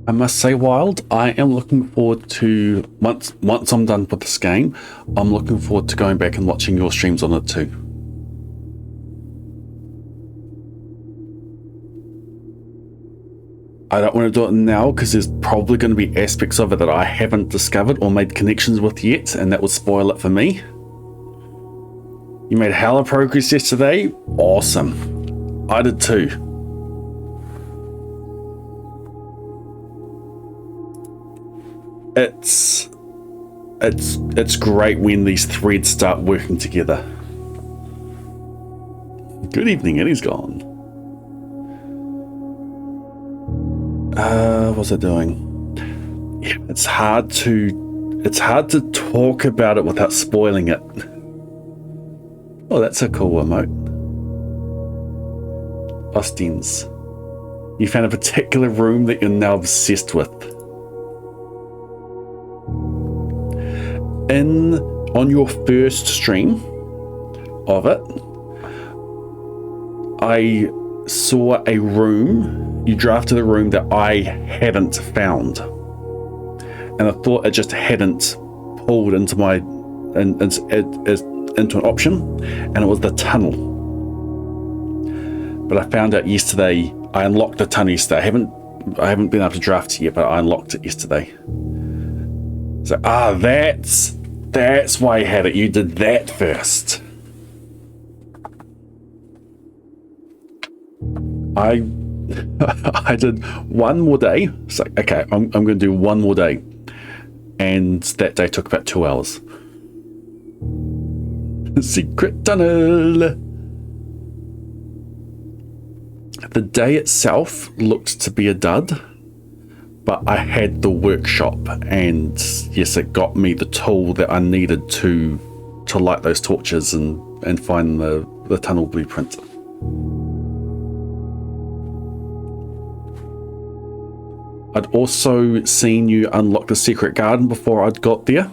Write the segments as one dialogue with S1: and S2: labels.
S1: I must say, Wild, I am looking forward to, once I'm done with this game, I'm looking forward to going back and watching your streams on it too. I don't want to do it now because there's probably going to be aspects of it that I haven't discovered or made connections with yet, and that would spoil it for me. You made hella progress yesterday? Awesome. I did too. It's great when these threads start working together. Good evening, Eddie's gone. What was I doing? Yeah, it's hard to talk about it without spoiling it. Oh, that's a cool emote. Ostens. You found a particular room that you're now obsessed with. On your first stream of it, I saw a room, you drafted a room that I hadn't found. And I thought it just hadn't pulled into my into an option, and it was the tunnel. But I found out yesterday, I unlocked the tunnel yesterday. I haven't been able to draft it yet, but I unlocked it yesterday. So, that's why you had it. You did that first. I did one more day. So, okay, I'm going to do one more day. And that day took about 2 hours. Secret tunnel. The day itself looked to be a dud. But I had the workshop, and yes, it got me the tool that I needed to light those torches and find the tunnel blueprint. I'd also seen you unlock the secret garden before I'd got there,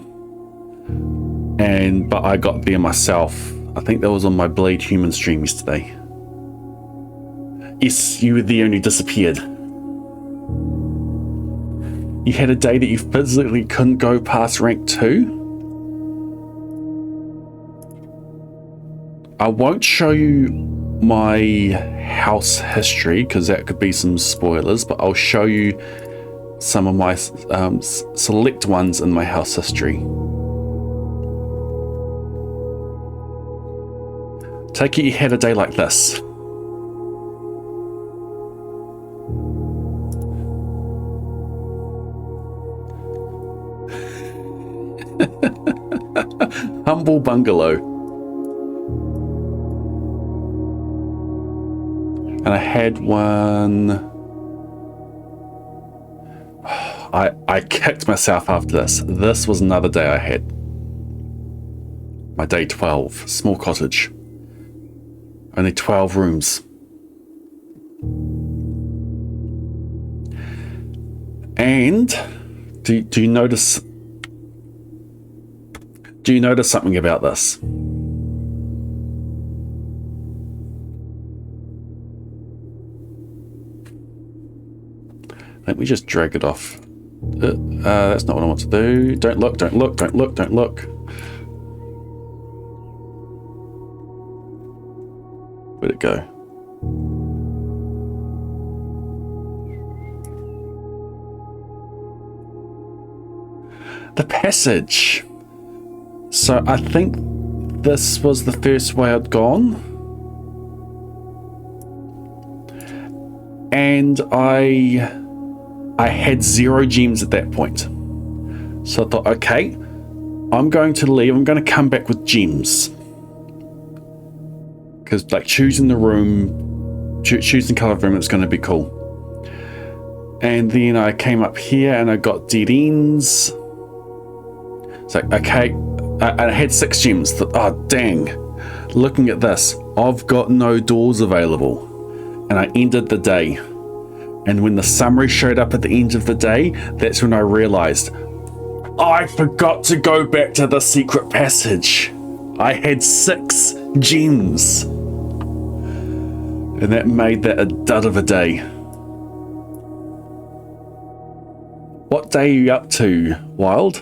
S1: but I got there myself. I think that was on my Blade Human stream yesterday. Yes, you were there and you disappeared. You had a day that you physically couldn't go past rank 2. I won't show you my house history because that could be some spoilers, but I'll show you some of my select ones in my house history. Take it you had a day like this. Humble bungalow. And I had one. I kicked myself after this. This was another day I had. My day 12. Small cottage. Only 12 rooms. And do you notice? Do you notice something about this? Let me just drag it off. That's not what I want to do. Don't look, don't look, don't look, don't look. Where'd it go? The passage. So I think this was the first way I'd gone. And I had 0 gems at that point. So I thought, okay, I'm going to leave. I'm going to come back with gems. Because like choosing the room, choosing color of room, it's going to be cool. And then I came up here and I got dead ends. It's like, okay, I had 6 gems. Oh, dang. Looking at this, I've got no doors available. And I ended the day. And when the summary showed up at the end of the day, that's when I realized I forgot to go back to the secret passage. I had 6 gems. And that made that a dud of a day. What day are you up to, Wild?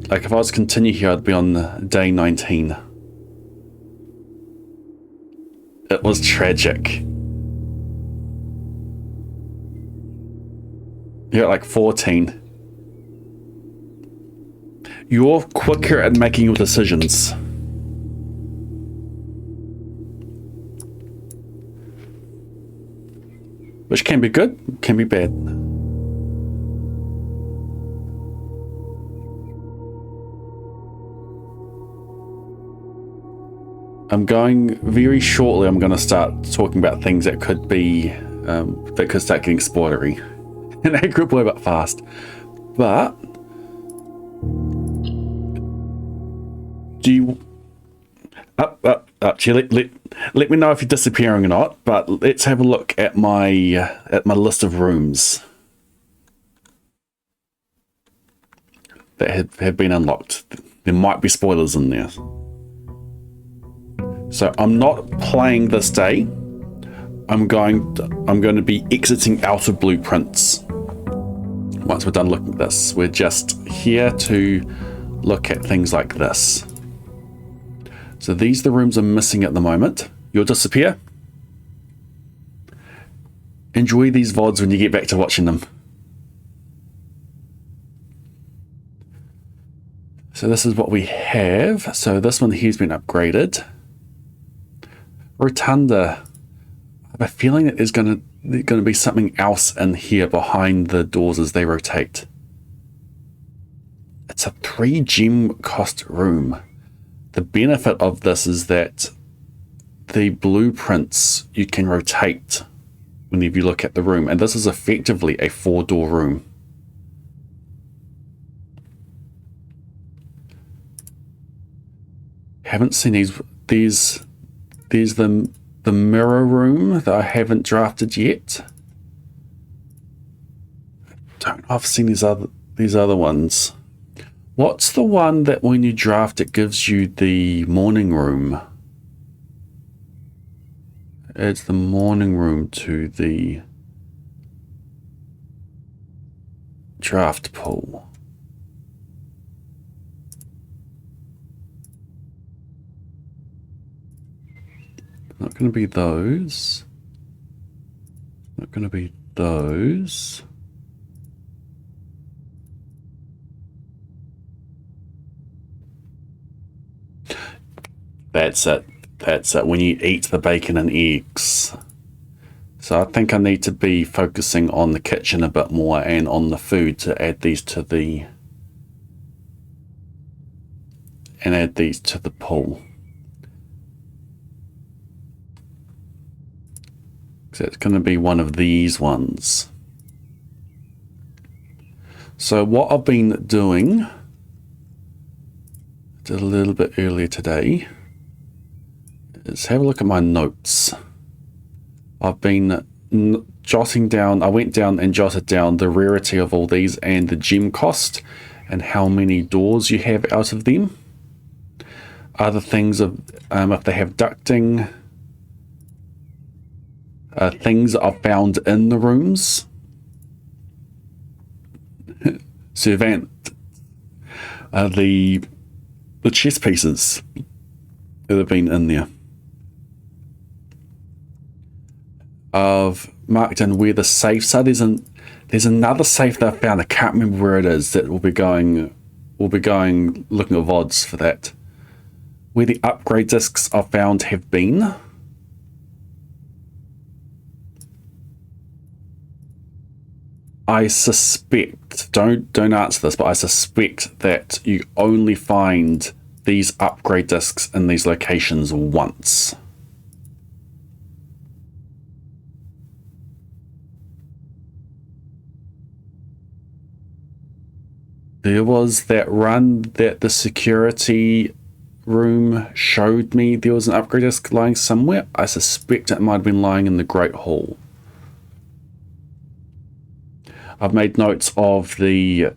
S1: Like, if I was to continue here, I'd be on day 19. It was tragic. You're at like 14. You're quicker at making your decisions. Which can be good, can be bad. Very shortly, I'm going to start talking about things that could be, that could start getting spoilery. And that could blow up fast. But, do you... Let me know if you're disappearing or not, but let's have a look at my list of rooms that have been unlocked. There might be spoilers in there. So I'm not playing this day. I'm going to be exiting out of blueprints once we're done looking at this. We're just here to look at things like this. So these are the rooms I'm missing at the moment. You'll disappear. Enjoy these VODs when you get back to watching them. So this is what we have. So this one here's been upgraded. Rotunda. I have a feeling that there's going to be something else in here behind the doors as they rotate. It's a 3 gem cost room. The benefit of this is that the blueprints you can rotate whenever you look at the room, and this is effectively a 4-door room. Haven't seen these. There's the mirror room that I haven't drafted yet. Don't know if I've seen these other ones. What's the one that when you draft it gives you the morning room? Adds the morning room to the draft pool. Not going to be those. Not going to be those. That's it. That's it. When you eat the bacon and eggs. So I think I need to be focusing on the kitchen a bit more and on the food to add these to the... and add these to the pool. So it's going to be one of these ones. So what I've been doing, did a little bit earlier today, is have a look at my notes. I've been jotting down, I went down and jotted down the rarity of all these and the gem cost and how many doors you have out of them. Other things of if they have ducting, things that are found in the rooms. Servant, the chess pieces that have been in there. I've marked in where the safes are. There's another safe that I found. I can't remember where it is. That we'll be going looking at VODs for that. Where the upgrade discs I found have been. I suspect, don't answer this, but I suspect that you only find these upgrade discs in these locations once. There was that run that the security room showed me there was an upgrade disc lying somewhere. I suspect it might have been lying in the Great Hall. I've made notes of the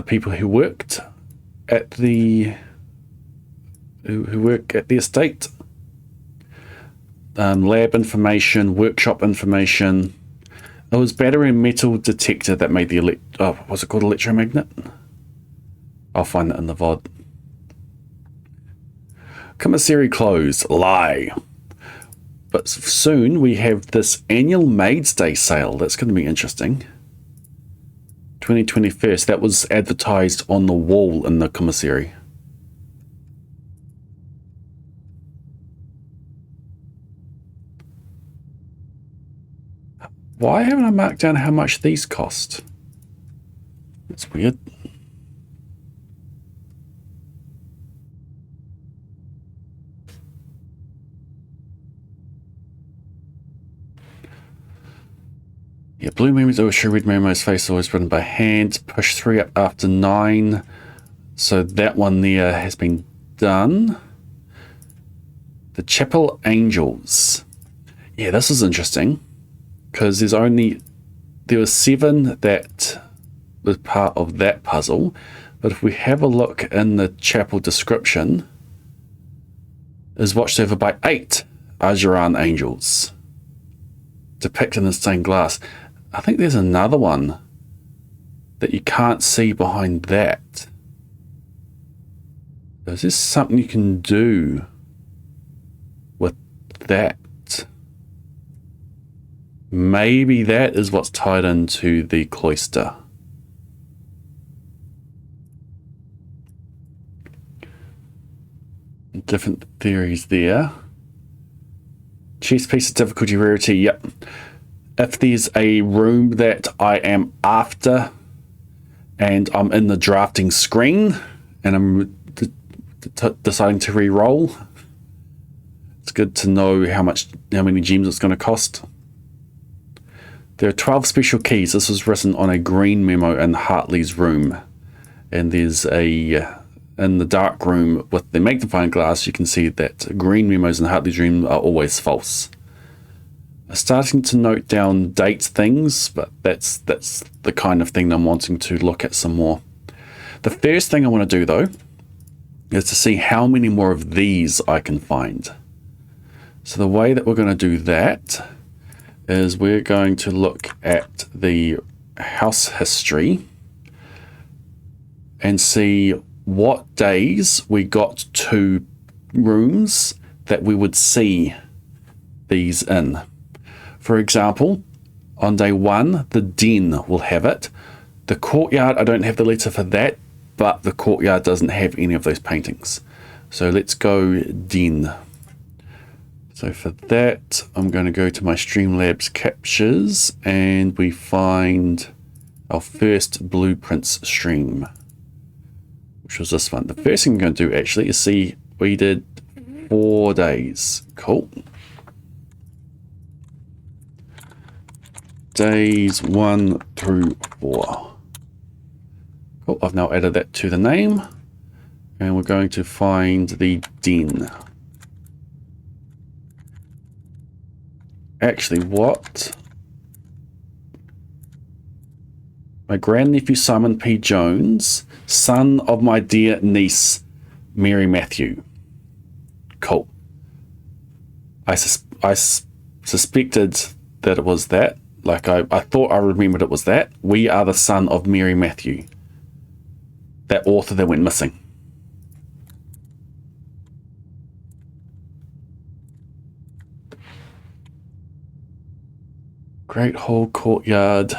S1: people who worked at the who work at the estate. Lab information, workshop information. It was battery and metal detector that made the was it called electromagnet? I'll find that in the VOD. Commissary closed. Lie. But soon we have this annual Maids Day sale. That's going to be interesting. 2021. That was advertised on the wall in the commissary. Why haven't I marked down how much these cost? That's weird. Yeah, blue memories always show red memories face always written by hand. Push 3 up after 9. So that one there has been done. The Chapel Angels. Yeah, this is interesting. Because there were 7 that was part of that puzzle. But if we have a look in the chapel description, is watched over by 8 Ajuran angels depicted in stained glass. I think there's another one that you can't see behind that. Is this something you can do with that? Maybe that is what's tied into the cloister. Different theories there. Chess piece of difficulty rarity, yep. If there's a room that I am after and I'm in the drafting screen and I'm deciding to re-roll, it's good to know how many gems it's going to cost. There are 12 special keys. This was written on a green memo in Hartley's room. And there's in the dark room with the magnifying glass, you can see that green memos in Hartley's room are always false. I'm starting to note down date things, but that's the kind of thing I'm wanting to look at some more. The first thing I want to do, though, is to see how many more of these I can find. So the way that we're going to do that is we're going to look at the house history and see what days we got 2 rooms that we would see these in. For example, on day 1, the den will have it. The courtyard, I don't have the letter for that, but the courtyard doesn't have any of those paintings. So let's go den. So for that, I'm going to go to my Streamlabs captures and we find our first blueprints stream, which was this one. The first thing I'm going to do actually is see we did 4 days. Cool. Days 1 through 4. Cool. I've now added that to the name and we're going to find the den. Actually, what? My grandnephew Simon P. Jones, son of my dear niece Mary Matthew. Cool. I suspected that it was that. Like I thought I remembered it was that. We are the son of Mary Matthew. That author that went missing. Great Hall Courtyard.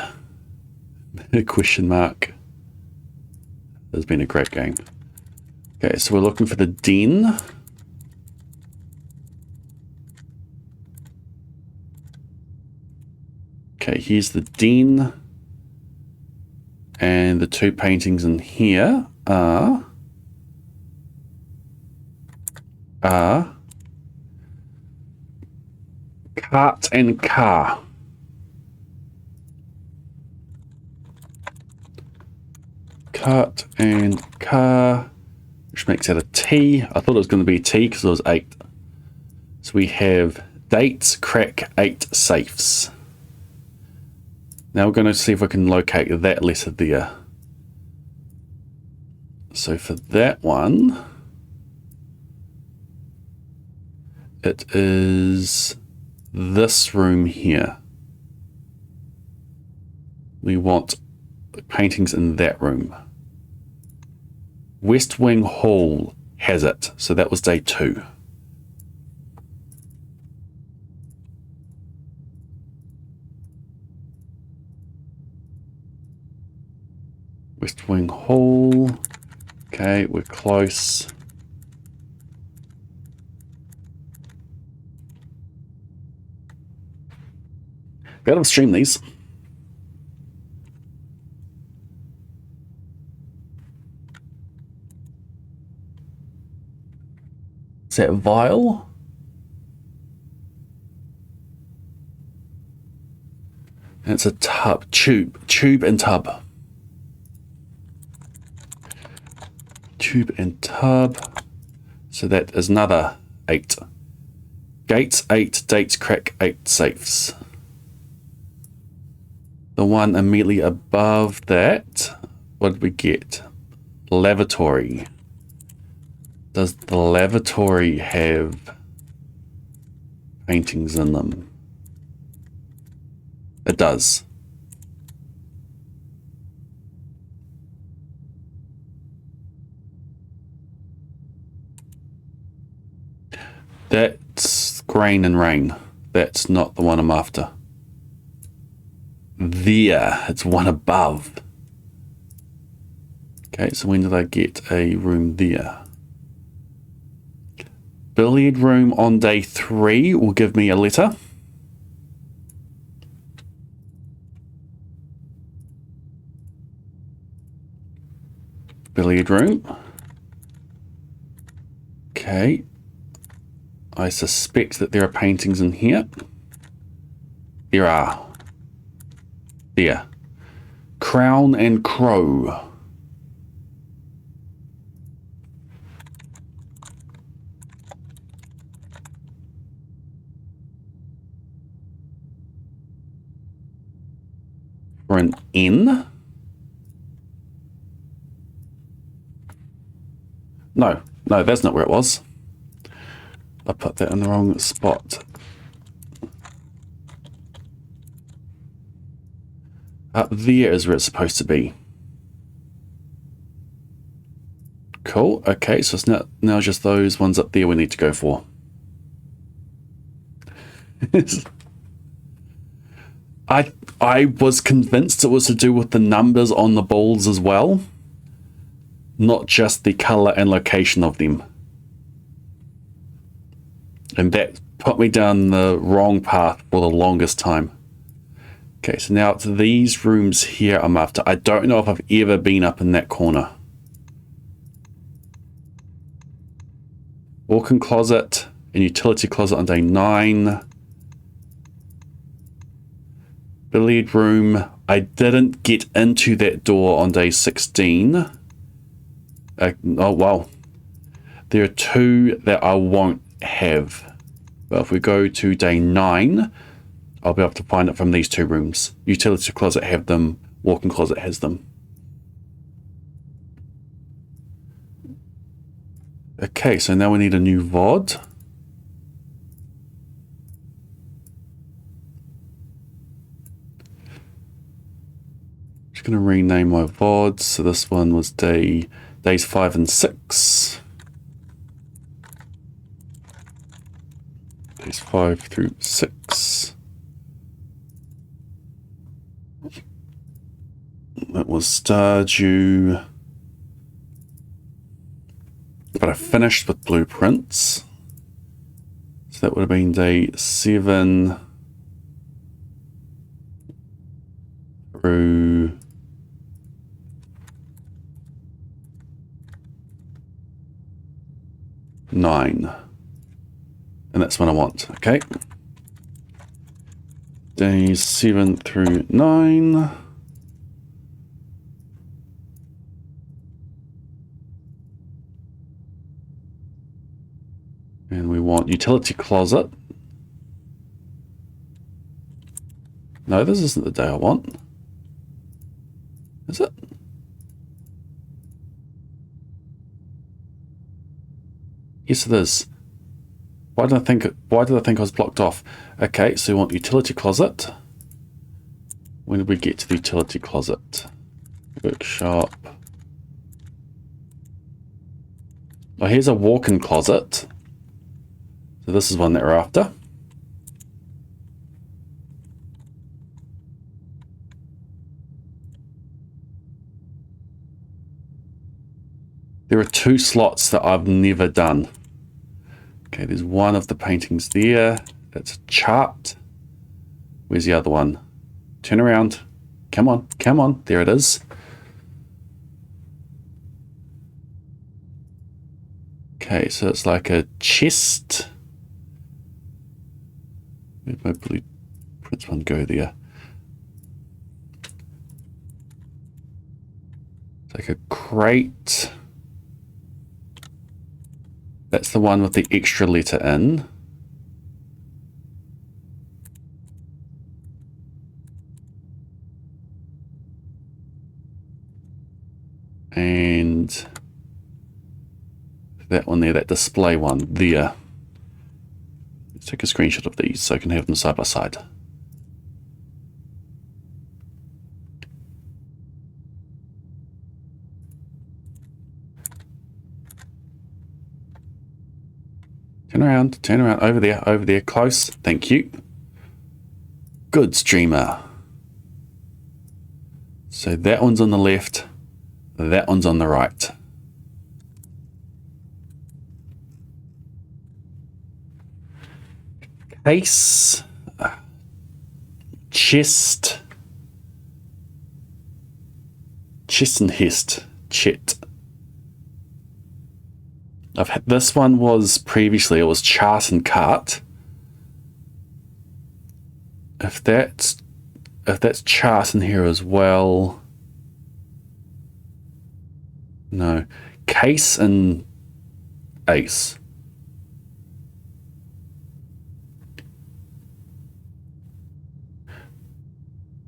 S1: Question mark. It's been a great game. Okay, so we're looking for the den. Okay, here's the den. And the 2 paintings in here are cart and car. Cart and car, which makes that a T. I thought it was going to be a T because it was 8. So we have dates, crack, 8 safes. Now we're going to see if we can locate that letter there. So for that one, it is this room here. We want paintings in that room. West Wing Hall has it, so that was day 2. West Wing Hall. Okay, we're close. Gotta stream these. Is that vial? And it's a tub, tube and tub. Tube and tub. So that is another 8. Gates 8, dates crack 8 safes. The one immediately above that, what did we get? Lavatory. Does the lavatory have paintings in them? It does. That's Grain and Rain. That's not the one I'm after. There, it's one above. Okay, so when did I get a room there? Billiard room on day 3 will give me a letter. Billiard room. Okay. I suspect that there are paintings in here. There are. There. Crown and Crow. For an N? No, that's not where it was. I put that in the wrong spot. Up there is where it's supposed to be. Cool. Okay, so it's now just those ones up there we need to go for. I was convinced it was to do with the numbers on the balls as well, not just the color and location of them. And that put me down the wrong path for the longest time. Okay, so now it's these rooms here I'm after. I don't know if I've ever been up in that corner. Walk-in closet and utility closet on day 9. Billiard room. I didn't get into that door on day 16. Oh, wow. There are 2 that I won't have. But if we go to day 9, I'll be able to find it from these 2 rooms. Utility closet have them. Walk-in closet has them. Okay, so now we need a new VOD. Just going to rename my VODs. So this one was days 5 and 6. Days 5 through 6. That was Stardew. But I finished with blueprints. So that would have been day 7 through 9. And that's what I want, okay? Days 7 through 9. And we want utility closet. No, this isn't the day I want. Is it? Yes, it is. Why did I think I was blocked off? Okay, so we want utility closet. When did we get to the utility closet? Workshop. Oh, here's a walk-in closet. So this is one that we're after. There are 2 slots that I've never done. Okay, there's one of the paintings there. That's a chart. Where's the other one? Turn around. Come on, come on. There it is. Okay, so it's like a chest. Where'd my blueprints one go there? It's like a crate. That's the one with the extra letter in. And that one there, that display one there. Let's take a screenshot of these so I can have them side by side. Turn around, over there, close. Thank you. Good, streamer. So that one's on the left, that one's on the right. Case, chest and hest, chet. I've had, this one was previously, it was chart and cart. If that's chart in here as well. No, case and ace.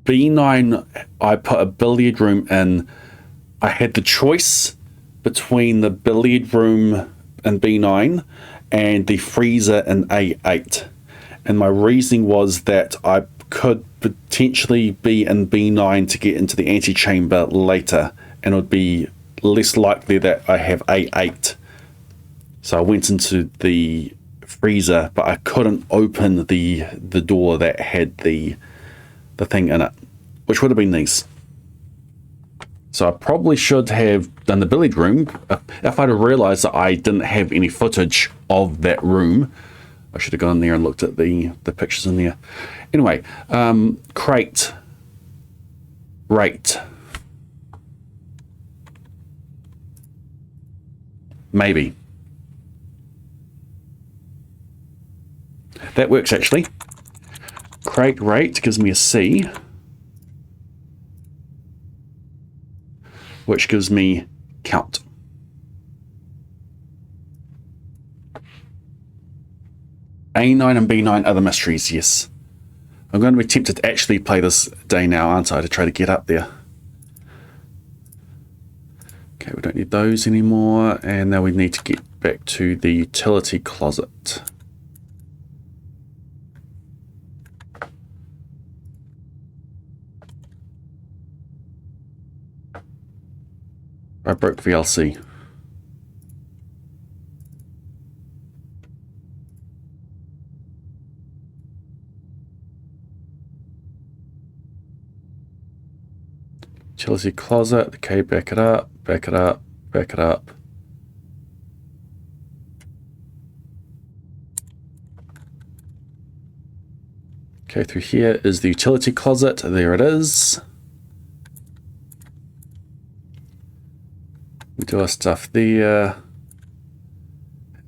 S1: B9, I put a billiard room in. I had the choice between the billiard room in B9 and the freezer in A8. And my reasoning was that I could potentially be in B9 to get into the antechamber later, and it would be less likely that I have A8. So I went into the freezer, but I couldn't open the door that had the thing in it, which would have been nice. So I probably should have done the billiard room. If I'd have realized that I didn't have any footage of that room, I should have gone there and looked at the pictures in there. Anyway, crate, rate. Maybe. That works actually. Crate rate gives me a C, which gives me count. A9 and B9 are the mysteries, yes. I'm going to be tempted to actually play this day now, aren't I, to try to get up there. Okay, we don't need those anymore, and now we need to get back to the utility closet. I broke VLC. Utility closet. Okay, back it up, back it up, back it up. Okay, through here is the utility closet. There it is. We do our stuff there.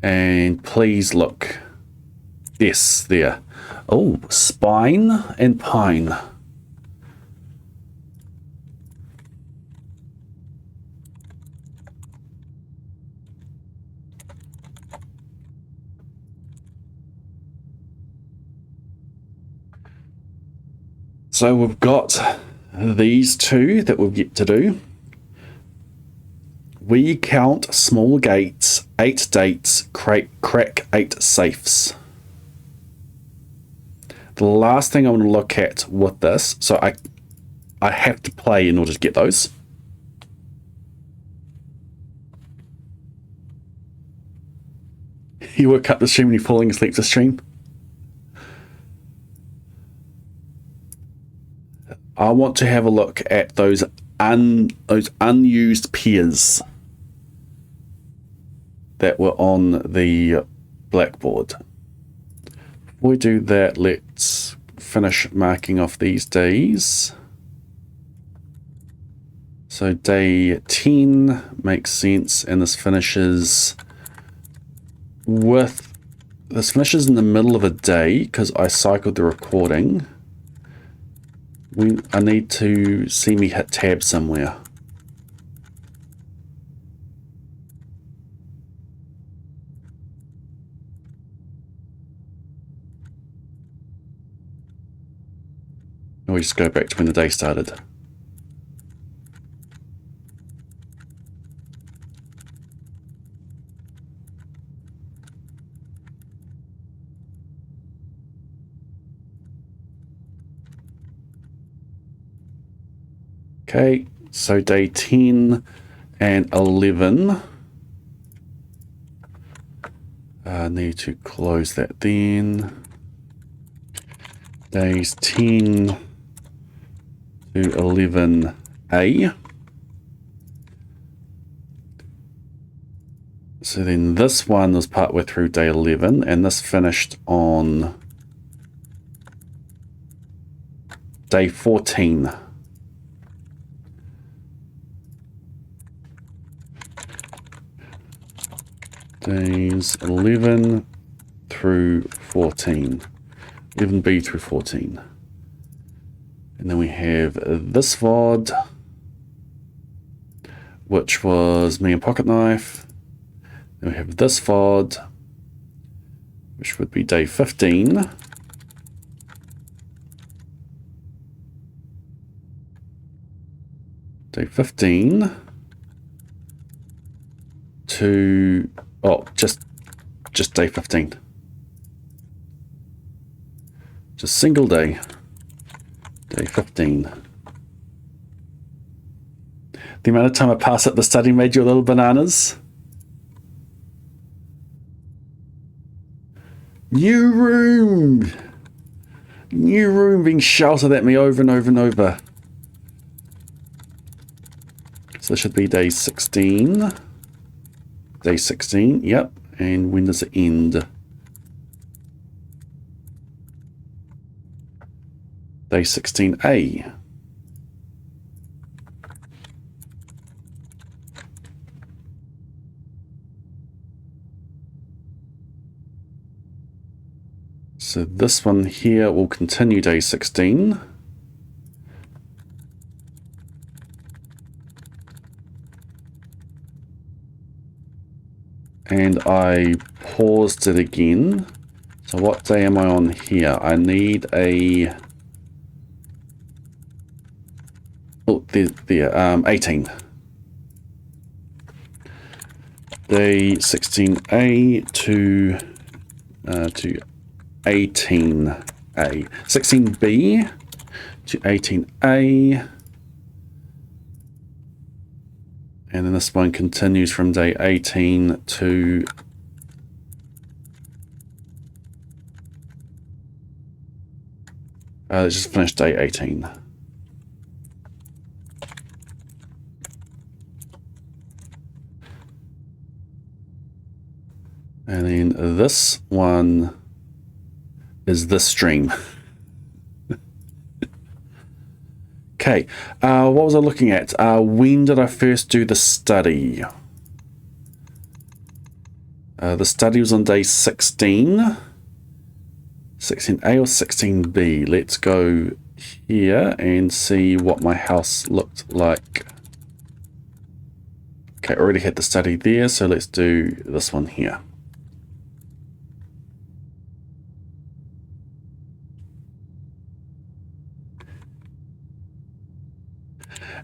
S1: And please look. Yes, there. Oh, spine and pine. So we've got these two that we'll get to do. We count small gates, 8 dates, crack 8 safes. The last thing I want to look at with this, so I have to play in order to get those. You woke up the stream when you're falling asleep to stream. I want to have a look at those unused piers that were on the blackboard. Before we do that, let's finish marking off these days. So day 10 makes sense, and this finishes in the middle of a day because I cycled the recording. I need to see me hit tab somewhere. Or we just go back to when the day started. Okay, so day 10 and 11. I need to close that then. Days 10 to 11A. So then this one was partway through day 11, and this finished on day 14. Days 11 through 14. 11B through 14. And then we have this VOD, which was me and Pocket Knife. Then we have this VOD, which would be day 15. Day 15 to, just day 15. Just single day. Day 15. The amount of time I passed at the study made you a little bananas. New room! New room being shouted at me over and over and over. So this should be day 16. Day 16, yep. And when does it end? Day 16A. So this one here will continue day 16. And I paused it again. So what day am I on here? I need a... Oh, there, 18. Day 16A to 18A. 16B to 18A. And then this one continues from day 18 to let's just finish day 18. And then this one is this stream. Okay, what was I looking at? When did I first do the study? The study was on day 16. 16A or 16B? Let's go here and see what my house looked like. Okay, I already had the study there, so let's do this one here.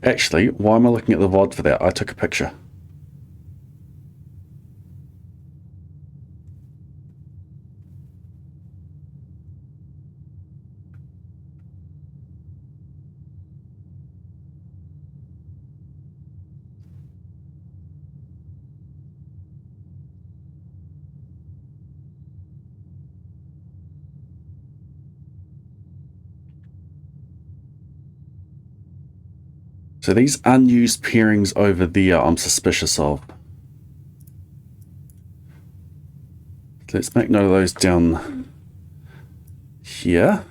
S1: Actually, why am I looking at the VOD for that? I took a picture. So these unused pairings over there, I'm suspicious of. Let's make note of those down here.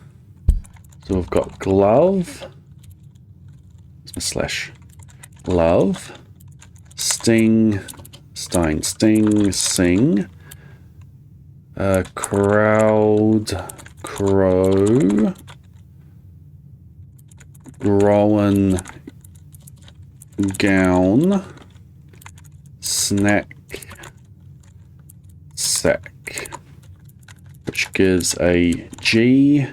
S1: So we've got glove. Where's my slash? Glove. Sting. Stein. Sting. Sing. Crowd. Crow. Grown. Gown. Snack. Sack. Which gives a G,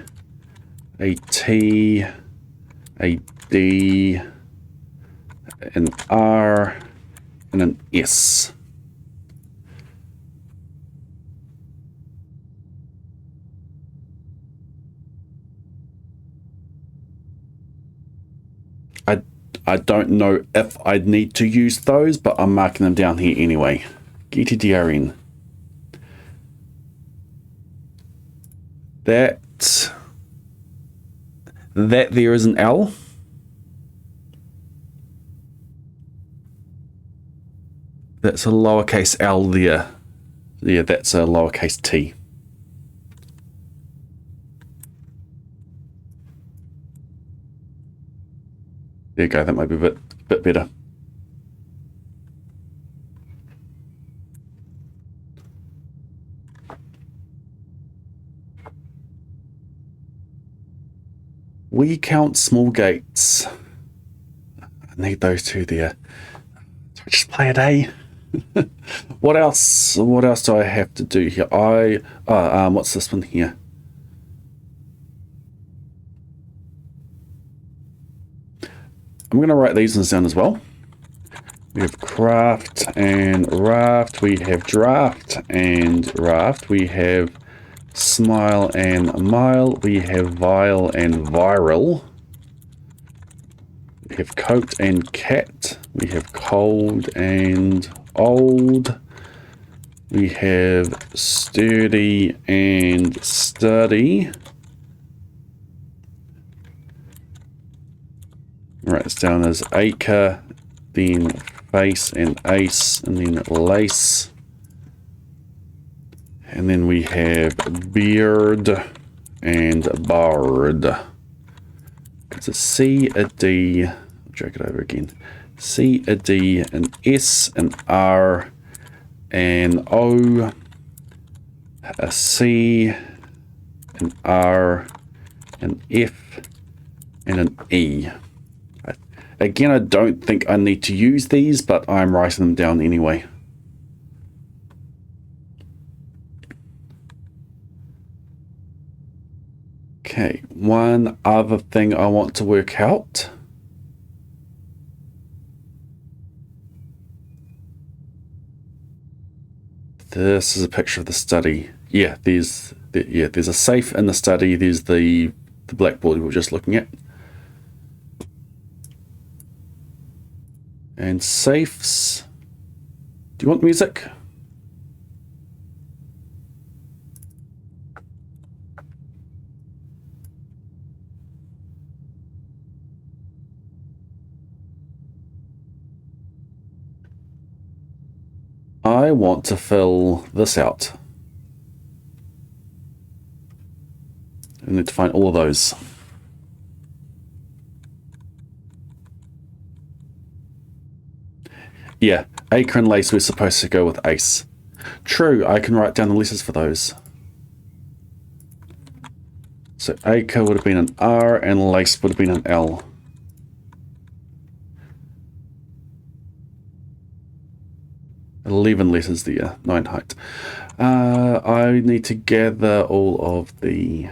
S1: a T, a D, an R, and an S. I don't know if I'd need to use those, but I'm marking them down here anyway. GTDRN. That there is an L. That's a lowercase L there. Yeah, that's a lowercase T. There you go, that might be a bit better. We count small gates. I need those two there. So I just play a day. What else? What else do I have to do here? What's this one here? I'm going to write these ones down as well. We have craft and raft. We have draft and raft. We have smile and mile. We have vile and viral. We have coat and cat. We have cold and old. We have sturdy and study. Write this down as acre, then face and ace, and then lace. And then we have beard and bard. It's a C, a D, I'll drag it over again. C, a D, an S, an R, an O, a C, an R, an F, and an E. Again, I don't think I need to use these, but I'm writing them down anyway. Okay, one other thing I want to work out. This is a picture of the study. Yeah, there's a safe in the study. There's the blackboard we were just looking at. And safes. Do you want music? I want to fill this out. I need to find all of those. Yeah, acre and lace, we're supposed to go with ace. True, I can write down the letters for those. So acre would have been an R and lace would have been an L. $11 letters there, 9 height. I need to gather all of the...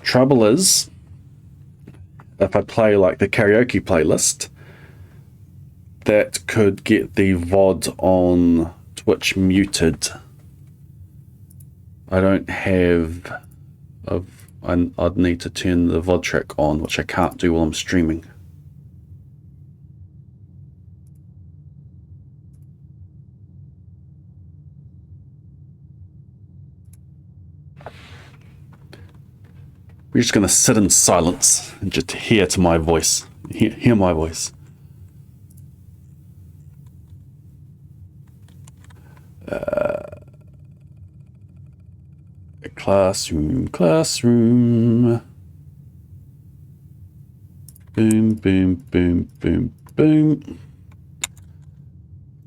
S1: Trouble is, if I play like the karaoke playlist, that could get the VOD on Twitch muted. I don't have... I'd need to turn the VOD track on, which I can't do while I'm streaming. We're just going to sit in silence and just hear to my voice. Hear my voice. Classroom. Boom, boom, boom, boom, boom.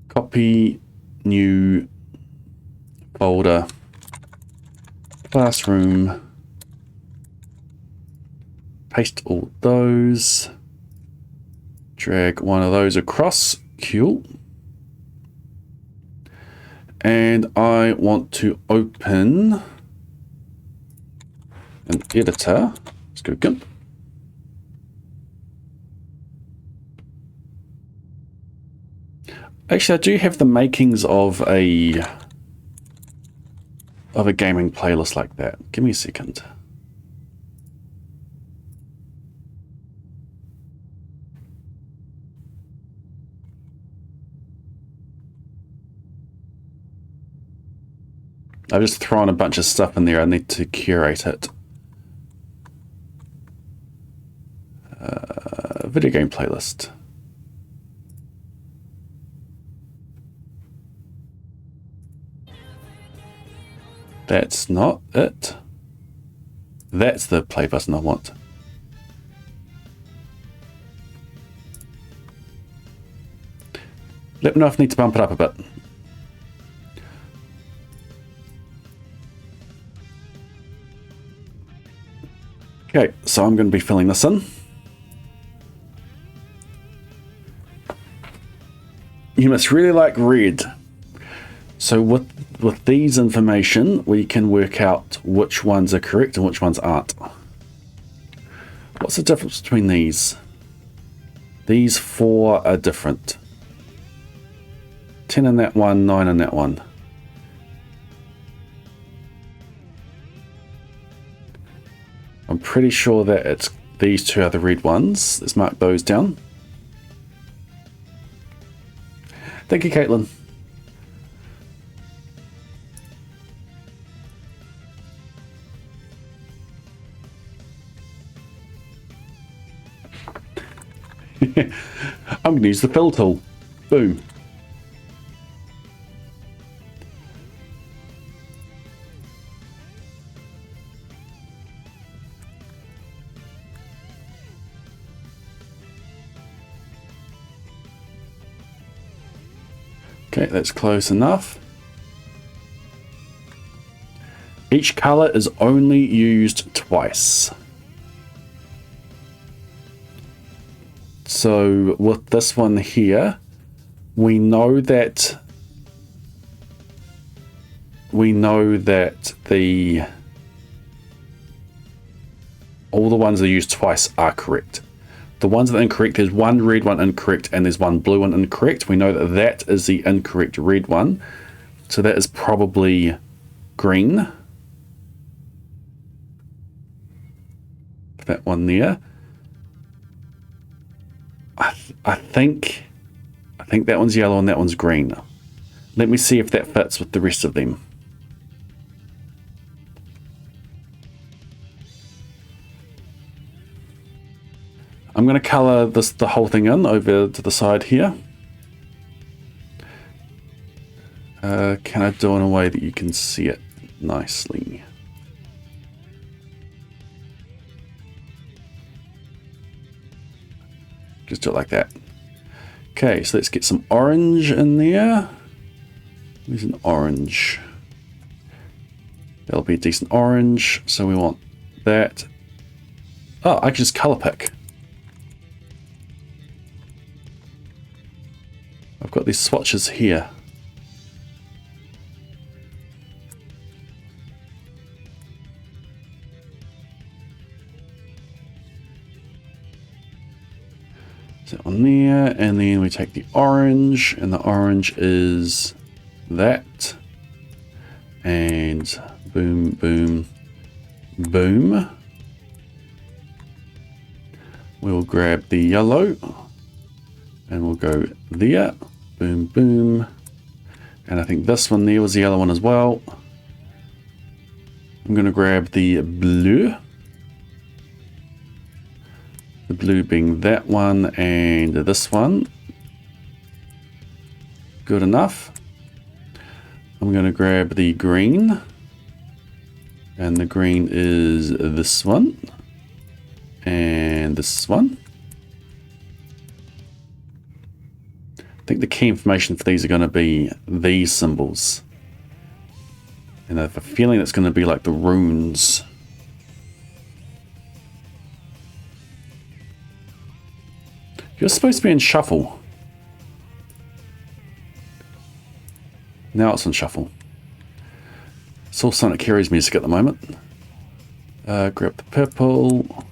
S1: Copy, new folder, classroom. Paste all those. Drag one of those across. Cool. And I want to open an editor. Let's go GIMP. Actually, I do have the makings of a gaming playlist like that. Give me a second. I've just thrown a bunch of stuff in there. I need to curate it. Video game playlist. That's not it. That's the play button I want. Let me know if I need to bump it up a bit. Okay, so I'm going to be filling this in. You must really like red. So with these information, we can work out which ones are correct and which ones aren't. What's the difference between these? These 4 are different. 10 in that one, 9 in that one. I'm pretty sure that it's these 2 are the red ones. Let's mark those down. Thank you, Caitlin. I'm going to use the fill tool. Boom. Okay, that's close enough. Each color is only used twice. So with this one here, we know that all the ones that are used twice are correct. The ones that are incorrect, there's one red one incorrect and there's one blue one incorrect. We know that that is the incorrect red one. So that is probably green. That one there. I think that one's yellow and that one's green. Let me see if that fits with the rest of them. I'm going to color the whole thing in over to the side here. Can I do it in a way that you can see it nicely? Just do it like that. Okay, so let's get some orange in there. Where's an orange? That'll be a decent orange. So we want that. Oh, I can just color pick. I've got these swatches here. So on there, and then we take the orange, and the orange is that. And boom, boom, boom. We'll grab the yellow, and we'll go there. Boom, boom. And I think this one there was the yellow one as well. I'm going to grab the blue. The blue being that one and this one. Good enough. I'm going to grab the green. And the green is this one. And this one. I think the key information for these are going to be these symbols. And I have a feeling it's going to be like the runes. You're supposed to be in shuffle. Now it's in shuffle. It's all Sonic Heroes music at the moment. Grab the purple.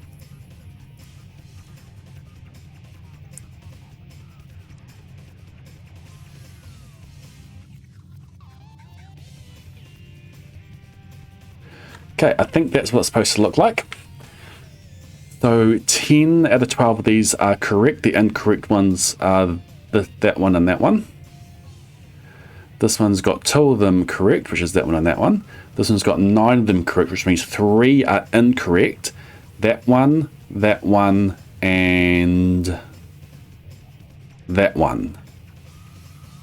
S1: Okay, I think that's what it's supposed to look like. So 10 out of 12 of these are correct. The incorrect ones are that one and that one. This one's got 2 of them correct, which is that one and that one. This one's got 9 of them correct, which means 3 are incorrect. That one, and that one.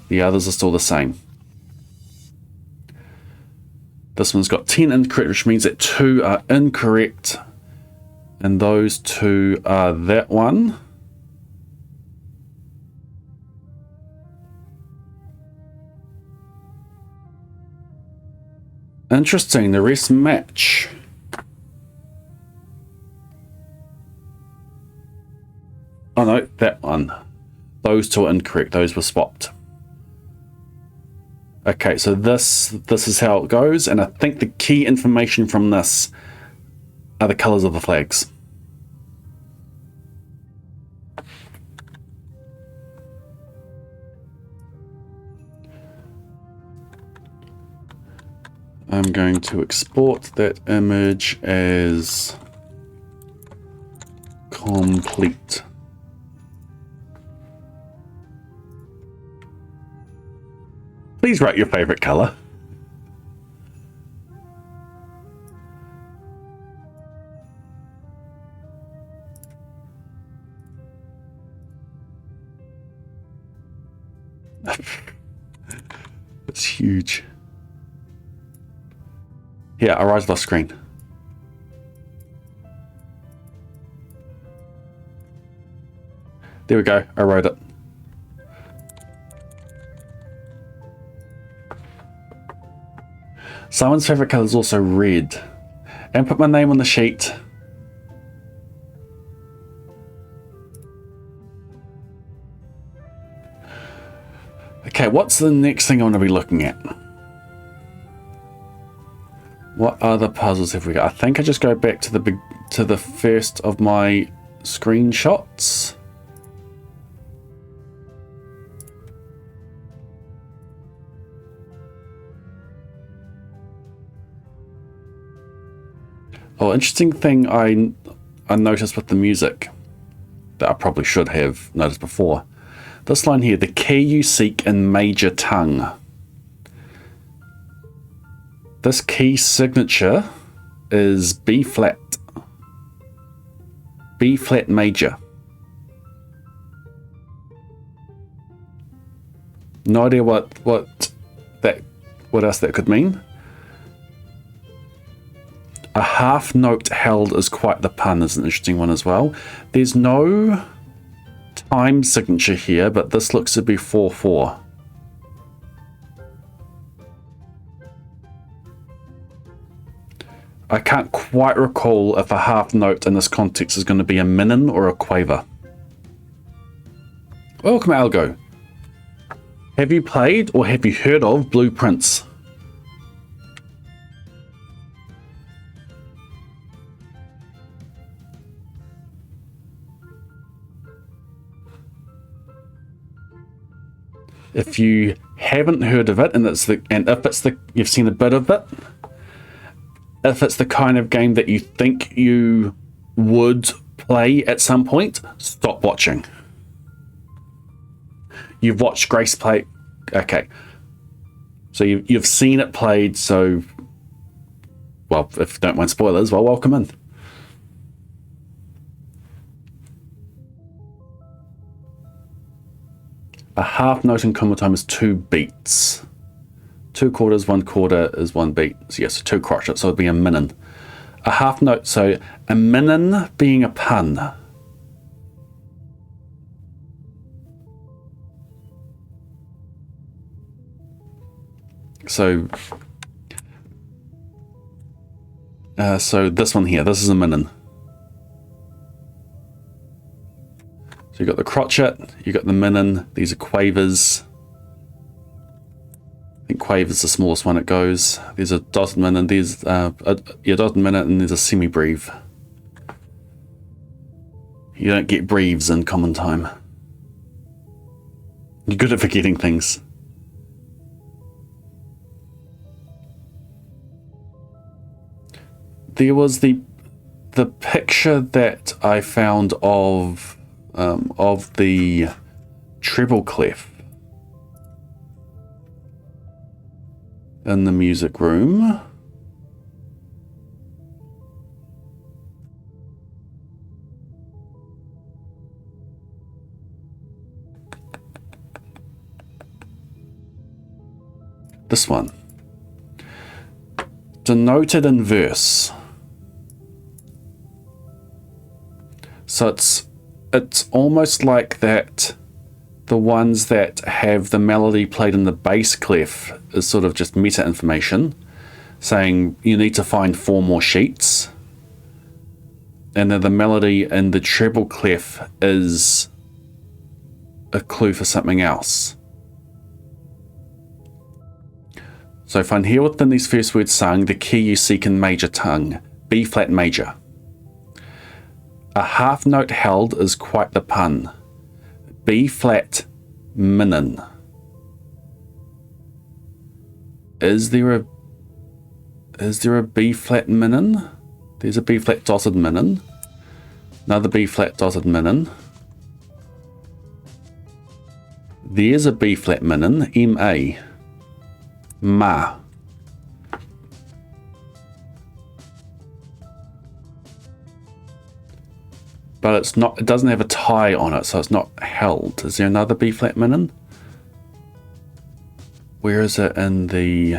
S1: The others are still the same. This one's got 10 incorrect, which means that 2 are incorrect. And those 2 are that one. Interesting, the rest match. Oh no, that one. Those 2 are incorrect, those were swapped. Okay, so this is how it goes, and I think the key information from this are the colors of the flags. I'm going to export that image as complete. Please write your favorite color. It's huge. Yeah, Arise lost screen. There we go, I wrote it. Simon's favorite color is also red. And put my name on the sheet. Okay, what's the next thing I want to be looking at? What other puzzles have we got? I think I just go back to the first of my screenshots. Oh, interesting thing I noticed with the music that I probably should have noticed before. This line here, the key you seek in major tongue. This key signature is B flat. B flat major. No idea what else that could mean. A half note held is quite the pun, is an interesting one as well. There's no time signature here, but this looks to be 4/4. I can't quite recall if a half note in this context is going to be a minin or a quaver. Welcome, Algo. Have you played or have you heard of Blueprints? If you haven't heard of it, and you've seen a bit of it, if it's the kind of game that you think you would play at some point, stop watching. You've watched Grace play. Okay. So you've seen it played, so, well, if you don't mind spoilers, well, welcome in. A half note in combo time is 2 beats. 2 quarters, 1 quarter is 1 beat. So yes, 2 crotchets, so it'd be a minin. A half note, so a minin being a pun. So this one here, this is a minin. So you've got the crotchet, you've got the minin, these are quavers. I think quaver's the smallest one it goes. There's a dotted minin, there's dotted minin, and there's a semi-breve. You don't get breves in common time. You're good at forgetting things. There was the picture that I found of the treble clef in the music room. This one. Denoted in verse. So it's almost like that the ones that have the melody played in the bass clef is sort of just meta information saying you need to find 4 more sheets, and then the melody in the treble clef is a clue for something else. So find here within these first words sung the key you seek in major tongue, B flat major. A half note held is quite the pun. B flat minin. Is there a B flat minin? There's a B flat dotted minin. Another B flat dotted minin. There's a B flat minin, MA. Ma. But it's not, it doesn't have a tie on it, so it's not held. Is there another B flat minin? Where is it in the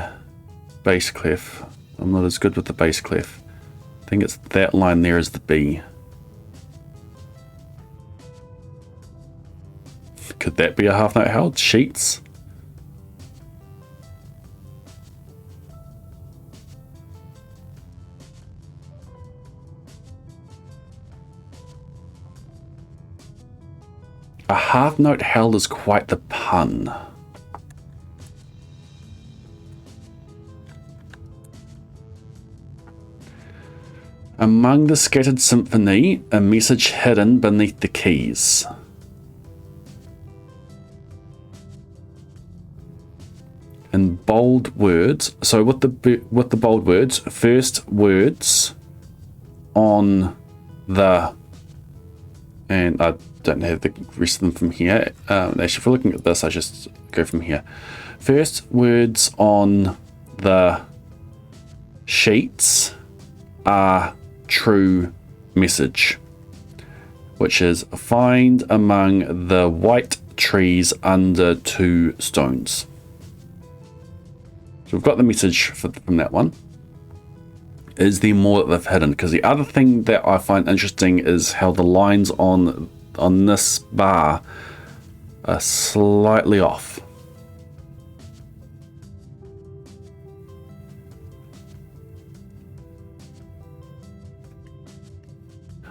S1: bass clef? I'm not as good with the bass clef. I think it's that line there is the B. Could that be a half note held? Sheets? A half note held is quite the pun. Among the scattered symphony, a message hidden beneath the keys. In bold words, so with the bold words, first words on the, and I don't have the rest of them from here. Actually, if we're looking at this, I just go from here. First words on the sheets are true message, which is find among the white trees under 2 stones. So we've got the message from that one. Is there more that they've hidden? Because the other thing that I find interesting is how the lines on this bar are slightly off.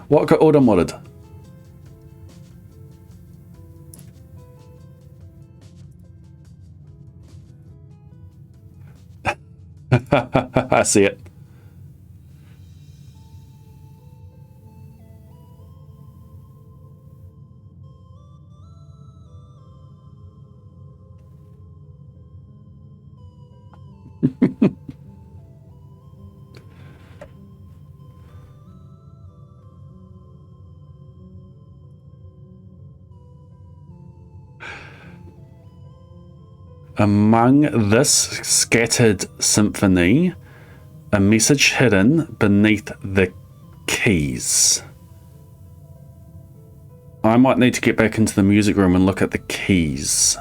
S1: What got automodded? I see it. Among this scattered symphony, a message hidden beneath the keys. I might need to get back into the music room and look at the keys.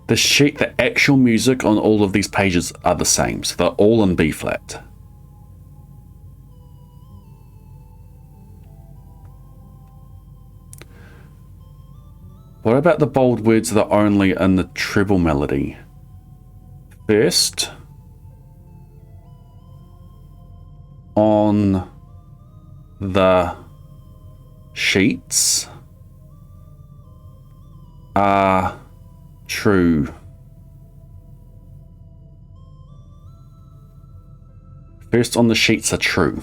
S1: The actual music on all of these pages are the same, so they're all in B flat. What about the bold words that are only in the treble melody? First, on the sheets are true. First on the sheets are true.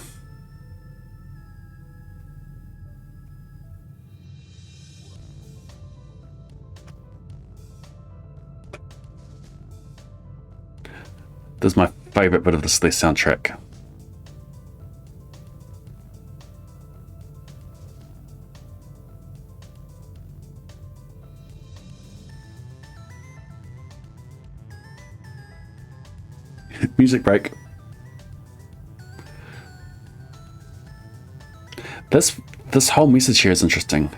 S1: This is my favorite bit of the Celeste soundtrack. Music break. This whole message here is interesting.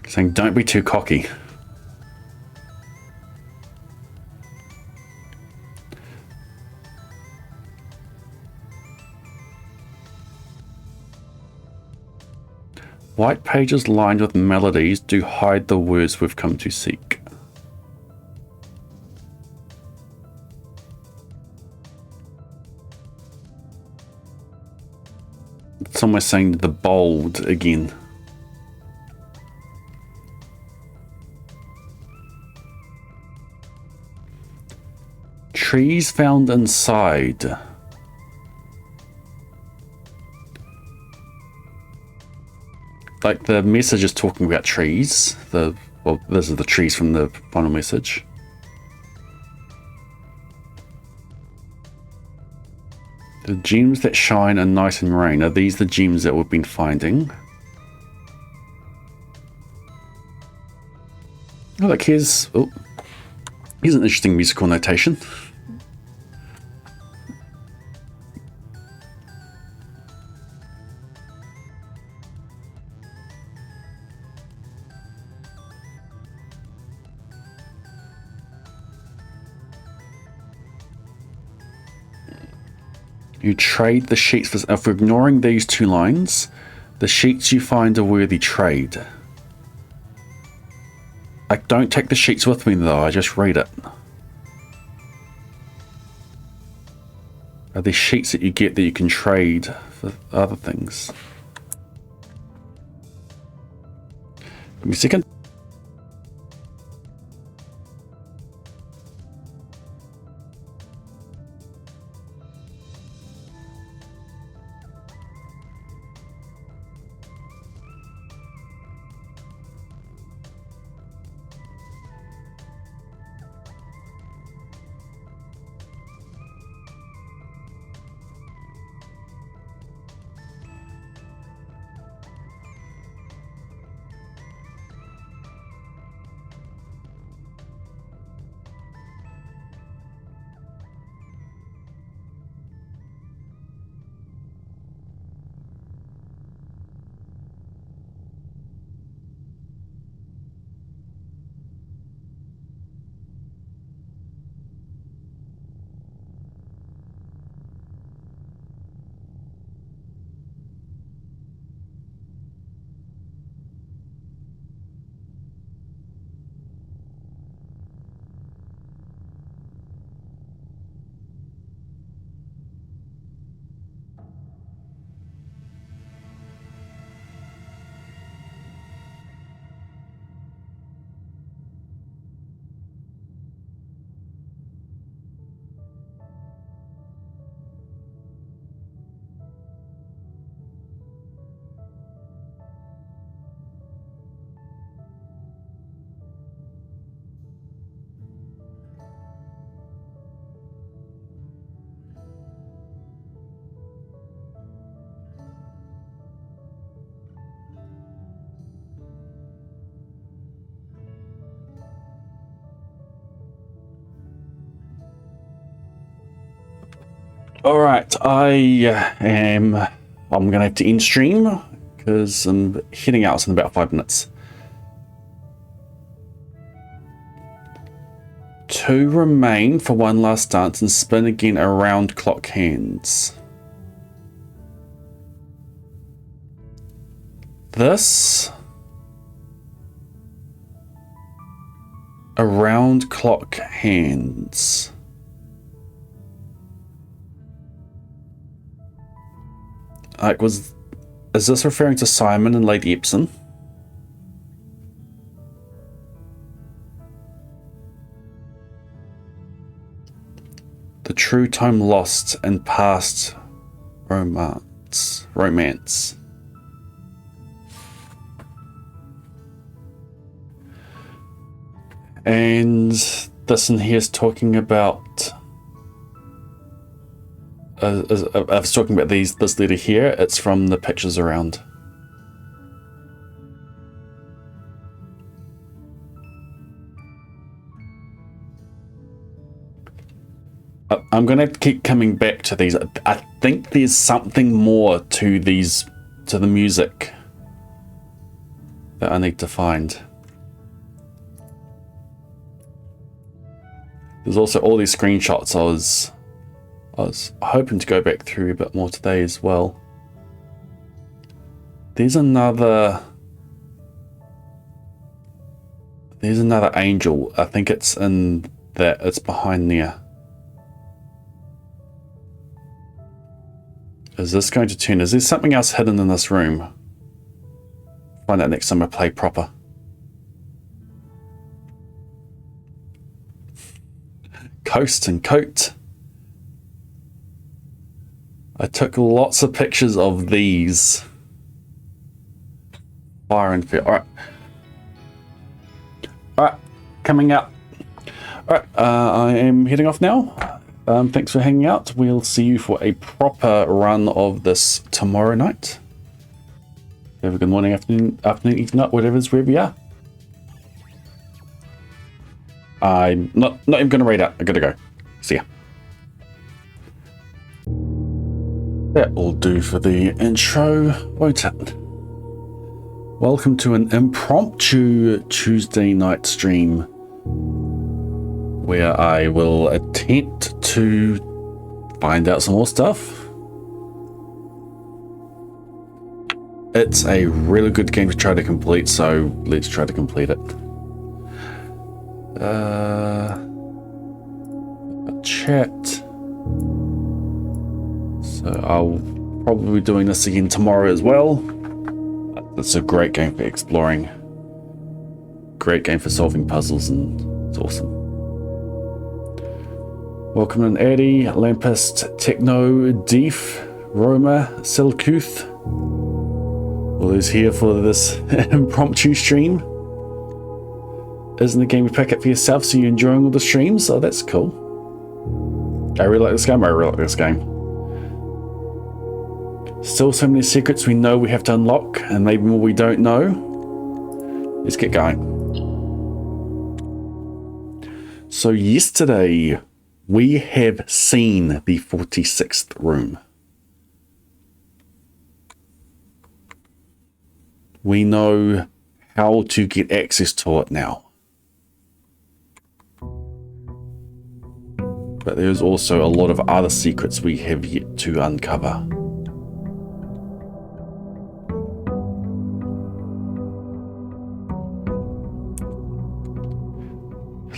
S1: Saying don't be too cocky. White pages lined with melodies do hide the words we've come to seek. Somewhere saying the bold again. Trees found inside. Like the message is talking about trees. Well, those are the trees from the final message. The gems that shine in night and rain. Are these the gems that we've been finding? Oh, look, here's an interesting musical notation. You trade the sheets for... If we're ignoring these two lines, the sheets you find a worthy trade. I don't take the sheets with me though, I just read it. Are these sheets that you get that you can trade for other things? Give me a second. All right, I'm gonna have to end stream because I'm heading out in about 5 minutes. Two remain for one last dance and spin again around clock hands. This around clock hands. Like, is this referring to Simon and Lady Epsom? The true time lost and past romance. And this in here is talking about. I was talking about this letter here. It's from the pictures around. I'm going to keep coming back to these. I think there's something more to the music that I need to find. There's also all these screenshots. I was hoping to go back through a bit more today as well. There's another angel. I think it's in that. It's behind there. Is this going to turn? Is there something else hidden in this room? Find out next time I play proper. Coast and coat. I took lots of pictures of these. Fire and fear. Alright. Alright, coming up. Alright, I am heading off now. Thanks for hanging out. We'll see you for a proper run of this tomorrow night. Have a good morning, afternoon, evening, night, whatever it is, wherever you are. I'm not even going to read out. I gotta go. See ya. That will do for the intro, won't it? Welcome to an impromptu Tuesday night stream where I will attempt to find out some more stuff. It's a really good game to try to complete, so let's try to complete it. Chat. So I'll probably be doing this again tomorrow as well. It's a great game for exploring. Great game for solving puzzles, and it's awesome. Welcome in Addy, Lampist, Techno, Deef, Roma, Silkuth. All those here for this impromptu stream. Isn't the game you pick up for yourself, so you're enjoying all the streams? Oh, that's cool. I really like this game. I really like this game. Still so many secrets we know we have to unlock, and maybe more we don't know. Let's get going. So yesterday, we have seen the 46th room. We know how to get access to it now. But there's also a lot of other secrets we have yet to uncover.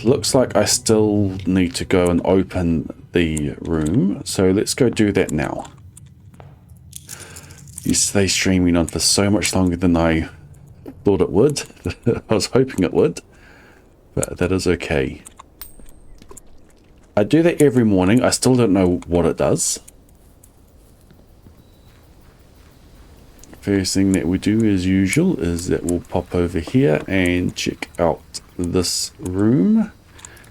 S1: Looks like I still need to go and open the room, so let's go do that now. Yesterday's stream went on for so much longer than I thought it would. I was hoping it would, but that is okay. I do that every morning. I still don't know what it does. First thing that we do as usual is that we'll pop over here and check out this room.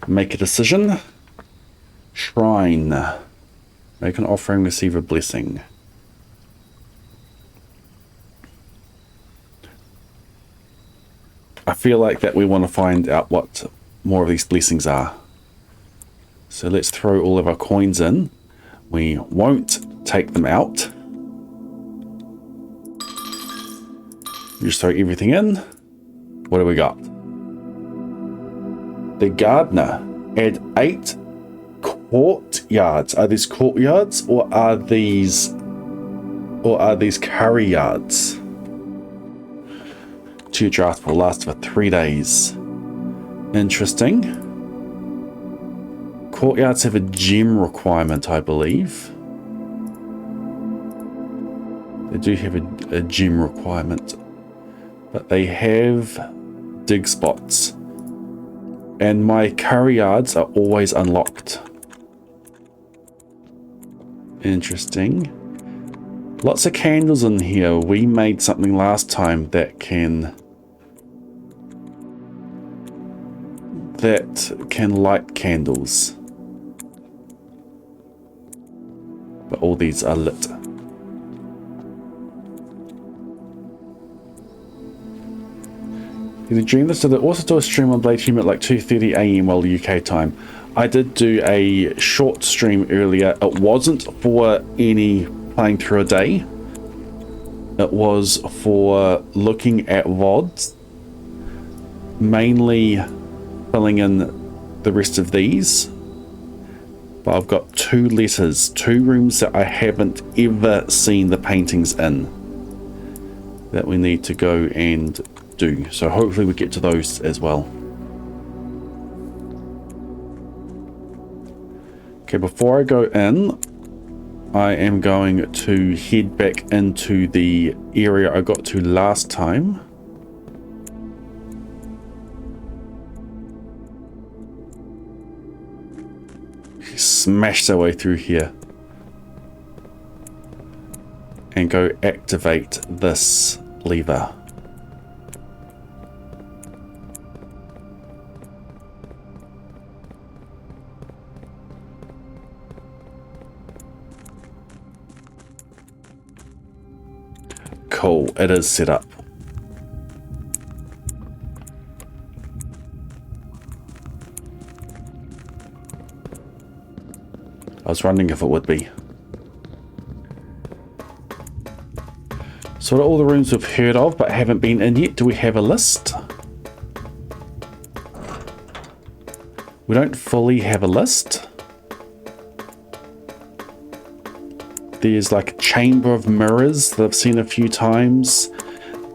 S1: Make a decision. Shrine. Make an offering, receive a blessing. I feel like that we want to find out what more of these blessings are. So let's throw all of our coins in. We won't take them out. Just throw everything in. What do we got? The gardener. Add 8 courtyards. Are these courtyards or are these curry yards? 2 drafts will last for 3 days. Interesting. Courtyards have a gem requirement, I believe. They do have a gem requirement, but they have dig spots. And my curry yards are always unlocked. Interesting. Lots of candles in here. We made something last time that can light candles. But all these are lit. The dream so they also do a stream on Blade Stream at like 2:30 AM while UK time. I did do a short stream earlier. It wasn't for any playing through a day. It was for looking at VODs, mainly filling in the rest of these. But I've got 2 letters, 2 rooms that I haven't ever seen the paintings in that we need to go and do. So hopefully we get to those as well. Okay, before I go in, I am going to head back into the area I got to last time. Smash our way through here and go activate this lever. Cool, it is set up. I was wondering if it would be. So what are all the rooms we've heard of but haven't been in yet? Do we have a list? We don't fully have a list. There's like a chamber of mirrors that I've seen a few times.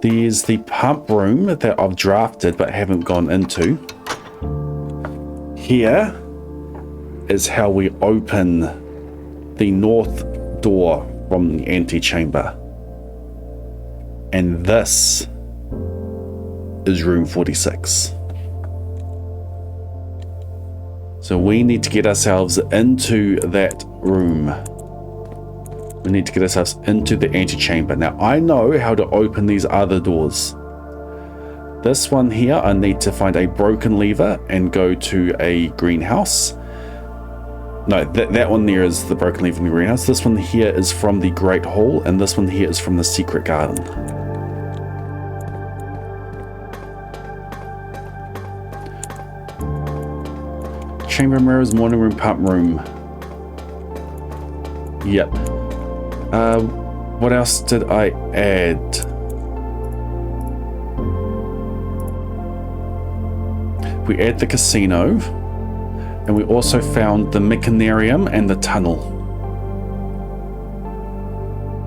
S1: There's the pump room that I've drafted but haven't gone into. Here is how we open the north door from the antechamber. And this is room 46. So we need to get ourselves into that room. We need to get ourselves into the antechamber. Now I know how to open these other doors. This one here, I need to find a broken lever and go to a greenhouse. No, that one there is the broken lever in the greenhouse. This one here is from the Great Hall, and this one here is from the secret garden. Chamber mirrors, morning room, pump room. Yep. What else did I add? We add the casino, and we also found the mechanarium and the tunnel.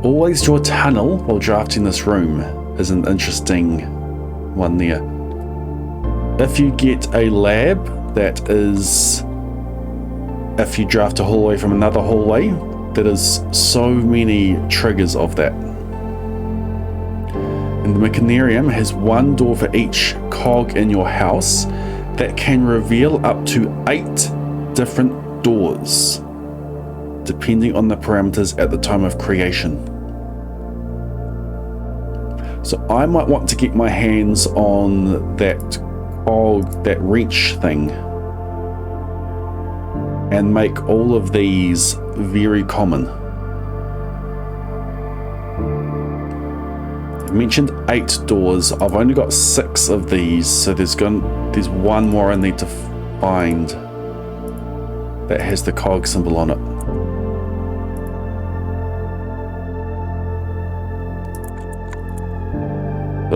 S1: Always draw tunnel while drafting this room is an interesting one there. If you get a lab that is, if you draft a hallway from another hallway, that is so many triggers of that. And the mechanarium has 1 door for each cog in your house that can reveal up to 8 different doors, depending on the parameters at the time of creation. So I might want to get my hands on that cog, that wrench thing, and make all of these very common. I mentioned 8 doors. I've only got 6 of these, so there's 1 more I need to find that has the cog symbol on it.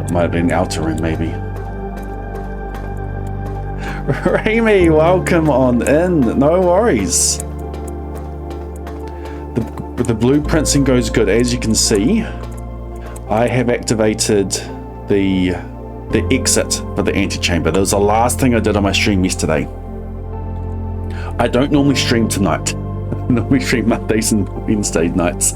S1: But might be an outer room, maybe. Remy, welcome on in. No worries. The blueprinting goes good. As you can see, I have activated the exit for the antechamber. That was the last thing I did on my stream yesterday. I don't normally stream tonight. I normally stream Mondays and Wednesday nights.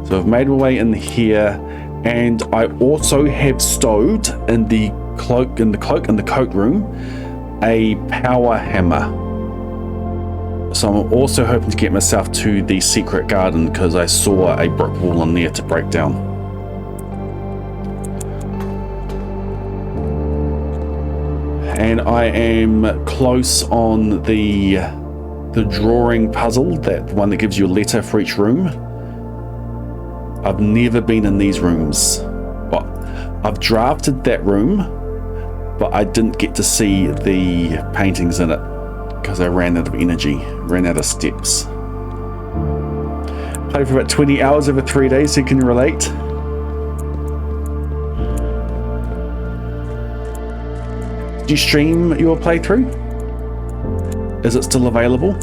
S1: So I've made my way in here, and I also have stowed in the coat room a power hammer. So I'm also hoping to get myself to the secret garden because I saw a brick wall in there to break down. And I am close on the drawing puzzle, that one that gives you a letter for each room. I've never been in these rooms. Well, I've drafted that room, but I didn't get to see the paintings in it because I ran out of energy, ran out of steps. Played for about 20 hours over 3 days, so you can relate. Did you stream your playthrough? Is it still available?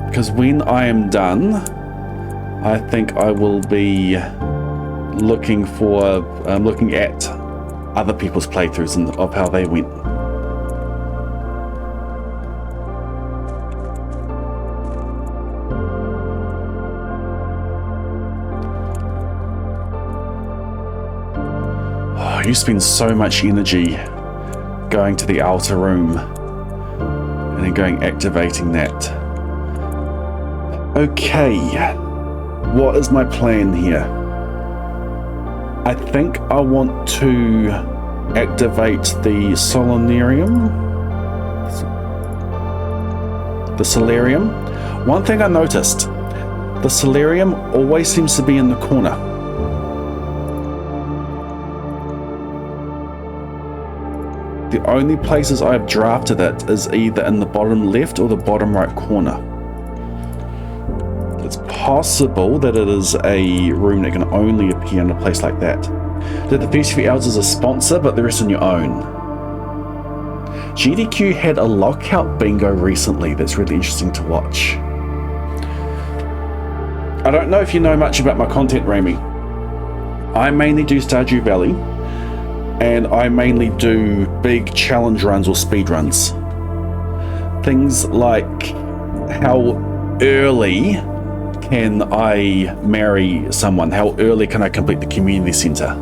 S1: Because when I am done, I think I will be looking at other people's playthroughs and of how they went. Oh, you spend so much energy going to the outer room and then activating that. Okay, what is my plan here? I think I want to activate the solarium. One thing I noticed, the solarium always seems to be in the corner. The only places I've drafted it is either in the bottom left or the bottom right corner. It's possible that it is a room that can only appear in a place like that. That the first few hours is a sponsor, but the rest on your own. GDQ had a lockout bingo recently that's really interesting to watch. I don't know if you know much about my content, Remy. I mainly do Stardew Valley, and I mainly do big challenge runs or speed runs. Things like how early can I marry someone? How early can I complete the community center?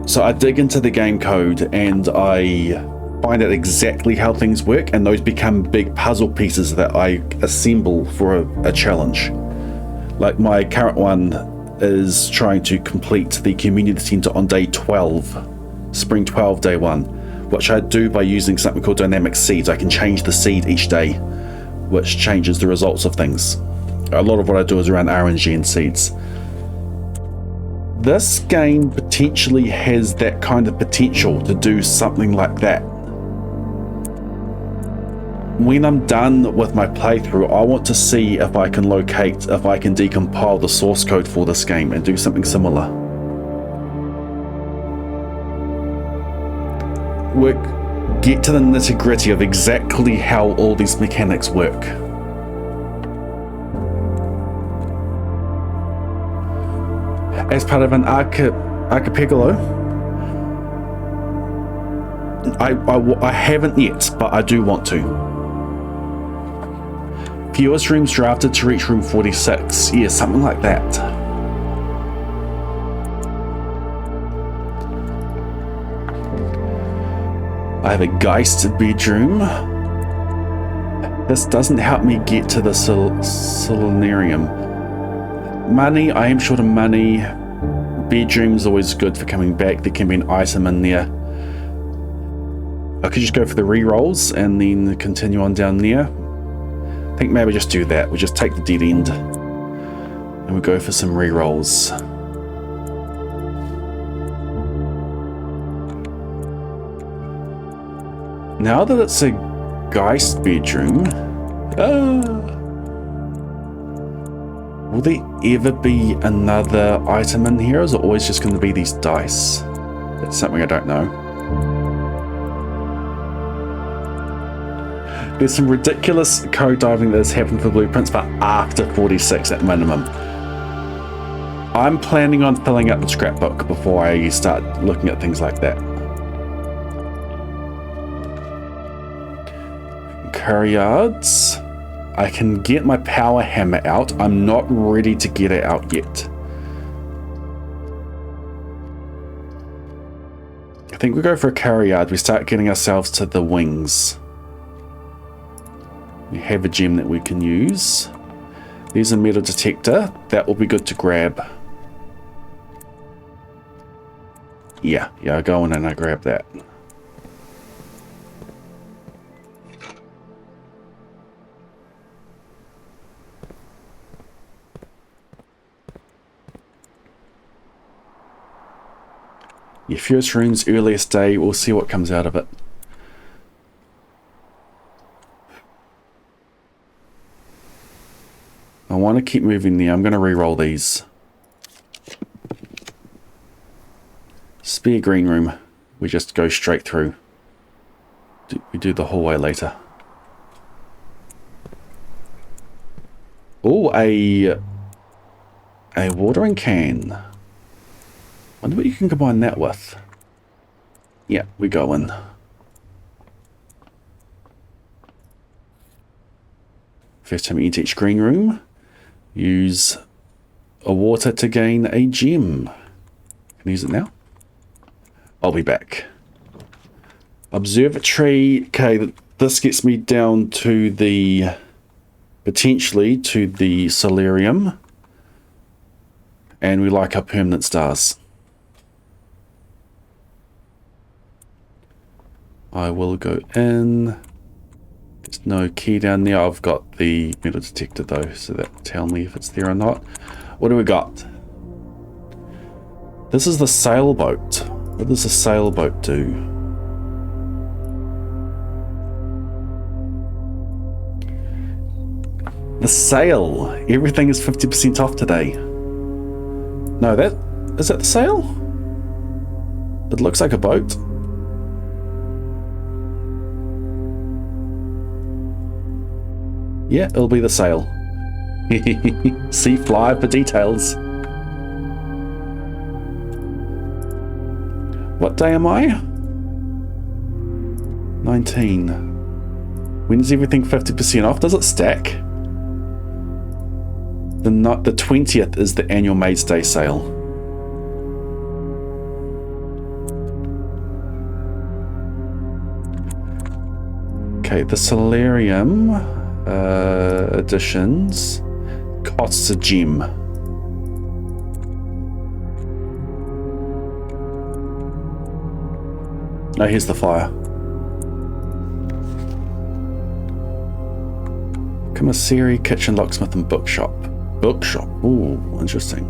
S1: So I dig into the game code and I find out exactly how things work, and those become big puzzle pieces that I assemble for a challenge. Like my current one is trying to complete the community center on day 12, spring 12 day 1, which I do by using something called dynamic seeds. I can change the seed each day, which changes the results of things. A lot of what I do is around RNG and seeds. This game potentially has that kind of potential to do something like that. When I'm done with my playthrough, I want to see if I can decompile the source code for this game and do something similar. Get to the nitty-gritty of exactly how all these mechanics work. As part of an archipelago, I haven't yet, but I do want to. Fewest rooms drafted to reach room 46. Yeah, something like that. I have a Geist bedroom. This doesn't help me get to the solarium. Money, I am short of money. Bedroom's always good for coming back. There can be an item in there. I could just go for the re-rolls and then continue on down there. I think maybe just do that. We'll just take the dead end and we'll go for some re-rolls. Now that it's a Geist bedroom, Will there ever be another item in here, or is it always just going to be these dice? That's something I don't know. There's some ridiculous code diving that has happened for blueprints, but after 46 at minimum. I'm planning on filling up the scrapbook before I start looking at things like that. Curry yards. I can get my power hammer out. I'm not ready to get it out yet. I think we go for a curry yard. We start getting ourselves to the wings. We have a gem that we can use. There's a metal detector. That will be good to grab. Yeah, I go in and I grab that. Your first rune's earliest day, we'll see what comes out of it. I want to keep moving there. I'm going to re-roll these. Spare green room. We just go straight through. We do the hallway later. Oh, a watering can. Wonder what you can combine that with. Yeah, we go in. First time you enter each green room, use a water to gain a gem. Can I use it now? I'll be back. Observatory. Okay, this gets me down to the, potentially to the solarium. And we like our permanent stars. I will go in. There's no key down there. I've got the metal detector though, so that will tell me if it's there or not. What do we got? This is the sailboat. What does the sailboat do? The sail. Everything is 50% off today. No, is that the sail? It looks like a boat. Yeah, it'll be the sail. See fly for details. What day am I? 19. When is everything 50% off? Does it stack? The 20th is the annual Maid's Day sale. Okay, the solarium additions costs a gem. Oh, here's the fire. Commissary, kitchen, locksmith, and bookshop. Bookshop. Ooh, interesting.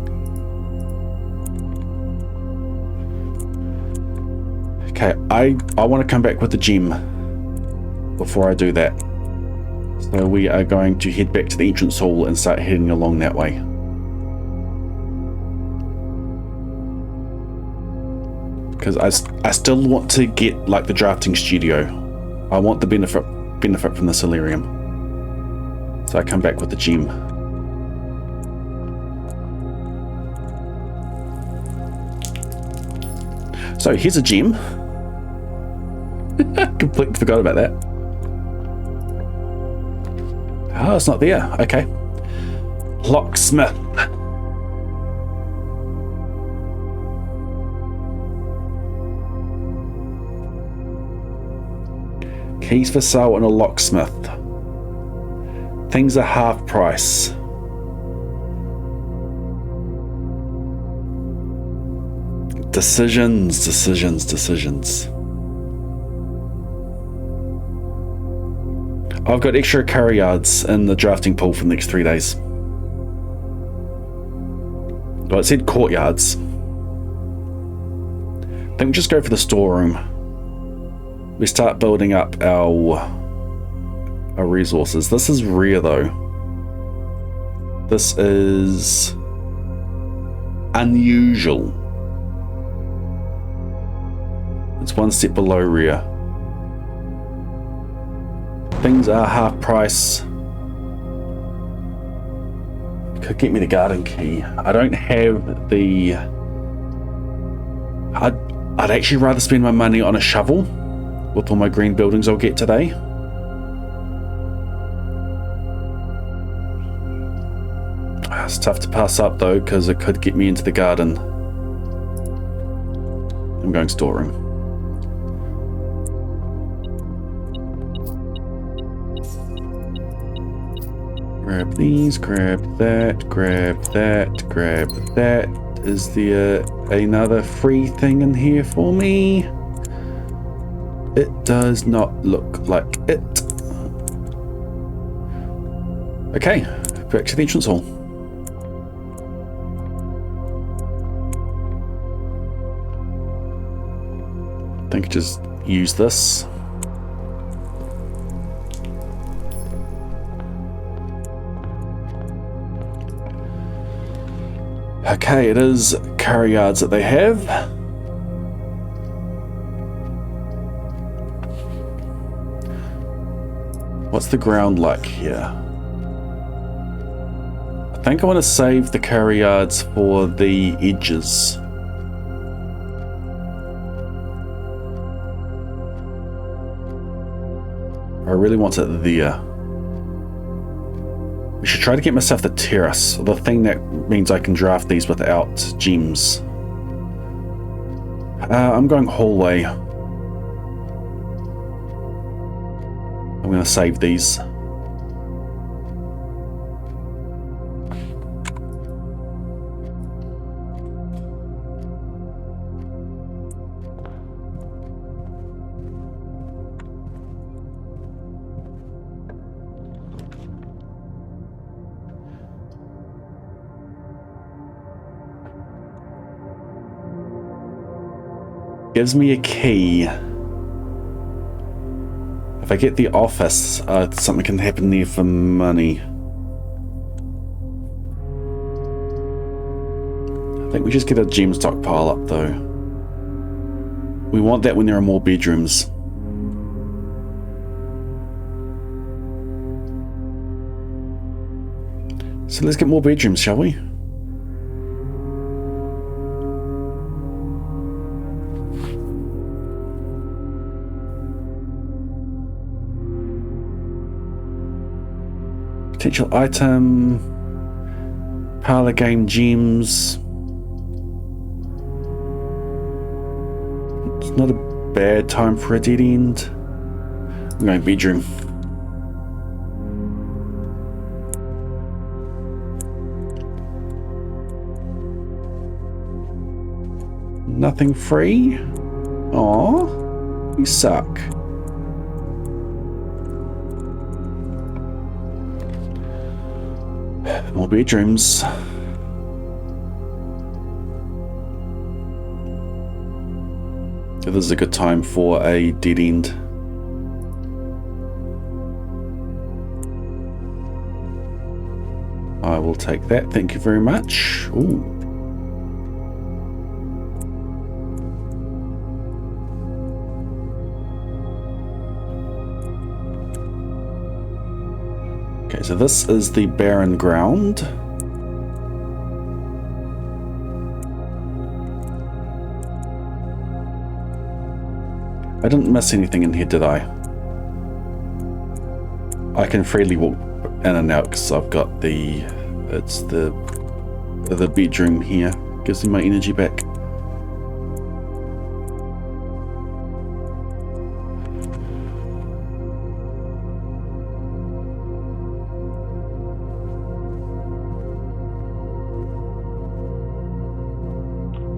S1: Okay, I want to come back with the gem before I do that. So we are going to head back to the entrance hall and start heading along that way. Because I still want to get like the drafting studio. I want the benefit from the solarium. So I come back with the gem. So here's a gem. Completely forgot about that. Oh, it's not there. Okay. Locksmith. Keys for sale and a locksmith. Things are half price. Decisions. I've got extra curry yards in the drafting pool for the next 3 days. Well, it said courtyards. I think we just go for the storeroom. We start building up our are resources. This is rare though. This is unusual. It's one step below rare. Things are half price. Could get me the garden key. I don't have the... I'd actually rather spend my money on a shovel with all my green buildings I'll get today. It's tough to pass up though, because it could get me into the garden. I'm going storeroom. Grab these, grab that, grab that, grab that. Is there another free thing in here for me? It does not look like it. Okay, back to the entrance hall. I think I just use this. Okay, it is curry yards that they have. What's the ground like here? I think I want to save the curry yards for the edges. I really want it there. We should try to get myself the terrace, the thing that means I can draft these without gems. I'm going hallway. I'm going to save these. Gives me a key. If I get the office, something can happen there for money. I think we just get a gem stockpile up though. We want that when there are more bedrooms. So let's get more bedrooms, shall we? Potential item, parlor game gems. It's not a bad time for a dead end. I'm going bedroom. Nothing free? Aw, you suck. More bedrooms. This is a good time for a dead end. I will take that, thank you very much. Ooh. Okay, so this is the barren ground. I didn't miss anything in here, did I? I can freely walk in and out because I've got the bedroom here. Gives me my energy back.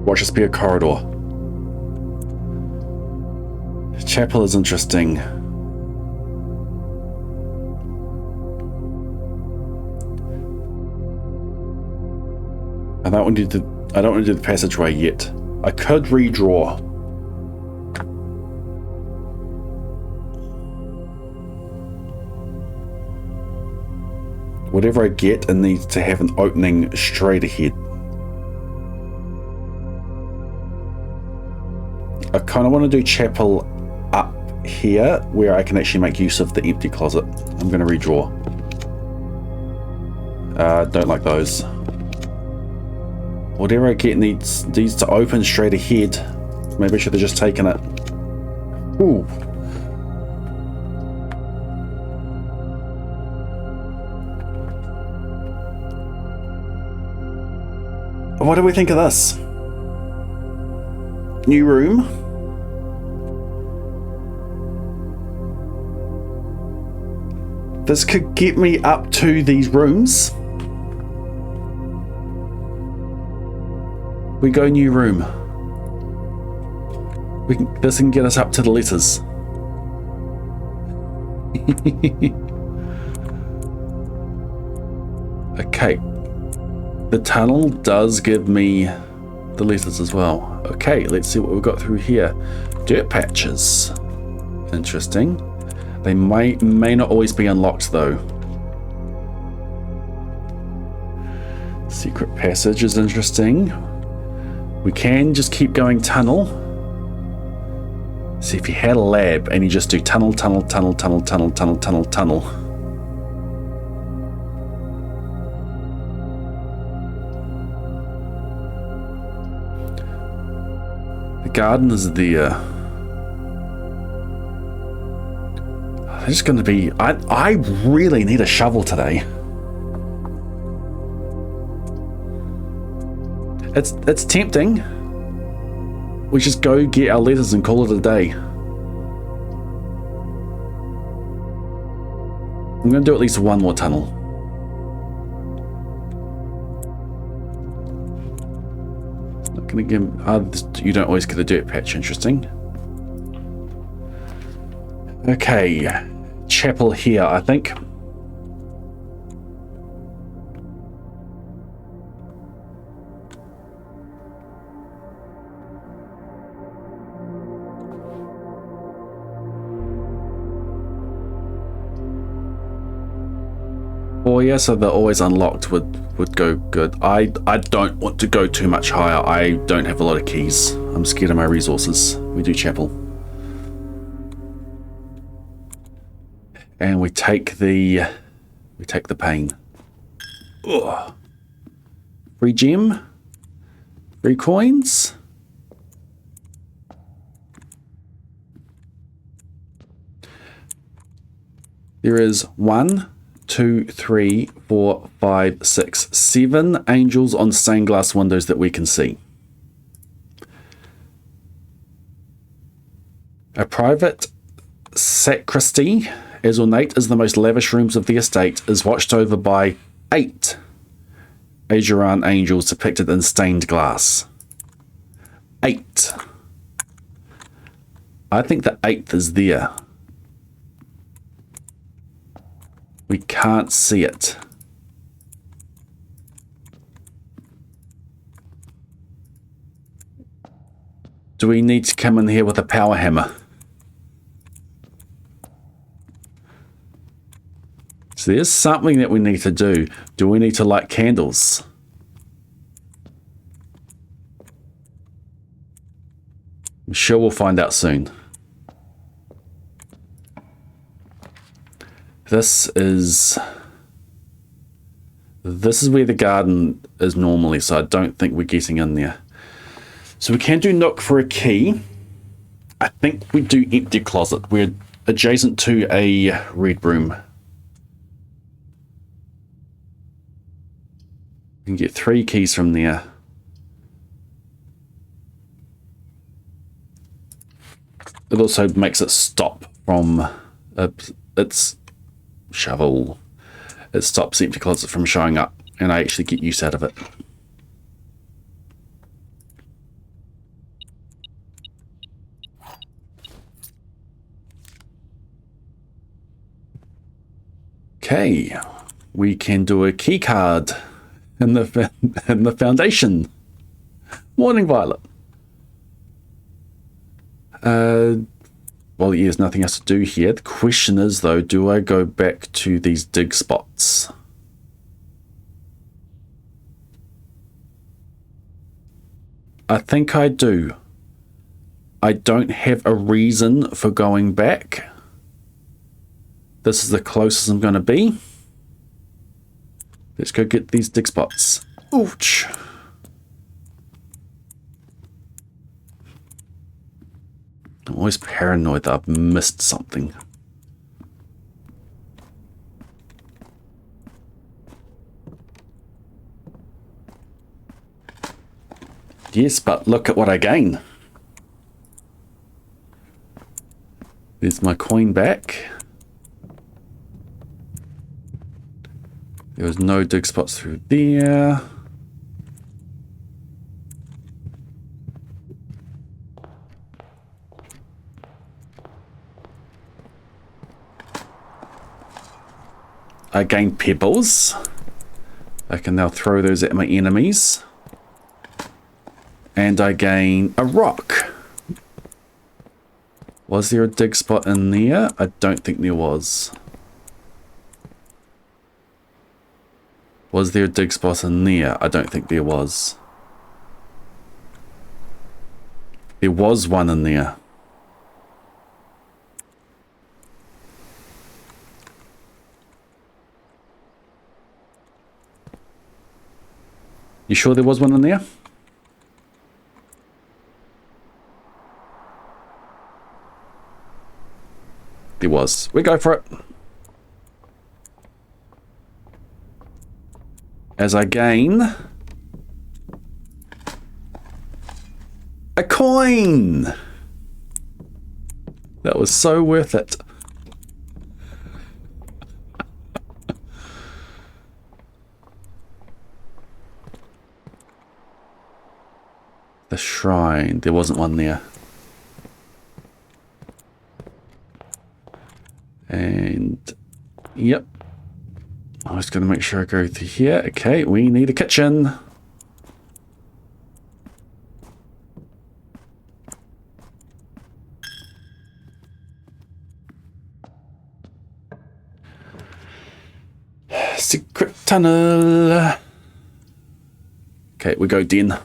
S1: Watch this be a corridor. The chapel is interesting. I don't want to do the passageway yet. I could redraw. Whatever I get, it needs to have an opening straight ahead. I kind of want to do chapel up here where I can actually make use of the empty closet. I'm going to redraw. Don't like those. Whatever I get needs to open straight ahead. Maybe I should have just taken it. Ooh. What do we think of this? New room. This could get me up to these rooms. We go new room. This can get us up to the letters. Okay. The tunnel does give me the letters as well. Okay, let's see what we've got through here. Dirt patches. Interesting. They may not always be unlocked though. Secret passage is interesting. We can just keep going tunnel. See, if you had a lab and you just do tunnel, tunnel, tunnel, tunnel, tunnel, tunnel, tunnel, tunnel. The garden is there. It's just going to be... I really need a shovel today. It's tempting. We just go get our letters and call it a day. I'm going to do at least one more tunnel. Not going to give... you don't always get a dirt patch. Interesting. Okay. Chapel here, I think. Oh yeah, so they're always unlocked would go good. I don't want to go too much higher. I don't have a lot of keys. I'm scared of my resources. We do chapel. And we take the pain. Ugh. Free gem. Free coins. There is 1, 2, 3, 4, 5, 6, 7 angels on stained glass windows that we can see. A private sacristy, as ornate as the most lavish rooms of the estate, is watched over by 8 Ajuran angels depicted in stained glass. 8. I think the 8th is there. We can't see it. Do we need to come in here with a power hammer? So there's something that we need to do. Do we need to light candles? I'm sure we'll find out soon. This is where the garden is normally, so I don't think we're getting in there. So we can do Nook for a key. I think we do empty closet. We're adjacent to a red room. We can get 3 keys from there. It also makes it stop from its shovel. It stops empty closet from showing up, and I actually get use out of it. Okay, we can do a key card in the foundation. Morning, Violet. Well, yeah, there's nothing else to do here. The question is, though, do I go back to these dig spots? I think I do. I don't have a reason for going back. This is the closest I'm going to be. Let's go get these dig spots. Ouch. I'm always paranoid that I've missed something. Yes, but look at what I gain. There's my coin back. There was no dig spots through there. I gained pebbles. I can now throw those at my enemies. And I gain a rock. Was there a dig spot in there? I don't think there was. Was there a dig spot in there? I don't think there was. There was one in there. You sure there was one in there? There was. We go for it. As I gain a coin. That was so worth it. The shrine. There wasn't one there. And yep. I was going to make sure I go through here. Okay, we need a kitchen. Secret tunnel. Okay, we go den.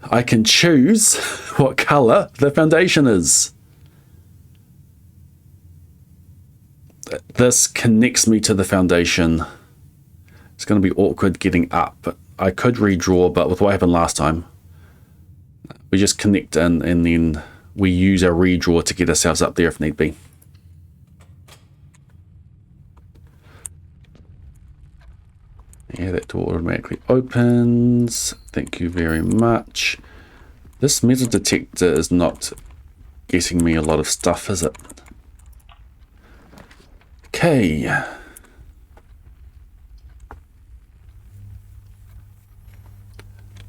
S1: I can choose what color the foundation is. This connects me to the foundation. It's going to be awkward getting up, but I could redraw, but with what happened last time, we just connect in and then we use our redraw to get ourselves up there if need be. Yeah, that door automatically opens. Thank you very much. This metal detector is not getting me a lot of stuff, is it? Okay.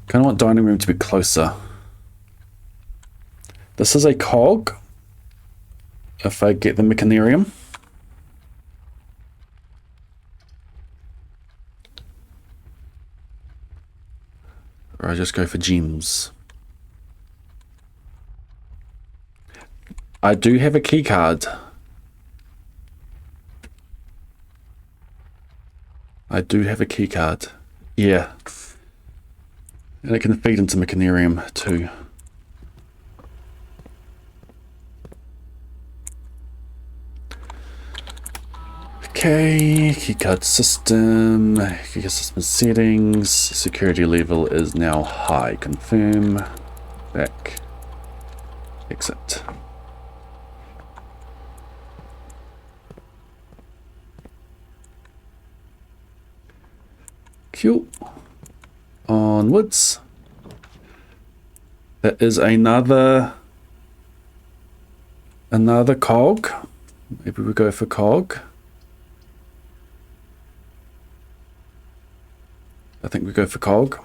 S1: Kind of want dining room to be closer. This is a cog. If I get the mechanarium. Or I just go for gems. I do have a key card. I do have a key card. Yeah. And it can feed into mechanarium too. Okay, keycard system, keycard system settings, security level is now high. Confirm, back, exit. Cool. Onwards. That is another cog. Maybe we go for cog. I think we go for cog.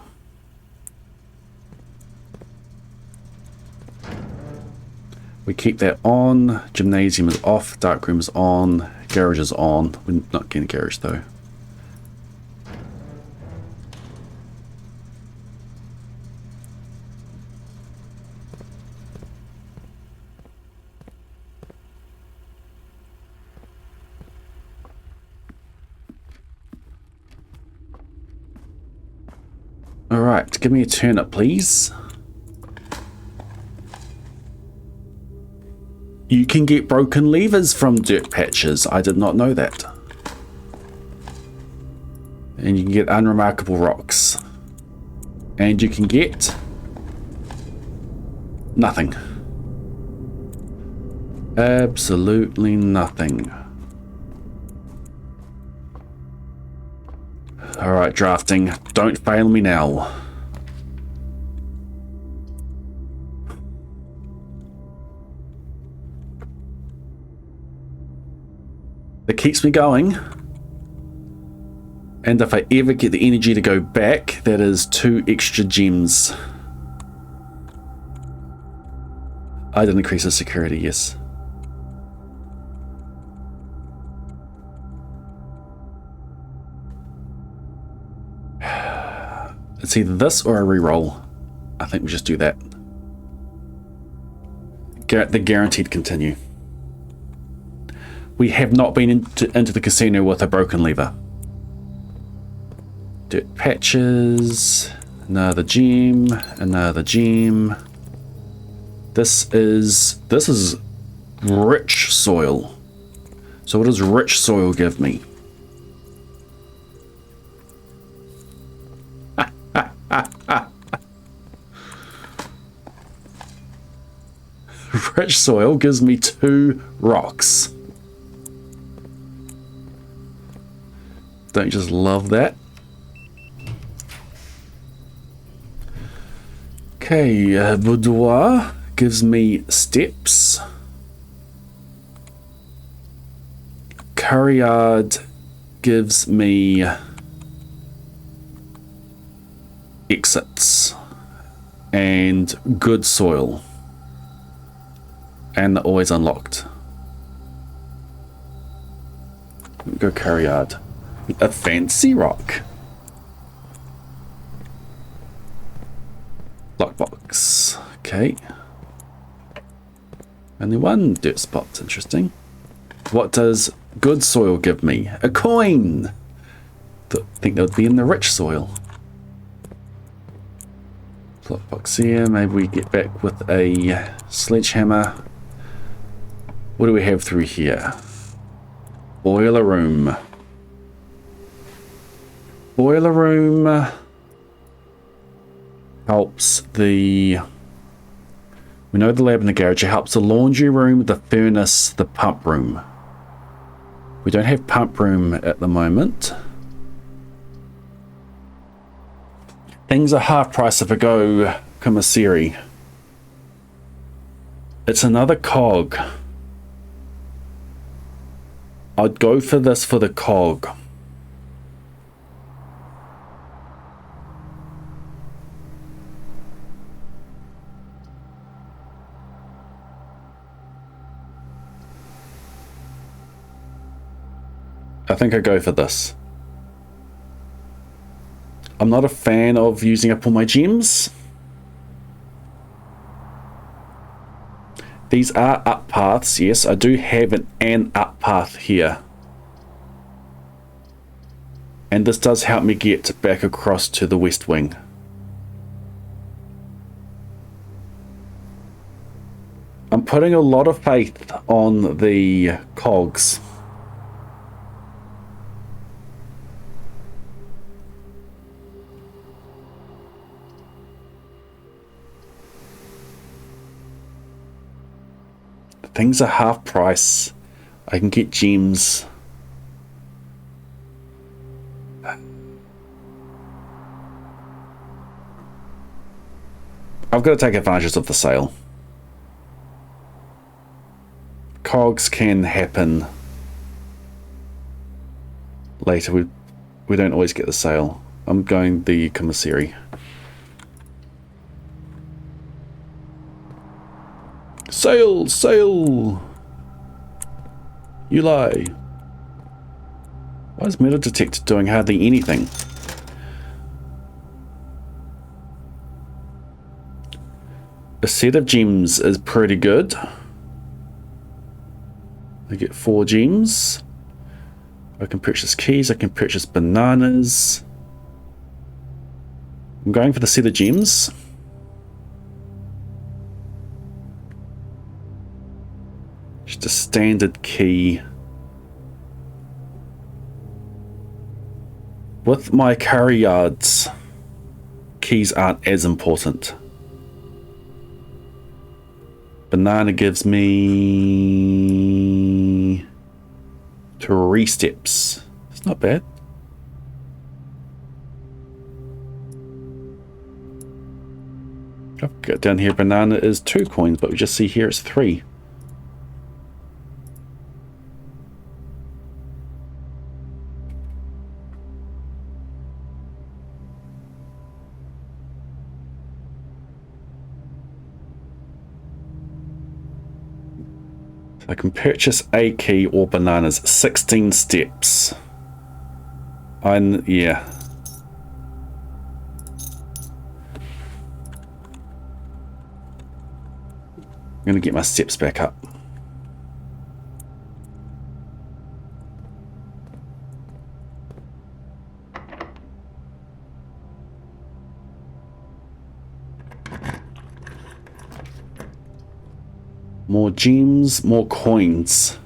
S1: We keep that on. Gymnasium is off. Darkroom is on. Garage is on. We're not getting a garage though. Right, give me a turnip, please. You can get broken levers from dirt patches. I did not know that. And you can get unremarkable rocks. And you can get nothing. Absolutely nothing. Alright, drafting. Don't fail me now. It keeps me going. And if I ever get the energy to go back, that is 2 extra gems. I did increase the security, yes. It's either this or a reroll. I think we just do that. The guaranteed continue. We have not been into the casino with a broken lever. Dirt patches, another gem, another gem. This is rich soil. So what does rich soil give me? Rich soil gives me 2 rocks. Don't you just love that? Okay, boudoir gives me steps. Courtyard gives me exits and good soil. And they're always unlocked. Go courtyard. A fancy rock. Lockbox. Okay. Only 1 dirt spot. Interesting. What does good soil give me? A coin. I think that would be in the rich soil. Lockbox here. Maybe we get back with a sledgehammer. What do we have through here? Boiler room. Boiler room helps the... We know the lab and the garage. It helps the laundry room, the furnace, the pump room. We don't have pump room at the moment. Things are half price if I go commissary. It's another cog. I'd go for this for the cog. I think I go for this. I'm not a fan of using up all my gems. These are up paths, yes. I do have an up path here. And this does help me get back across to the west wing. I'm putting a lot of faith on the cogs. Things are half price. I can get gems. I've got to take advantage of the sale. Cogs can happen later. We don't always get the sale. I'm going the commissary. Sail! Sail! You lie. Why is metal detector doing hardly anything? A set of gems is pretty good. I get 4 gems. I can purchase keys, I can purchase bananas. I'm going for the set of gems. Just a standard key. With my curry yards, keys aren't as important. Banana gives me 3 steps. It's not bad. I've got down here, banana is 2 coins, but we just see here it's 3. I can purchase a key or bananas. 16 steps. Yeah. I'm gonna get my steps back up. More gems, more coins.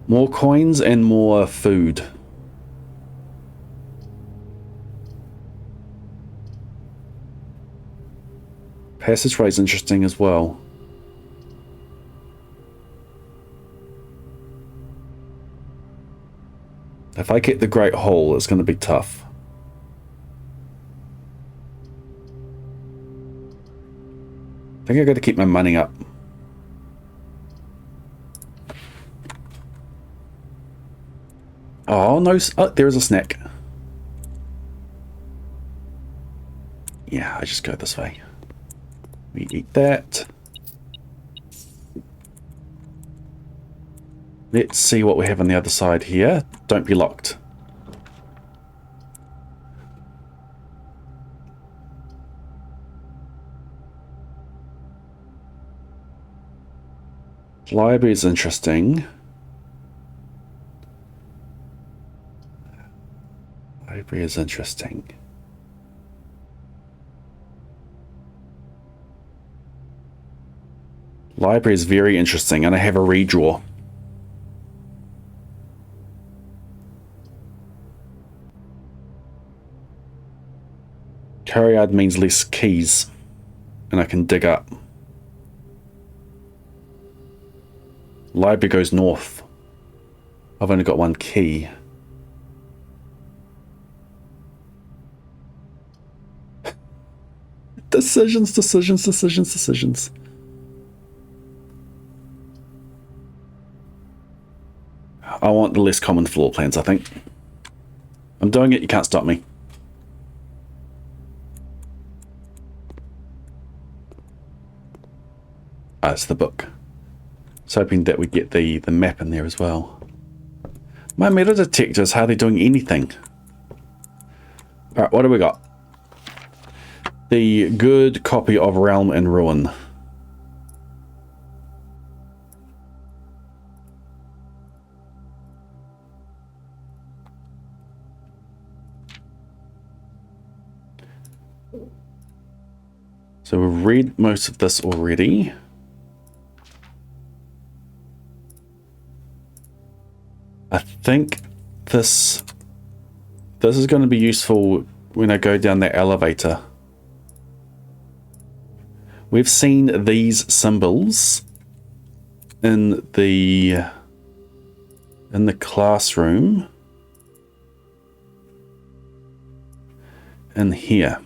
S1: More coins and more food. Passageway is interesting as well. If I get the Great Hall, it's going to be tough. I think I've got to keep my money up. Oh, no. Oh, there's a snack. Yeah, I just go this way. We eat that. Let's see what we have on the other side here. Don't be locked. Library is interesting. Library is interesting. Library is very interesting, and I have a redraw. Carryard means less keys, and I can dig up. Library goes north. I've only got 1 key. Decisions, decisions, decisions, decisions. I want the less common floor plans, I think. I'm doing it, you can't stop me. Ah, it's the book. I was hoping that we'd get the map in there as well. My metal detector is hardly doing anything. Alright, what do we got? The good copy of Realm and Ruin. So we've read most of this already. I think this is going to be useful when I go down the elevator. We've seen these symbols in the classroom in here.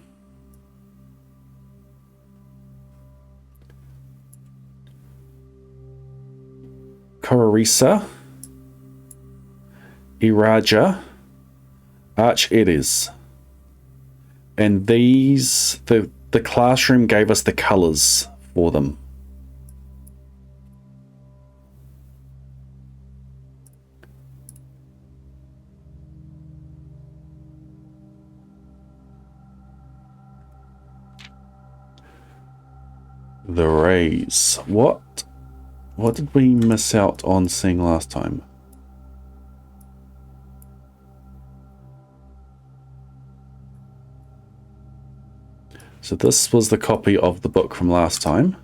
S1: Kororisa, Iraja, Arch-Eres. And these, the classroom gave us the colors for them. The rays. What did we miss out on seeing last time? So this was the copy of the book from last time.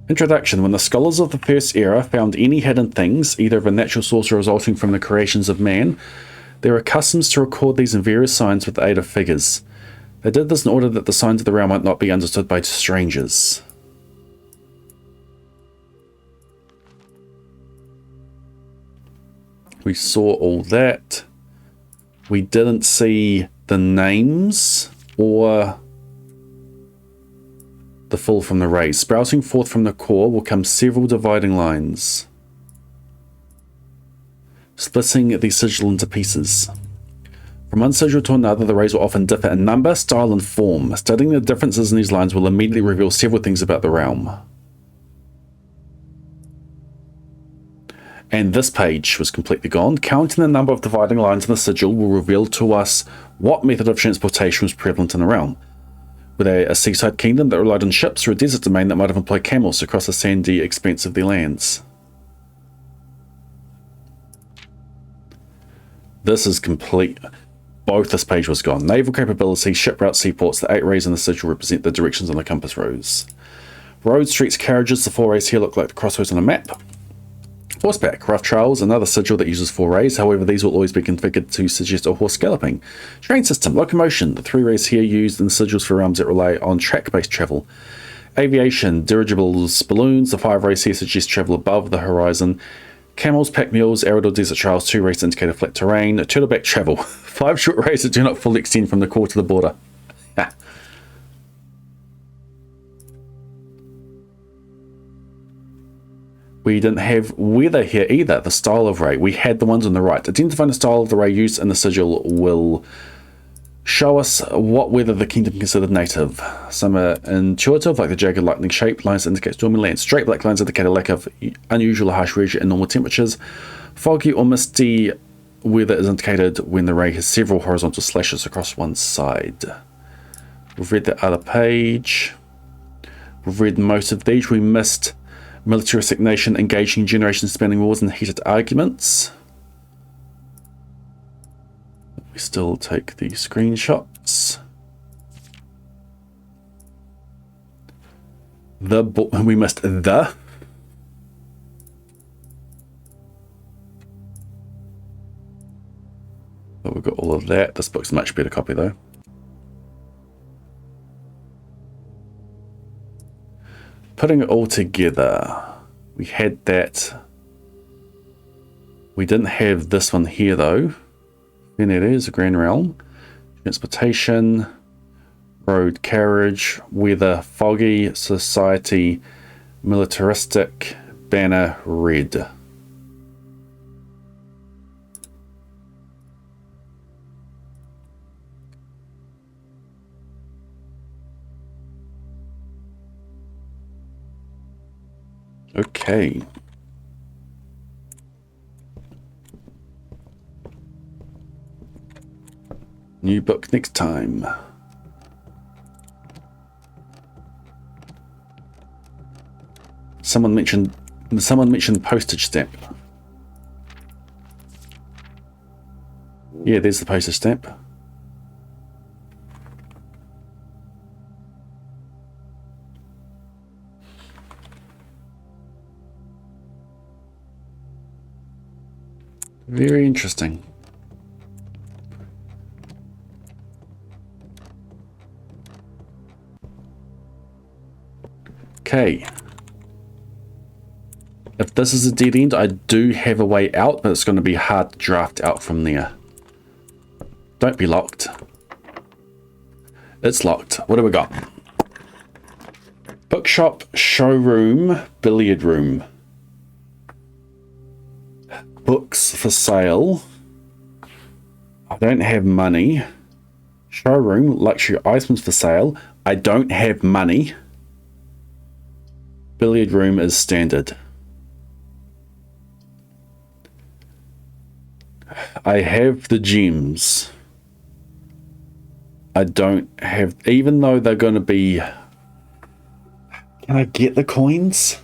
S1: Introduction. When the scholars of the First Era found any hidden things, either of a natural source or resulting from the creations of man, they were accustomed to record these in various signs with the aid of figures. They did this in order that the signs of the realm might not be understood by strangers. We saw all that. We didn't see the names or the fall from the rays. Sprouting forth from the core will come several dividing lines, splitting the sigil into pieces. From one sigil to another, the rays will often differ in number, style, and form. Studying the differences in these lines will immediately reveal several things about the realm. And this page was completely gone. Counting the number of dividing lines in the sigil will reveal to us what method of transportation was prevalent in the realm. Whether a seaside kingdom that relied on ships or a desert domain that might have employed camels across the sandy expanse of their lands. This is complete. Both this page was gone. Naval capability, ship routes, seaports. The 8 rays in the sigil represent the directions on the compass rose. Roads, streets, carriages. The 4 rays here look like the crossroads on a map. Horseback, rough trails, another sigil that uses 4 rays. However, these will always be configured to suggest a horse galloping. Train system, locomotion. The 3 rays here used in the sigils for realms that rely on track-based travel. Aviation, dirigibles, balloons. The 5 rays here suggest travel above the horizon. Camels, pack mules, arid or desert trails. 2 rays indicate a flat terrain. Turtleback travel. 5 short rays that do not fully extend from the core to the border. We didn't have weather here either, the style of ray. We had the ones on the right. Identifying the style of the ray used in the sigil will show us what weather the kingdom considered native. Some are intuitive, like the jagged lightning shape. Lines indicate stormy land. Straight black lines indicate a lack of unusual harsh region and normal temperatures. Foggy or misty weather is indicated when the ray has several horizontal slashes across one side. We've read the other page. We've read most of these. We missed militaristic nation engaging in generation-spanning wars and heated arguments. We still take the screenshots. We missed the. But we've got all of that. This book's a much better copy though. Putting it all together, we had that. We didn't have this one here though. And it is a Grand Realm. Transportation, road carriage, weather, foggy, society, militaristic, banner, red. Okay. New book next time. Someone mentioned postage stamp. Yeah, there's the postage stamp. Very interesting. Okay. If this is a dead end, I do have a way out, but it's going to be hard to draft out from there. Don't be locked. It's locked. What do we got? Bookshop, showroom, billiard room. Books for sale. I don't have money. Showroom, luxury items for sale. I don't have money. Billiard room is standard. I have the gems. I don't have, even though they're going to be... Can I get the coins?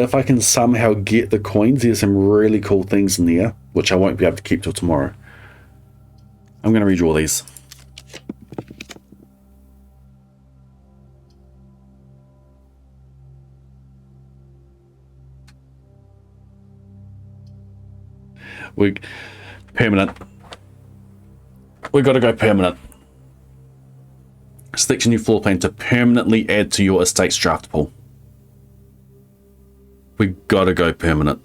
S1: if I can somehow get the coins, there's some really cool things in there, which I won't be able to keep till tomorrow. I'm going to redraw these. Permanent. We've got to go permanent. Select a new floor plan to permanently add to your estate's draft pool. We gotta go permanent.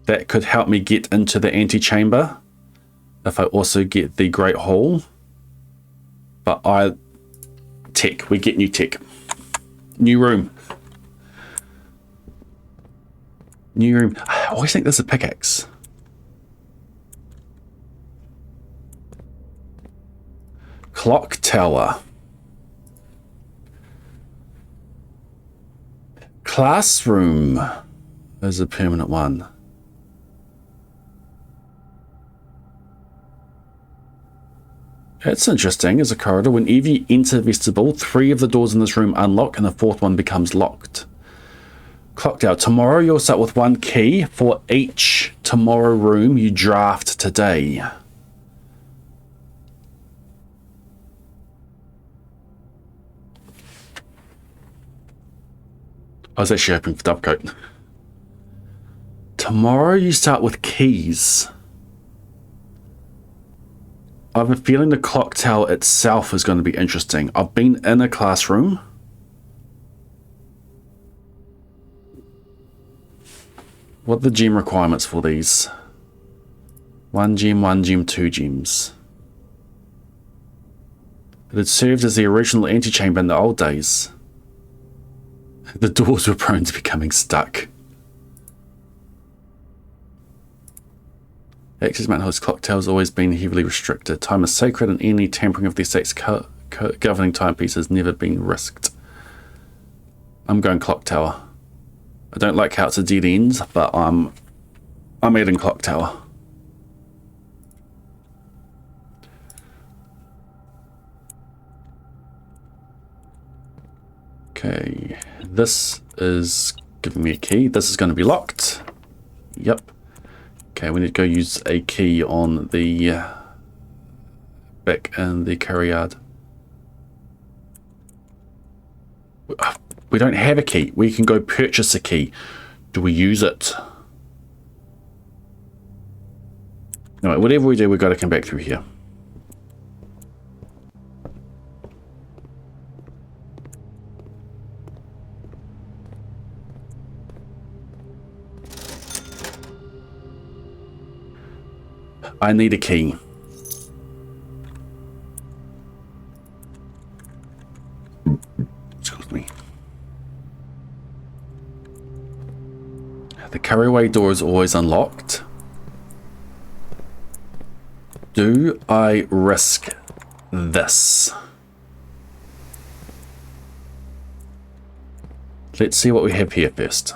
S1: That could help me get into the antechamber if I also get the Great Hall. But we get new tech. New room. New room. I always think there's a pickaxe. Clock tower. Classroom is a permanent one. That's interesting. As a corridor, whenever you enter vestibule, 3 of the doors in this room unlock and the 4th one becomes locked. Clock tower. Tomorrow you'll start with 1 key for each tomorrow room you draft today. I was actually hoping for Dovecoat. Tomorrow you start with keys. I have a feeling the clock tower itself is going to be interesting. I've been in a classroom. What are the gem requirements for these? 1 gem, 1 gem, 2 gems. It had served as the original antechamber in the old days. The doors were prone to becoming stuck. Access Mount Hill's clock tower has always been heavily restricted. Time is sacred and any tampering of the estate's governing timepiece has never been risked. I'm going clock tower. I don't like how it's a dead end, but I'm adding clock tower. Okay, this is giving me a key. This is going to be locked. Yep. Okay, we need to go use a key on the back in the carry yard. We don't have a key. We can go purchase a key. Do we use it? Alright, whatever we do, we've got to come back through here. I need a key. Excuse me. The carriageway door is always unlocked. Do I risk this? Let's see what we have here first.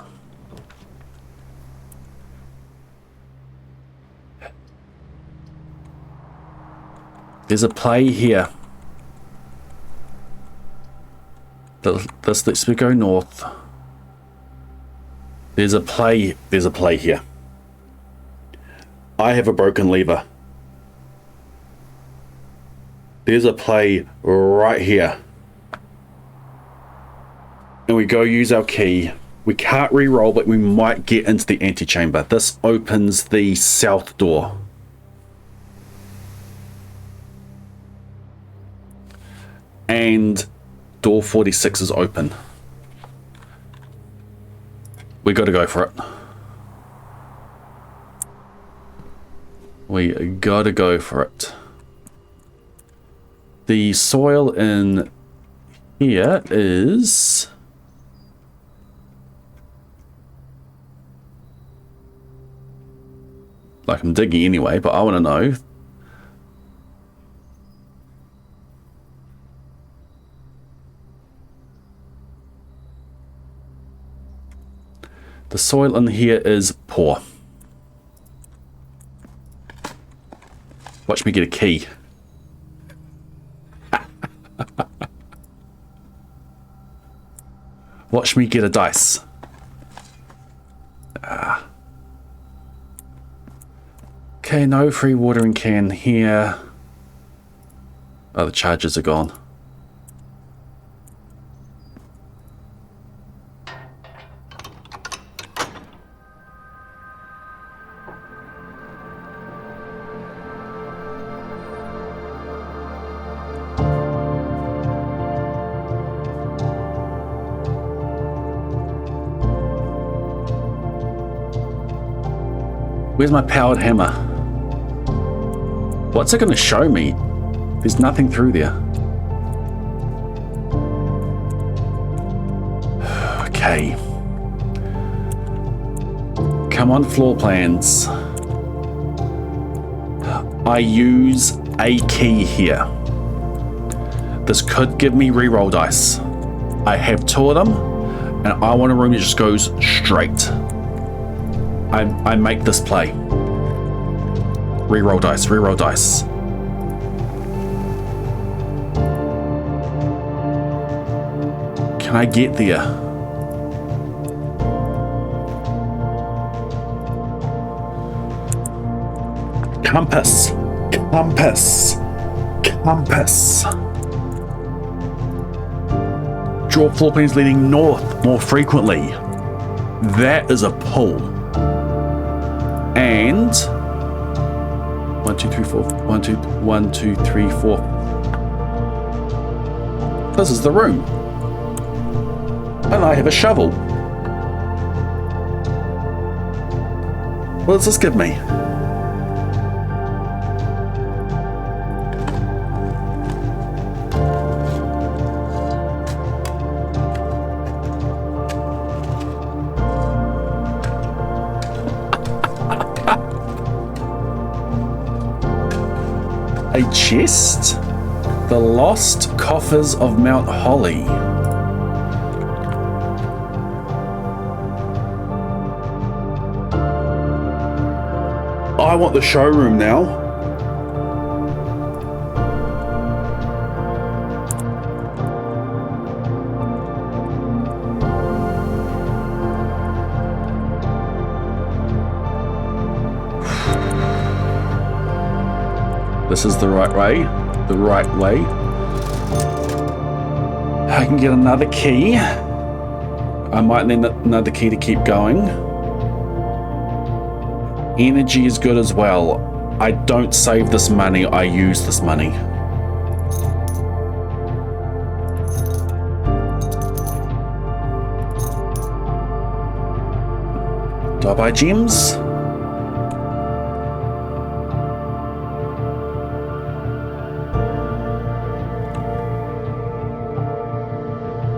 S1: There's a play here. This lets me go north. There's a play here. I have a broken lever. There's a play right here. And we go use our key. We can't re-roll, but we might get into the antechamber. This opens the south door. And door 46 is open. We got to go for it. We got to go for it. The soil in here is... like I'm digging anyway, but I want to know... the soil in here is poor. Watch me get a key. Watch me get a dice. Okay, no free watering can here. Oh, the charges are gone. Where's my powered hammer? What's it going to show me? There's nothing through there. Okay. Come on, floor plans. I use a key here. This could give me reroll dice. I have 2 of them, and I want a room that just goes straight. I make this play. Reroll dice, reroll dice. Can I get there? Compass, compass, compass. Draw floor plans leading north more frequently. That is a pull. And 1, 2, 3, 4. 1, 2, 1, 2, 3, 4. This is the room. And I have a shovel. What does this give me? A chest? The Lost Coffers of Mount Holly. I want the showroom now. This is the right way. The right way. I can get another key. I might need another key to keep going. Energy is good as well. I don't save this money, I use this money. Do I buy gems?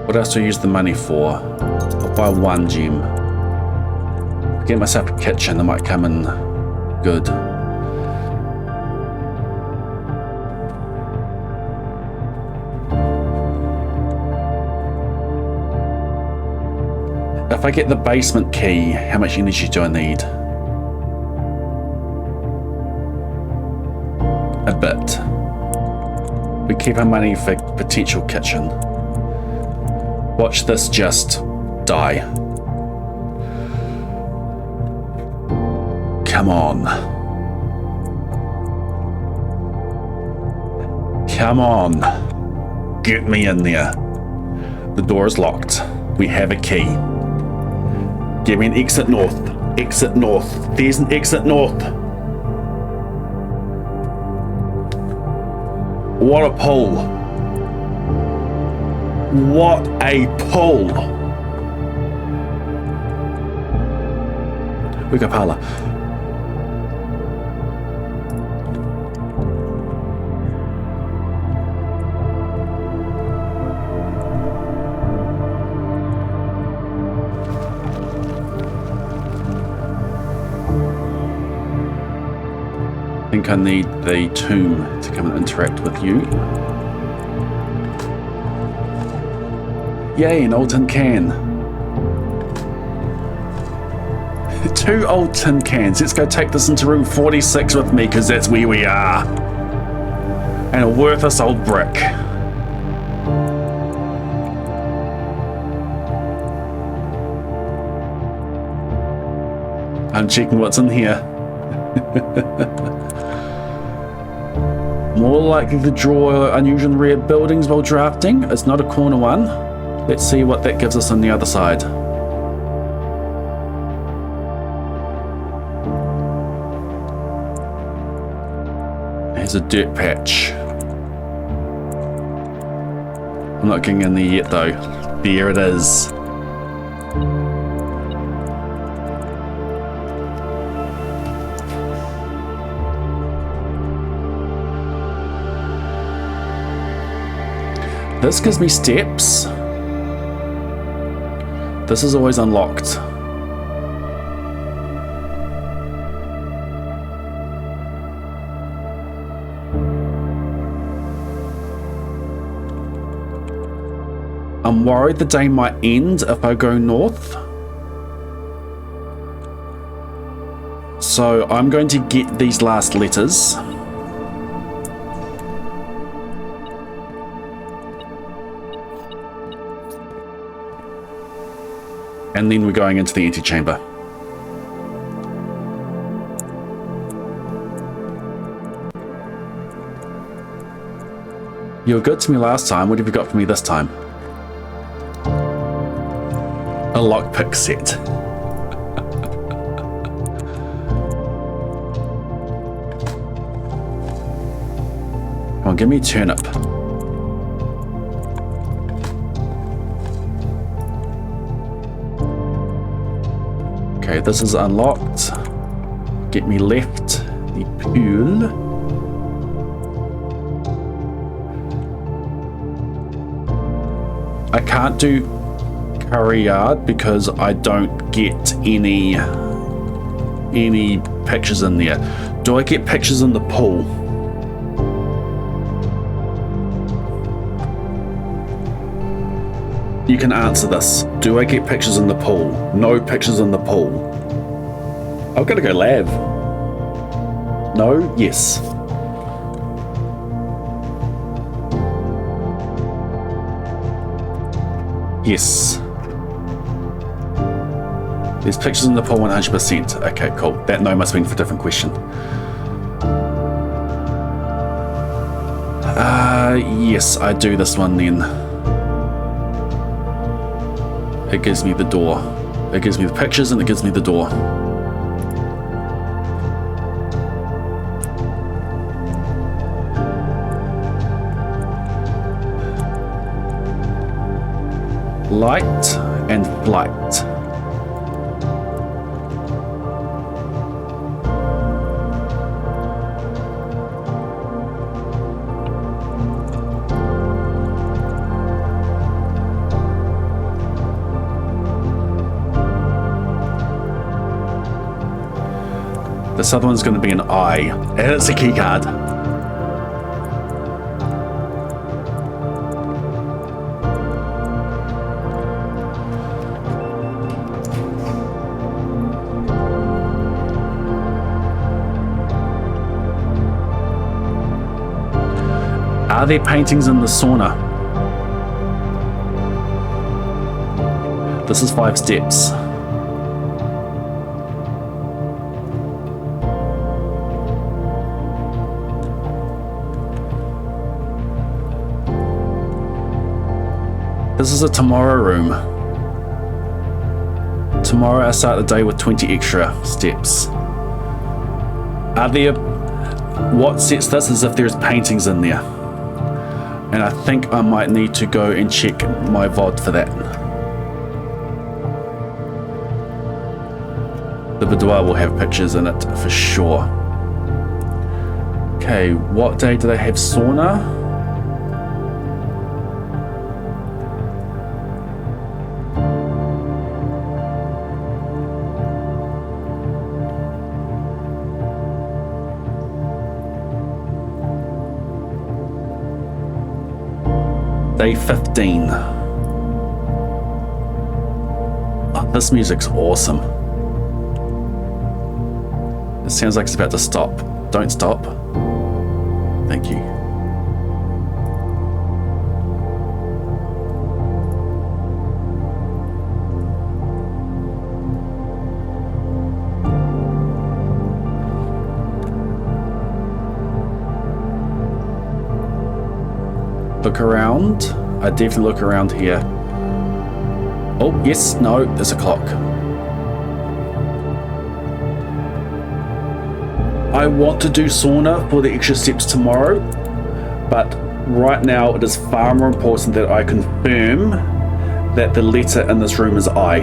S1: What else do I use the money for? I'll buy 1 gem. Get myself a kitchen that might come in good. If I get the basement key, how much energy do I need? A bit. We keep our money for potential kitchen. Watch this just die. Come on. Come on. Get me in there. The door is locked. We have a key. Give me an exit north. Exit north. There's an exit north. What a pull. What a pull. We got Paula. I think I need the tomb to come and interact with you. Yay, an old tin can. 2 old tin cans. Let's go take this into room 46 with me, because that's where we are. And a worthless old brick. I'm checking what's in here. More likely to draw unusual and rare buildings while drafting. It's not a corner one. Let's see what that gives us on the other side. Here's a dirt patch. I'm not getting in there yet though. There it is. This gives me steps. This is always unlocked. I'm worried the day might end if I go north. So I'm going to get these last letters. And then we're going into the antechamber. You were good to me last time. What have you got for me this time? A lockpick set. Come on, give me a turnip. Okay, this is unlocked. Get me left the pool. I can't do curry yard because I don't get any pictures in there. Do I get pictures in the pool? You can answer this. Do I get pictures in the pool? No pictures in the pool. I've got to go lab. No? Yes. Yes. There's pictures in the pool 100%. Okay, cool. That no must have been for a different question. Yes, I do this one then. It gives me the door. It gives me the pictures and it gives me the door. Light and flight. This other one's going to be an eye, and it's a key card. Are there paintings in the sauna? This is 5 steps. This is a tomorrow room. Tomorrow I start the day with 20 extra steps. Are there... What sets this is if there's paintings in there. And I think I might need to go and check my VOD for that. The boudoir will have pictures in it for sure. Okay, what day do they have sauna? Day 15. Oh, this music's awesome. It sounds like it's about to stop. Don't stop. Thank you. look around. I definitely look around here. Oh, yes, no, there's a clock. I want to do sauna for the extra steps tomorrow, but right now it is far more important that I confirm that the letter in this room is I.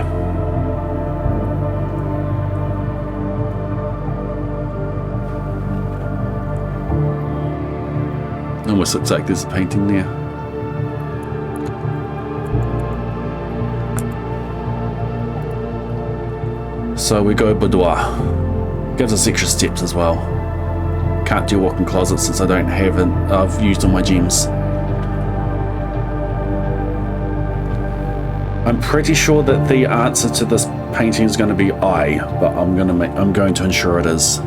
S1: Almost looks like there's a painting there. So we go boudoir. Gives us extra steps as well. Can't do walk-in closet since I don't have it. I've used all my gems. I'm pretty sure that the answer to this painting is going to be I, but I'm going to ensure it is.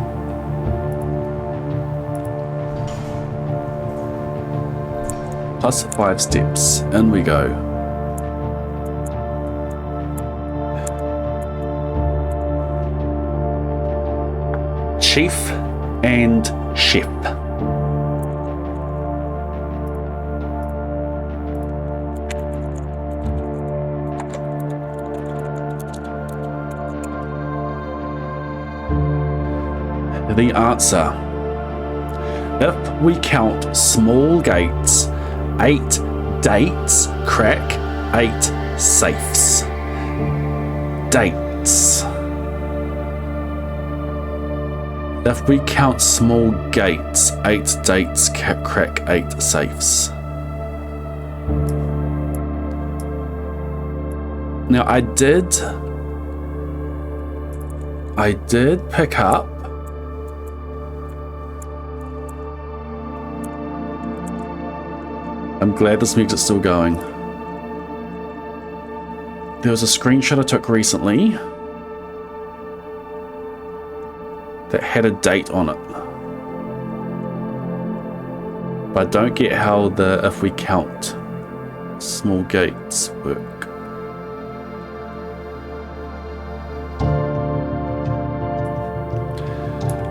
S1: Plus 5 steps. In we go. Chief and chef. The answer. If we count small gates, 8 dates, crack, 8 safes. Dates. If we count small gates, 8 dates, crack, 8 safes. Now I did pick up I'm glad this music's still going. There was a screenshot I took recently that had a date on it. But I don't get how the if we count small gates work.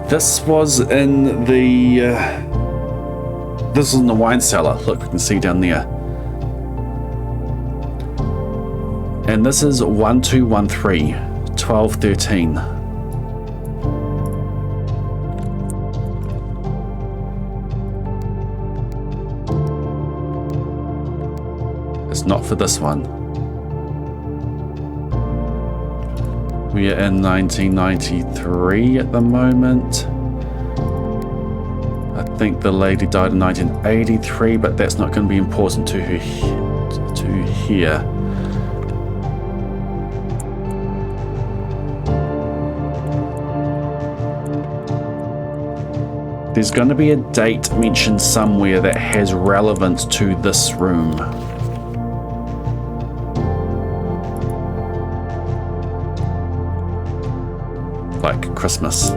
S1: This was in the this is in the wine cellar. Look, we can see down there. And this is 1213, 1213. It's not for this one. We are in 1993 at the moment. I think the lady died in 1983, but that's not going to be important to her here. There's going to be a date mentioned somewhere that has relevance to this room. Like Christmas.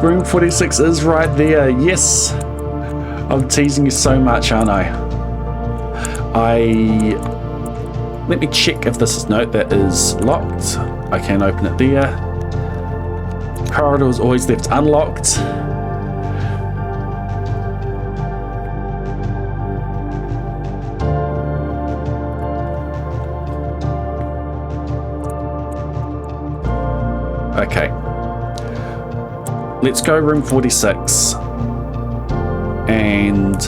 S1: Room 46 is right there. Yes. I'm teasing you so much, aren't I? Let me check if this is note that is locked. I can open it there. Corridor is always left unlocked. Okay. Let's go room 46. And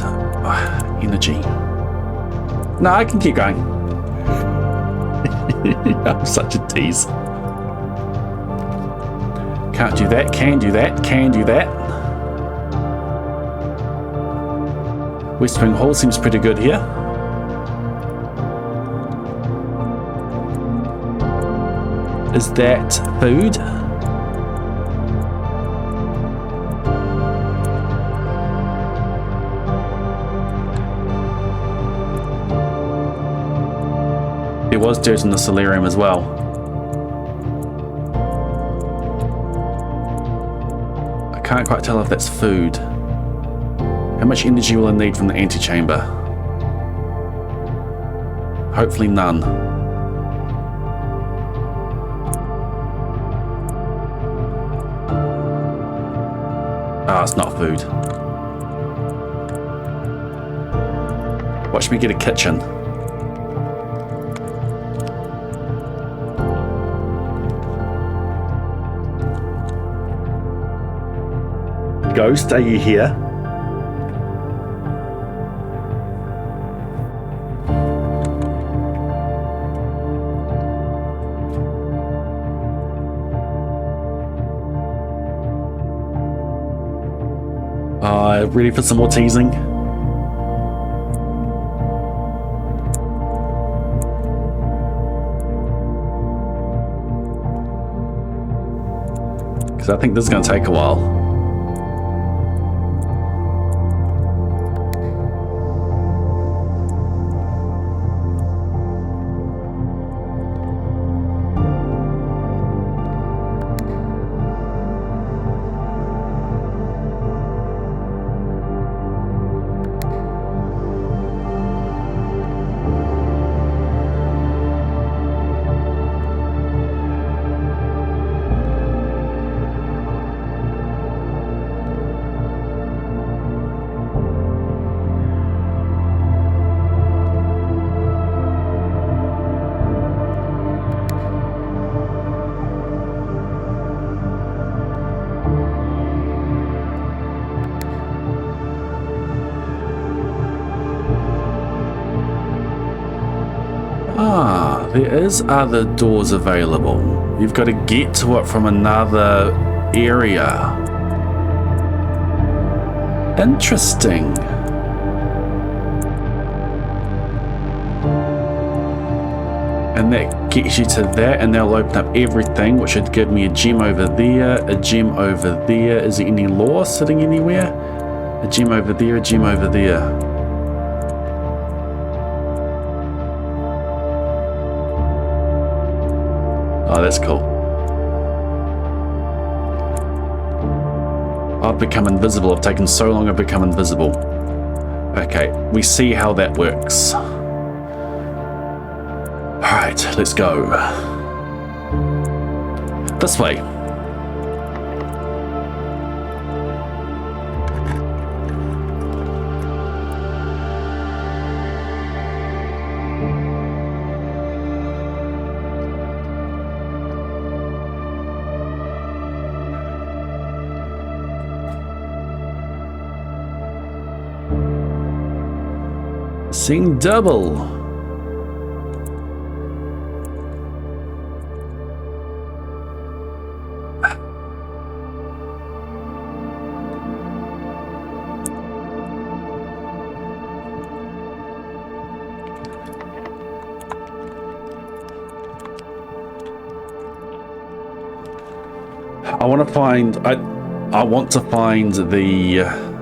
S1: energy. No, I can keep going. I'm such a tease. Can't do that, can do that, can do that. West Wing Hall seems pretty good here. Is that food? There was dirt in the solarium as well. I can't quite tell if that's food. How much energy will I need from the antechamber? Hopefully none. it's not food. Watch me get a kitchen. Ghost, are you here? Ready for some more teasing? Because I think this is going to take a while. There is other doors available. You've got to get to it from another area. Interesting. And that gets you to that, and that'll open up everything, which should give me a gem over there, a gem over there. Is there any lore sitting anywhere? A gem over there, a gem over there. Oh, that's cool. I've become invisible. I've taken so long I've become invisible. Okay, we see how that works. Alright, let's go. This way. Seeing double. I want to find. I want to find the.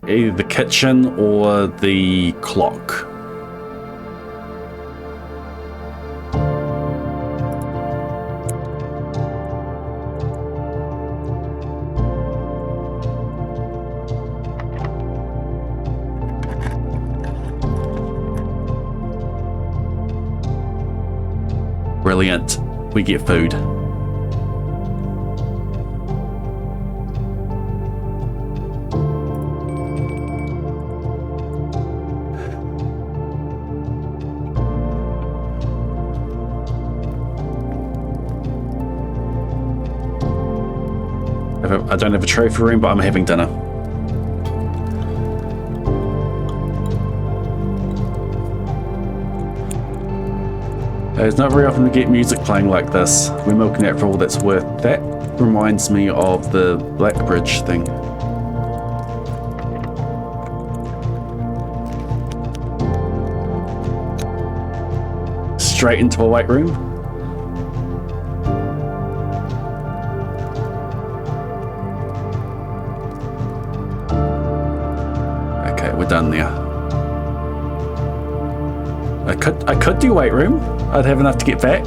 S1: Either the kitchen or the clock. Brilliant. We get food. I don't have a trophy room, but I'm having dinner. It's not very often to get music playing like this. We're milking it for all that's worth. That reminds me of the Blackbridge thing. Straight into a white room. Done there. I could do weight room. I'd have enough to get back.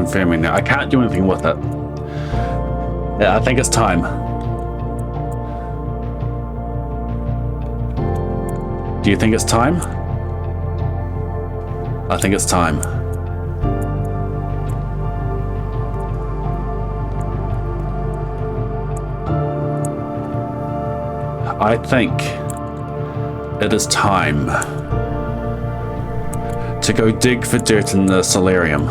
S1: confirming now. I can't do anything with it. Yeah, I think it's time. Do you think it's time? I think it's time. I think it is time to go dig for dirt in the solarium.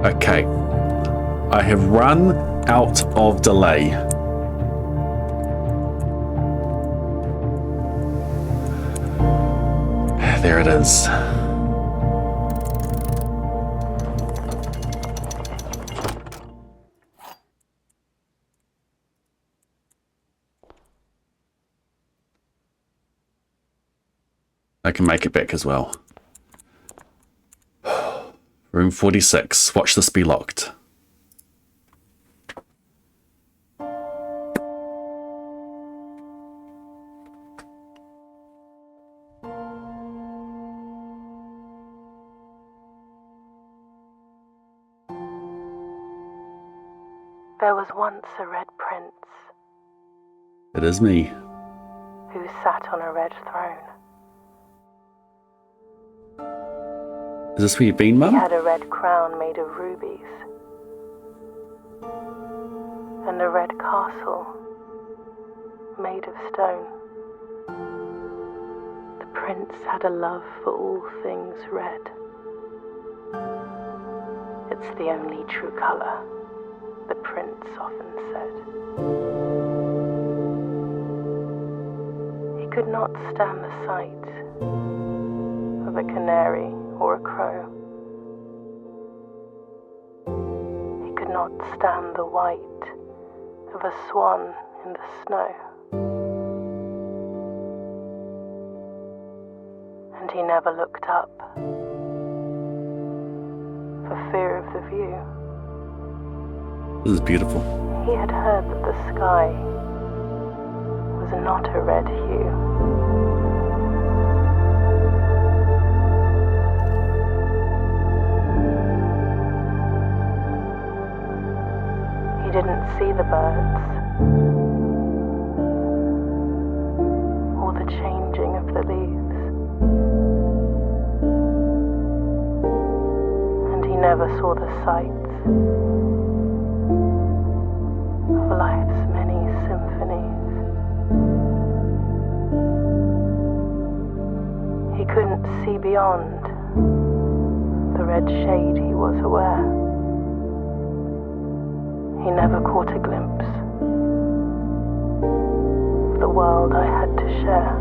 S1: Okay, I have run out of delay. There it is. I can make it back as well. Room 46. Watch this be locked.
S2: There was once a red prince.
S1: It is me.
S2: Who sat on a red throne.
S1: Is this where you've been, Mum?
S2: He had a red crown made of rubies. And a red castle made of stone. The prince had a love for all things red. It's the only true colour, the prince often said. He could not stand the sight of a canary or a crow. He could not stand the white of a swan in the snow. And he never looked up for fear of the view.
S1: This is beautiful.
S2: He had heard that the sky was not a red hue. He didn't see the birds or the changing of the leaves, and he never saw the sights of life's many symphonies. He couldn't see beyond the red shade he was aware. He never caught a glimpse of the world I had to share.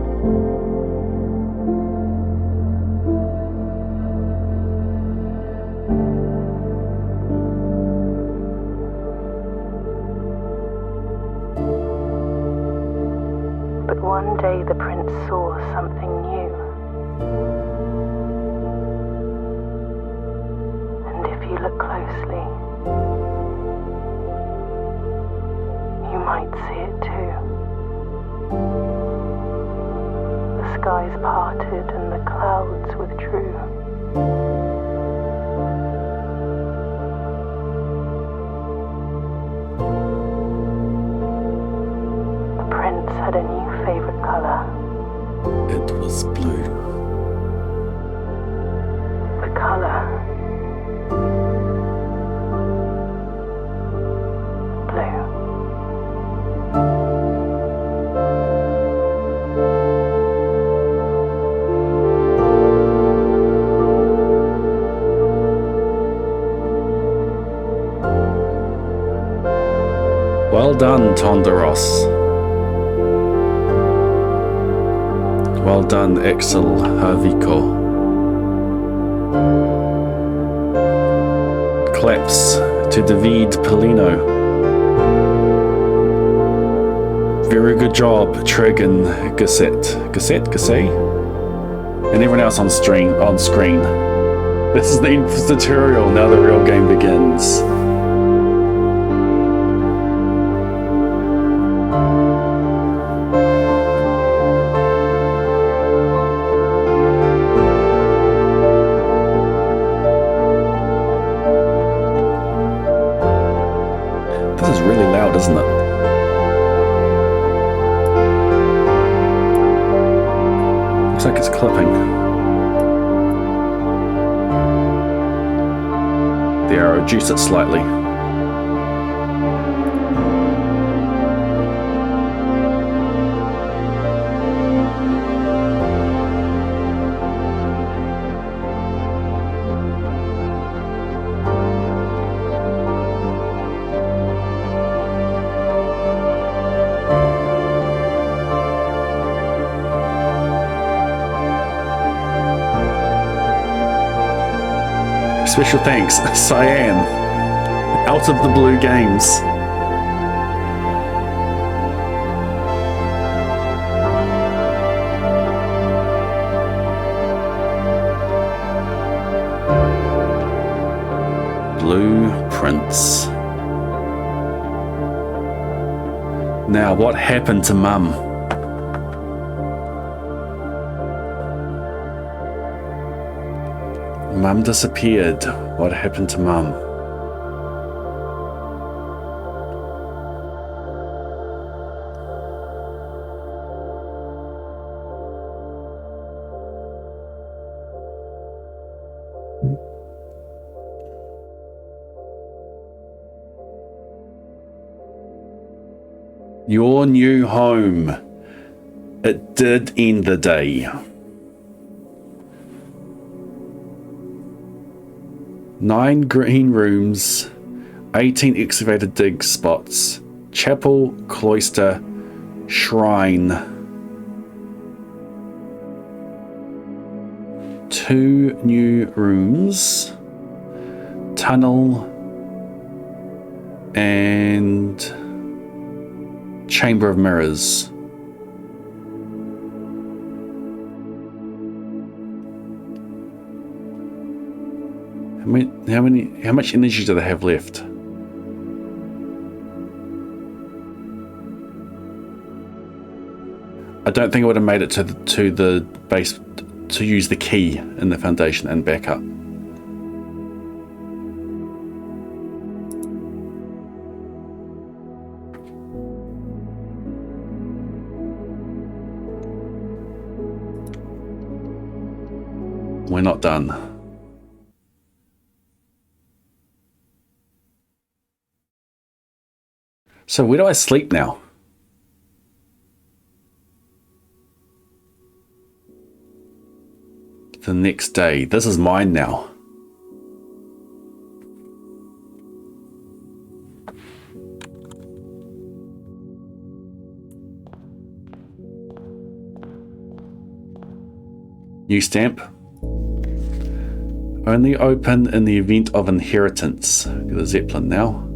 S2: But one day the prince saw something new. And if you look closely, you might see it too. The skies parted and the clouds withdrew. The prince had a new favorite color.
S1: It was blue.
S2: The color blue.
S1: Well done, Tonderos. Well done, Excel Haviko. Claps to David Polino. Very good job, Trig and Gasset, and everyone else on screen. This is the end of the tutorial. Now the real game begins. Looks like it's clipping. There, I'll reduce it slightly. Special thanks, Cyan, Out of the Blue Games. Blueprints. Now, what happened to Mum? Mum disappeared. What happened to Mum? Your new home. It did end the day. 9 green rooms, 18 excavated dig spots, chapel, cloister, shrine, 2 new rooms, tunnel, and chamber of mirrors. How much energy do they have left? I don't think I would have made it to the base to use the key in the foundation and back up. We're not done. So where do I sleep now? The next day. This is mine now. New stamp. Only open in the event of inheritance. Get a Zeppelin now.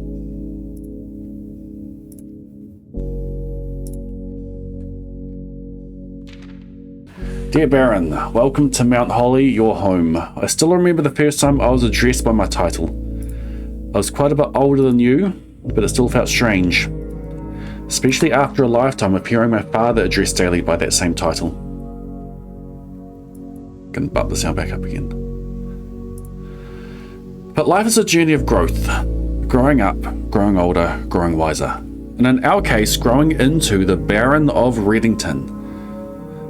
S1: Dear Baron, welcome to Mount Holly, your home. I still remember the first time I was addressed by my title. I was quite a bit older than you, but it still felt strange. Especially after a lifetime of hearing my father addressed daily by that same title. Can bump the sound back up again. But life is a journey of growth. Growing up, growing older, growing wiser. And in our case, growing into the Baron of Reddington.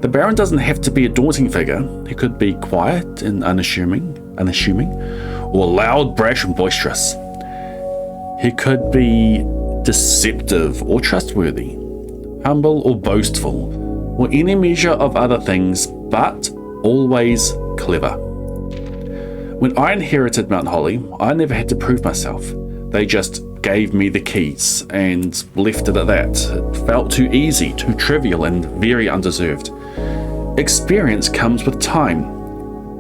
S1: The Baron doesn't have to be a daunting figure. He could be quiet and unassuming, or loud, brash, and boisterous. He could be deceptive or trustworthy, humble or boastful, or any measure of other things, but always clever. When I inherited Mount Holly, I never had to prove myself. They just gave me the keys and left it at that. It felt too easy, too trivial, and very undeserved. Experience comes with time,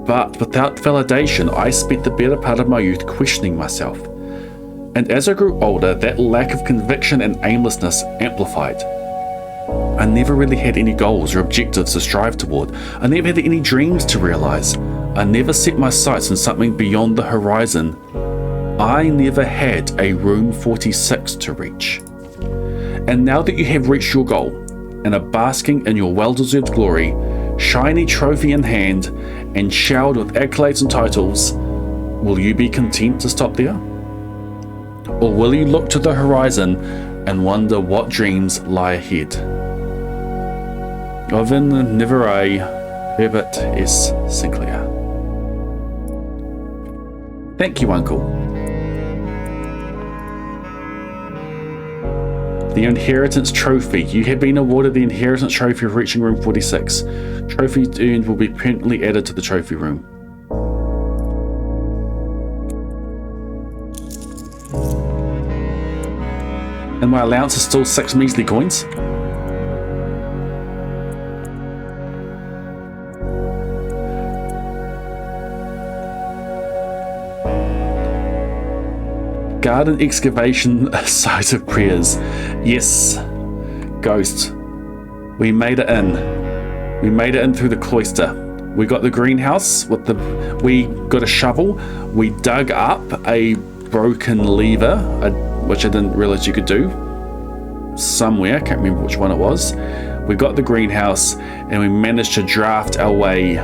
S1: but without validation, I spent the better part of my youth questioning myself. And as I grew older, that lack of conviction and aimlessness amplified. I never really had any goals or objectives to strive toward. I never had any dreams to realize. I never set my sights on something beyond the horizon. I never had a room 46 to reach. And now that you have reached your goal and are basking in your well-deserved glory, shiny trophy in hand and showered with accolades and titles, will you be content to stop there? Or will you look to the horizon and wonder what dreams lie ahead? Ovin Niverai, Herbert S. Sinclair. Thank you, Uncle. The Inheritance Trophy. You have been awarded the Inheritance Trophy for reaching room 46. Trophies earned will be permanently added to the trophy room. And my allowance is still 6 measly coins. Garden excavation site of prayers. Yes, Ghost. We made it in. We made it in through the cloister. We got the greenhouse with the. We got a shovel. We dug up a broken lever, which I didn't realize you could do. Somewhere, I can't remember which one it was. We got the greenhouse, and we managed to draft our way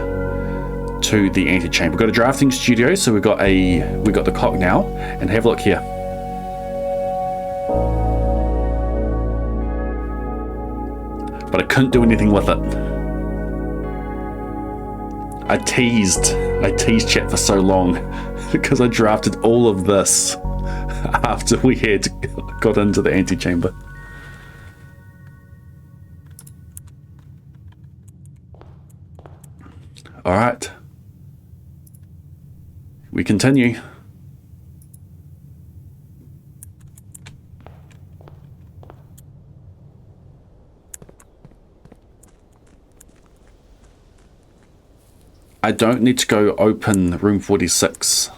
S1: to the antechamber. We've got a drafting studio, so we got the clock now, and have a look here. But I couldn't do anything with it. I teased chat for so long because I drafted all of this after we had got into the antechamber. All right. We continue. I don't need to go open room 46.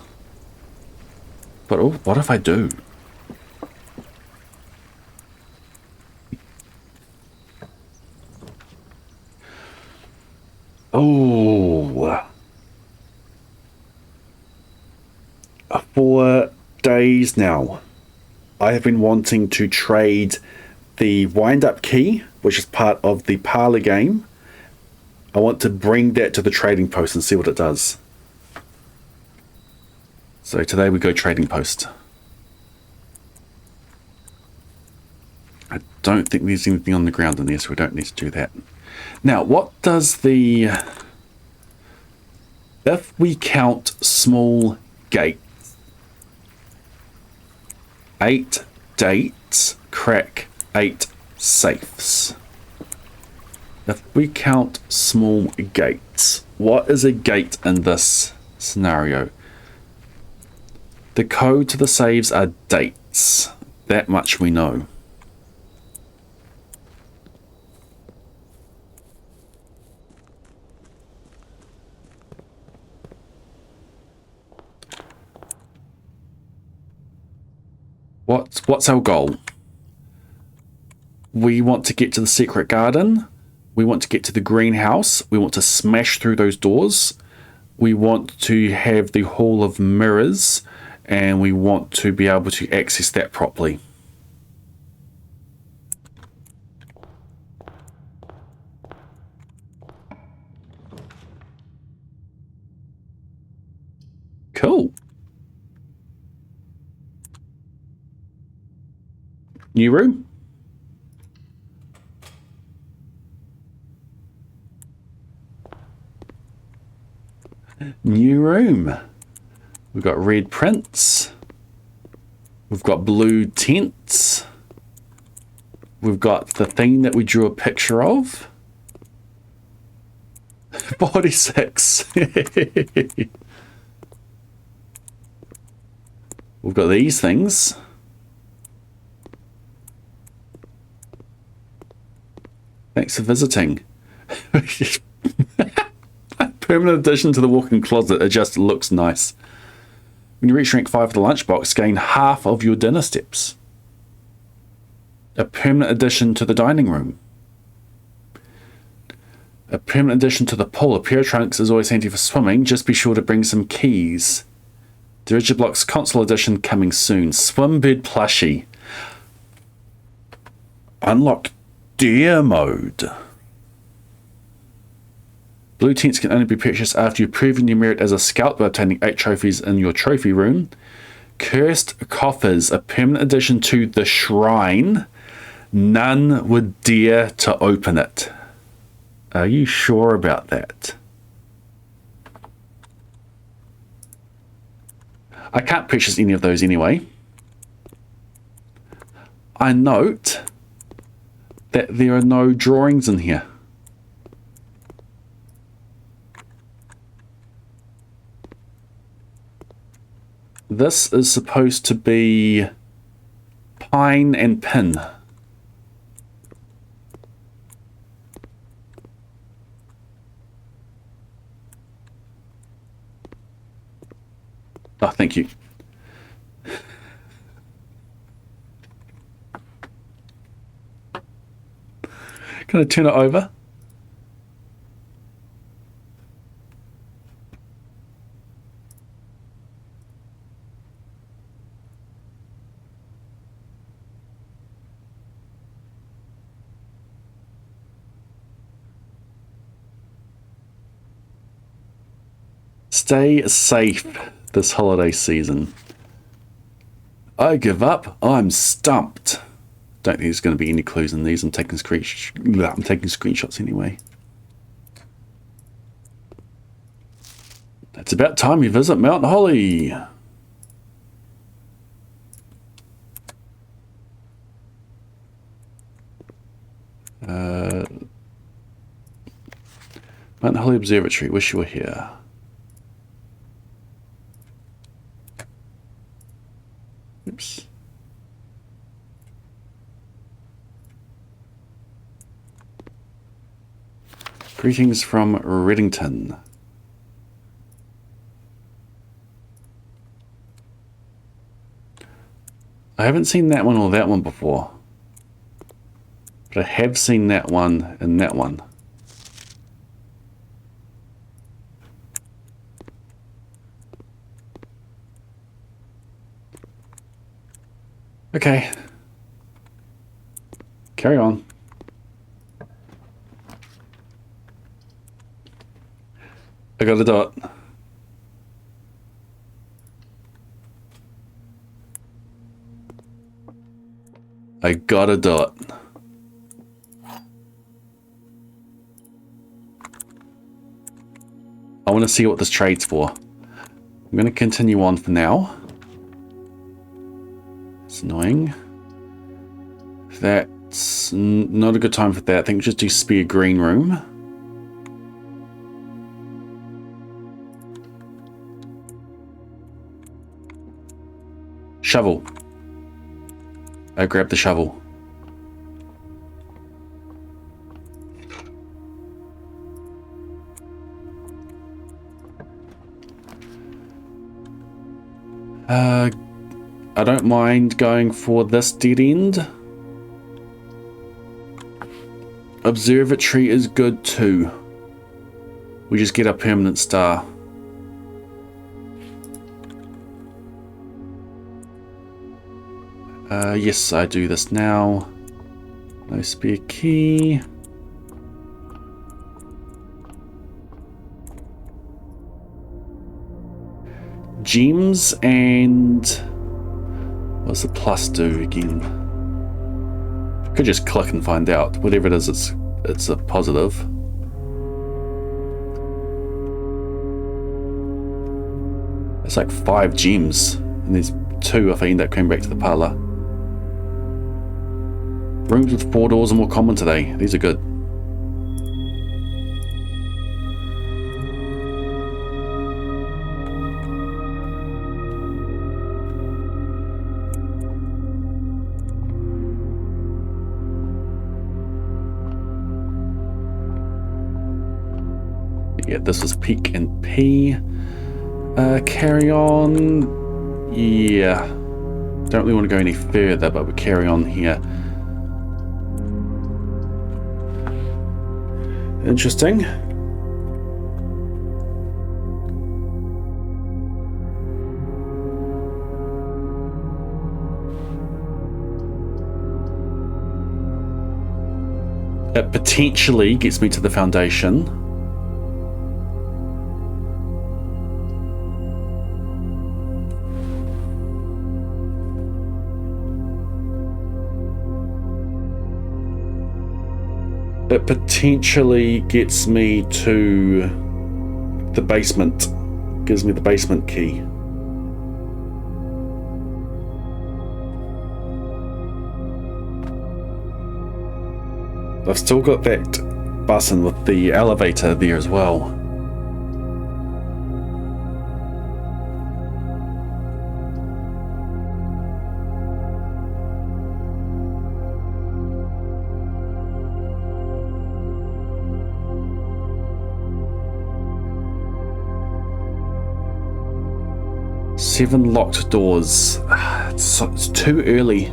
S1: But oh, what if I do? Oh. For days now, I have been wanting to trade the wind-up key, which is part of the parlor game. I want to bring that to the trading post and see what it does. So today we go trading post. I don't think there's anything on the ground in there, so we don't need to do that. Now, what does the... If we count small gates, 8 dates, crack 8 safes. If we count small gates, what is a gate in this scenario? The code to the saves are dates. That much we know. What's our goal? We want to get to the secret garden. We want to get to the greenhouse. We want to smash through those doors. We want to have the Hall of Mirrors, and we want to be able to access that properly. Cool. New room. New room. We've got red prints. We've got blue tents. We've got the thing that we drew a picture of. 46. We've got these things. Thanks for visiting. Permanent addition to the walk-in closet. It just looks nice. When you reach rank 5 for the lunchbox, gain half of your dinner steps. A permanent addition to the dining room. A permanent addition to the pool. A pair of trunks is always handy for swimming. Just be sure to bring some keys. Digiblock's console edition coming soon. Swimbird plushie. Unlock deer mode. Blue tents can only be purchased after you've proven your merit as a scout by obtaining 8 trophies in your trophy room. Cursed coffers, a permanent addition to the shrine. None would dare to open it. Are you sure about that? I can't purchase any of those anyway. I note that there are no drawings in here. This is supposed to be pine and pin. Oh, thank you. Can I turn it over? Stay safe this holiday season. I give up. I'm stumped. Don't think there's going to be any clues in these. I'm taking screenshots anyway. It's about time you visit Mount Holly. Mount Holly Observatory. Wish you were here. Oops. Greetings from Reddington. I haven't seen that one or that one before, but I have seen that one and that one. Okay. Carry on. I got a dot. I got a dot. I want to see what this trade's for. I'm going to continue on for now. It's annoying. That's not a good time for that. I think we'll just do spare green room. Shovel. I grabbed the shovel. I don't mind going for this dead end. Observatory is good too. We just get a permanent star. Yes, I do this now. No spare key. Gems and... what's the plus do again? Could just click and find out. Whatever it is, it's a positive. It's like 5 gems. And there's 2 if I end up coming back to the parlour. Rooms with 4 doors are more common today. These are good. Yeah, this was Peak and P. Carry on. Yeah. Don't really want to go any further, but we'll carry on here. Interesting. It potentially gets me to the foundation. It potentially gets me to the basement. Gives me the basement key. I've still got that button with the elevator there as well. Seven locked doors. It's too early.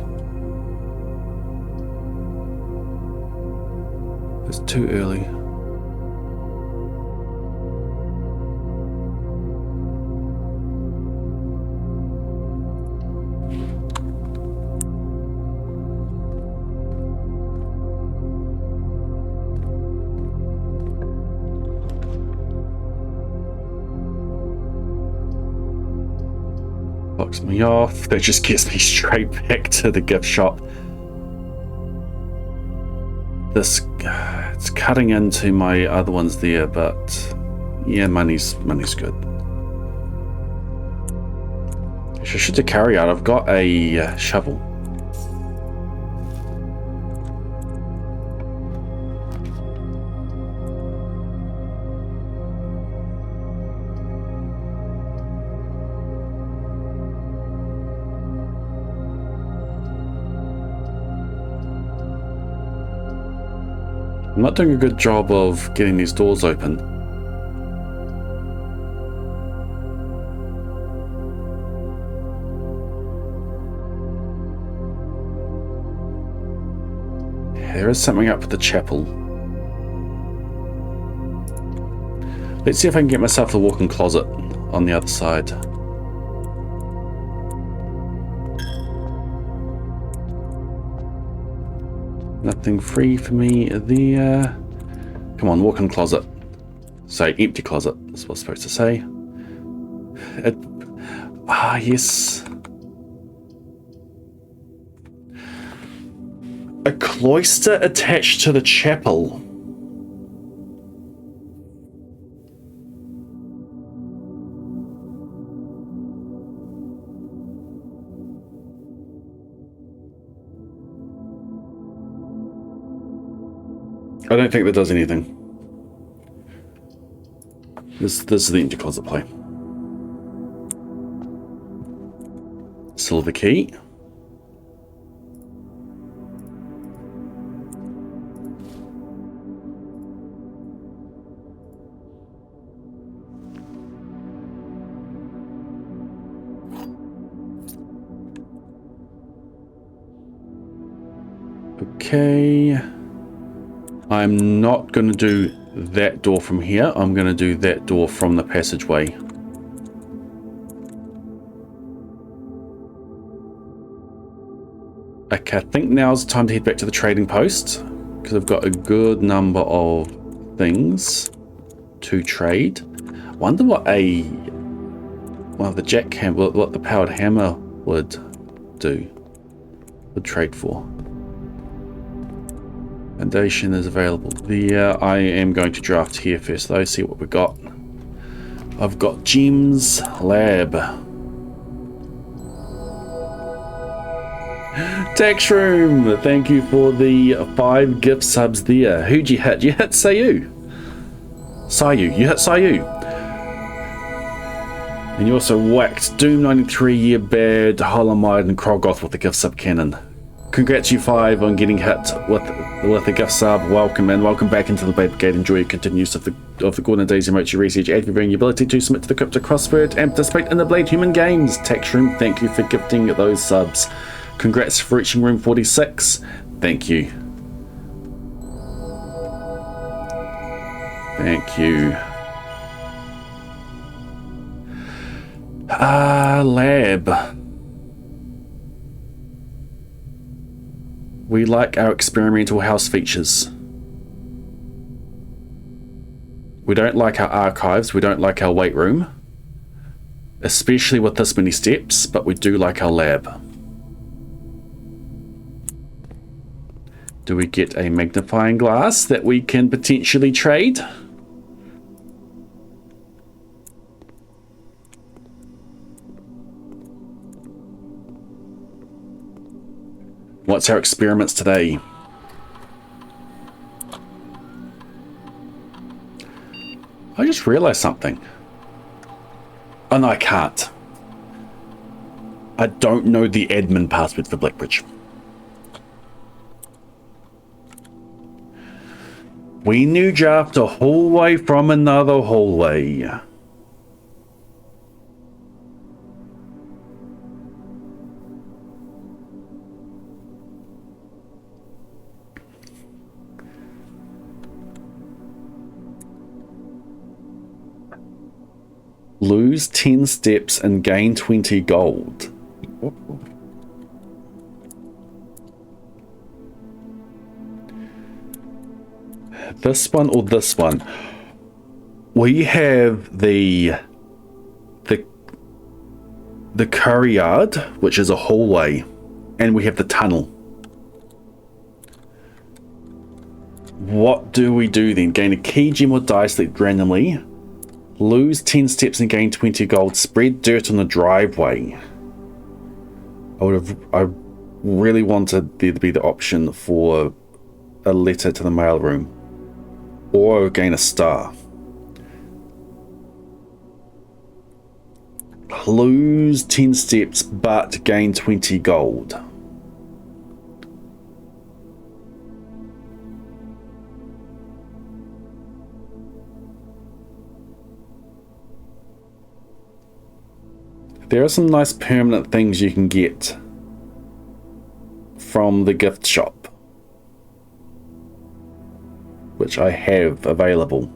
S1: It's too early. Locks me off. That just gets me straight back to the gift shop. This, it's cutting into my other ones there, but yeah, money's good. I should do carry out. I've got a shovel. I'm not doing a good job of getting these doors open. There is something up at the chapel. Let's see if I can get myself a walk-in closet on the other side. Nothing free for me there. Come on, walk-in closet. Say empty closet, that's what I'm supposed to say. Yes. A cloister attached to the chapel. I don't think that does anything. This is the empty closet play. Silver key. Okay. I'm not going to do that door from here. I'm going to do that door from the passageway. Okay, I think now's the time to head back to the trading post, because I've got a good number of things to trade. I wonder what what the powered hammer would trade for. Foundation is available there. I am going to draft here first though, see what we've got. I've got Gems Lab. Tax Room, thank you for the 5 gift subs there. Who'd you hit? You hit Sayu. You hit Sayu. And you also whacked Doom 93, Year Bad, Holomide, and Krogoth with the gift sub cannon. Congrats you 5 on getting hit with a gift sub. Welcome and welcome back into the Blade Brigade. Enjoy your continued use of the Golden Days emote, your research, activating your ability to submit to the Crypto Crossword and participate in the Blade Human Games. Tax Room, thank you for gifting those subs. Congrats for reaching room 46. Thank you. Thank you. Lab. We like our experimental house features. We don't like our archives, we don't like our weight room, especially with this many steps, but we do like our lab. Do we get a magnifying glass that we can potentially trade? What's our experiments today? I just realized something. Oh no, I can't. I don't know the admin password for Blackbridge. We new draft a hallway from another hallway. Lose 10 steps and gain 20 gold. This one or this one? We have the courtyard, which is a hallway, and we have the tunnel. What do we do then? Gain a key gem or dice select randomly. Lose 10 steps and gain 20 gold. Spread dirt on the driveway. I really wanted there to be the option for a letter to the mailroom. Or gain a star. Lose 10 steps but gain 20 gold. There are some nice permanent things you can get from the gift shop, which I have available.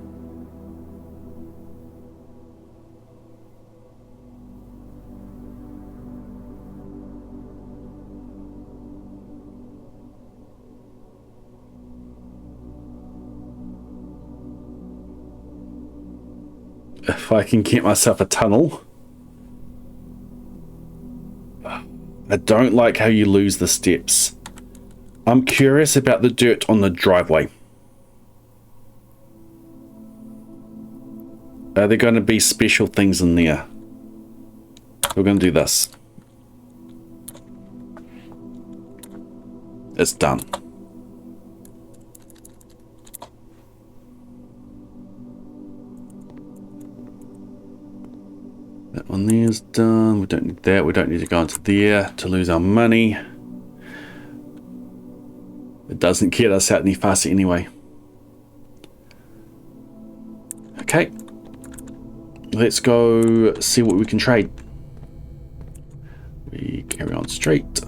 S1: If I can get myself a tunnel. I don't like how you lose the steps. I'm curious about the dirt on the driveway. Are there going to be special things in there? We're going to do this. It's done. That one there's done. We don't need that. We don't need to go into there to lose our money. It doesn't get us out any faster anyway. Okay. Let's go see what we can trade. We carry on straight.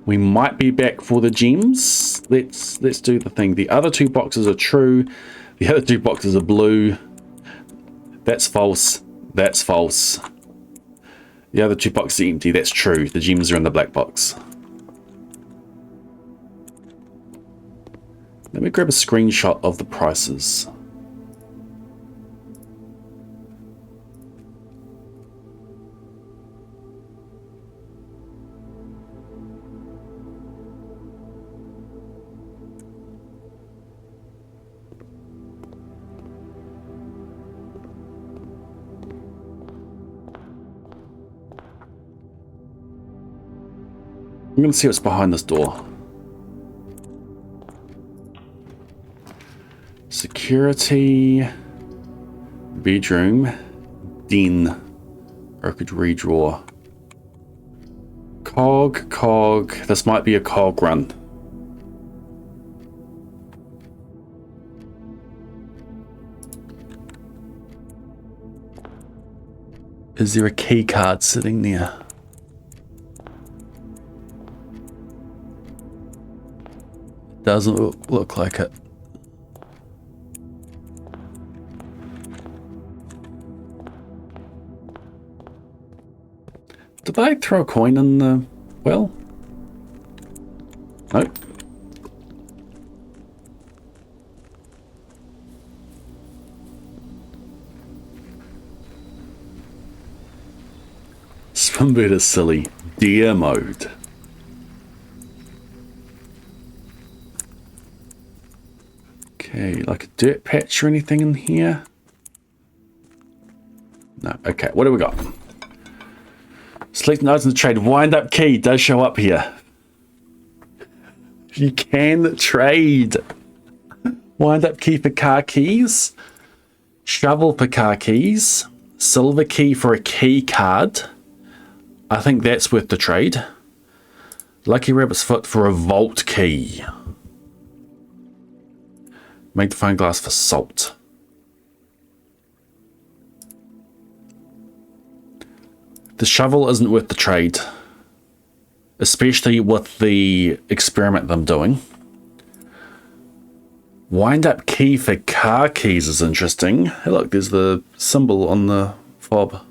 S1: We might be back for the gems. Let's do the thing. The other two boxes are true. The other two boxes are blue. That's false. That's false. The other two boxes are empty. That's true. The gems are in the black box. Let me grab a screenshot of the prices. I'm going to see what's behind this door. Security. Bedroom. Den. Or I could redraw. Cog. This might be a cog run. Is there a key card sitting there? Doesn't look like it. Did I throw a coin in the well? Nope. Swimbird is silly. Deer mode. Okay, like a dirt patch or anything in here? No. Okay, what do we got? Select an item to trade. Wind up key does show up here. You can trade. Wind up key for car keys. Shovel for car keys. Silver key for a key card. I think that's worth the trade. Lucky rabbit's foot for a vault key. Magnifying glass for salt. The shovel isn't worth the trade. Especially with the experiment I'm doing. Wind up key for car keys is interesting. Hey look, there's the symbol on the fob.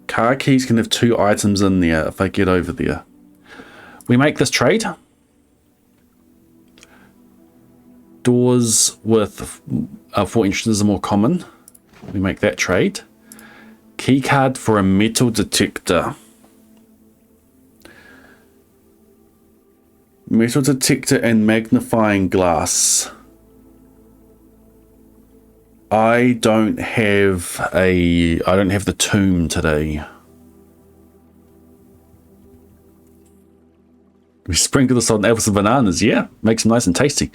S1: Car keys can have 2 items in there if I get over there. We make this trade. Doors with 4 entrances are more common. We make that trade. Key card for a metal detector. Metal detector and magnifying glass. I don't have the tomb today. We sprinkle this on apples and bananas, yeah. Makes them nice and tasty.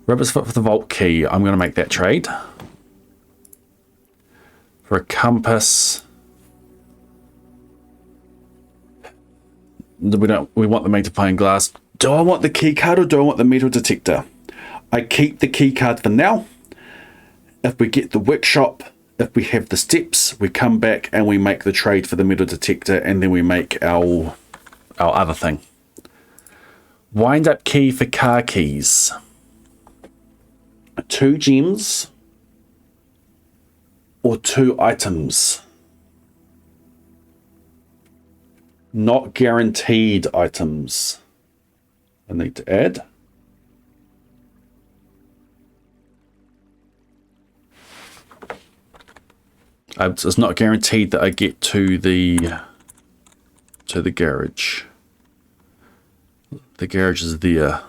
S1: Rabbit's foot for the vault key. I'm going to make that trade. For a compass. We want the magnifying glass. Do I want the key card or do I want the metal detector? I keep the key card for now. If we get the workshop, if we have the steps, we come back and we make the trade for the metal detector and then we make our other thing. Wind up key for car keys. 2 gems or 2 items. Not guaranteed items. I need to add. It's not guaranteed that I get to the garage. The garage is there.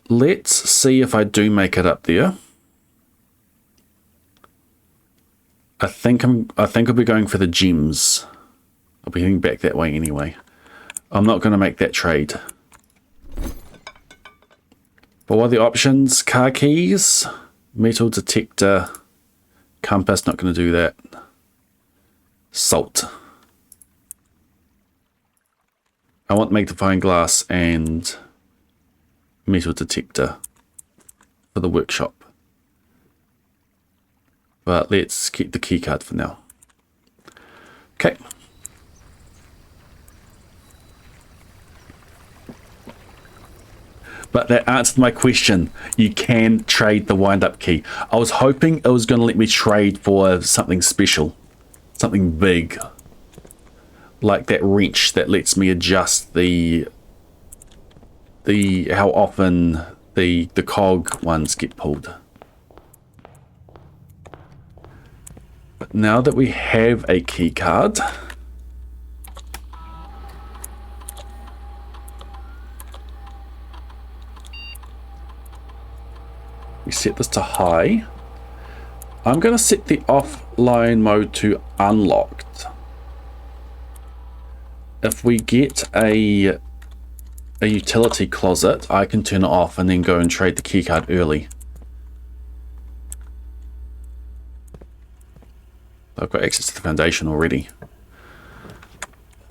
S1: Let's see if I do make it up there. I think I'll be going for the gems. I'll be heading back that way anyway. I'm not going to make that trade. But what are the options? Car keys, metal detector, compass, not going to do that. Salt. I want magnifying glass and metal detector for the workshop. But let's keep the key card for now. Okay. But that answered my question. You can trade the wind-up key. I was hoping it was going to let me trade for something special. Something big. Like that wrench that lets me adjust the how often the cog ones get pulled. But now that we have a key card, we set this to high. I'm going to set the offline mode to unlocked. If we get a utility closet, I can turn it off and then go and trade the keycard early. I've got access to the foundation already.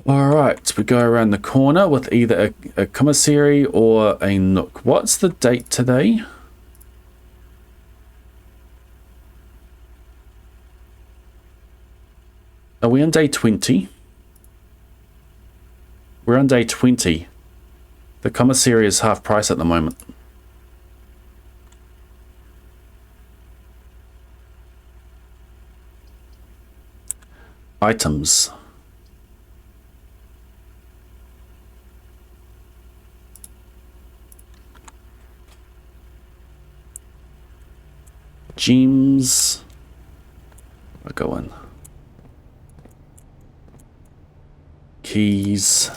S1: Alright, we go around the corner with either a commissary or a nook. What's the date today? Are we on day 20? We're on day 20. The commissary is half price at the moment. Items. Gems. I'll go in. Keys.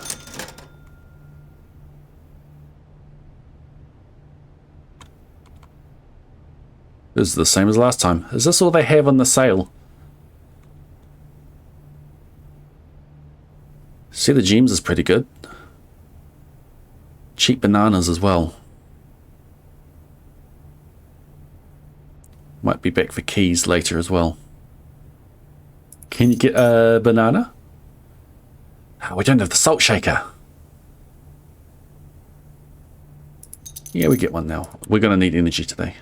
S1: This is the same as last time. Is this all they have on the sale? See, the gems is pretty good. Cheap bananas as well. Might be back for keys later as well. Can you get a banana? Oh, we don't have the salt shaker. Yeah, we get one now. We're going to need energy today.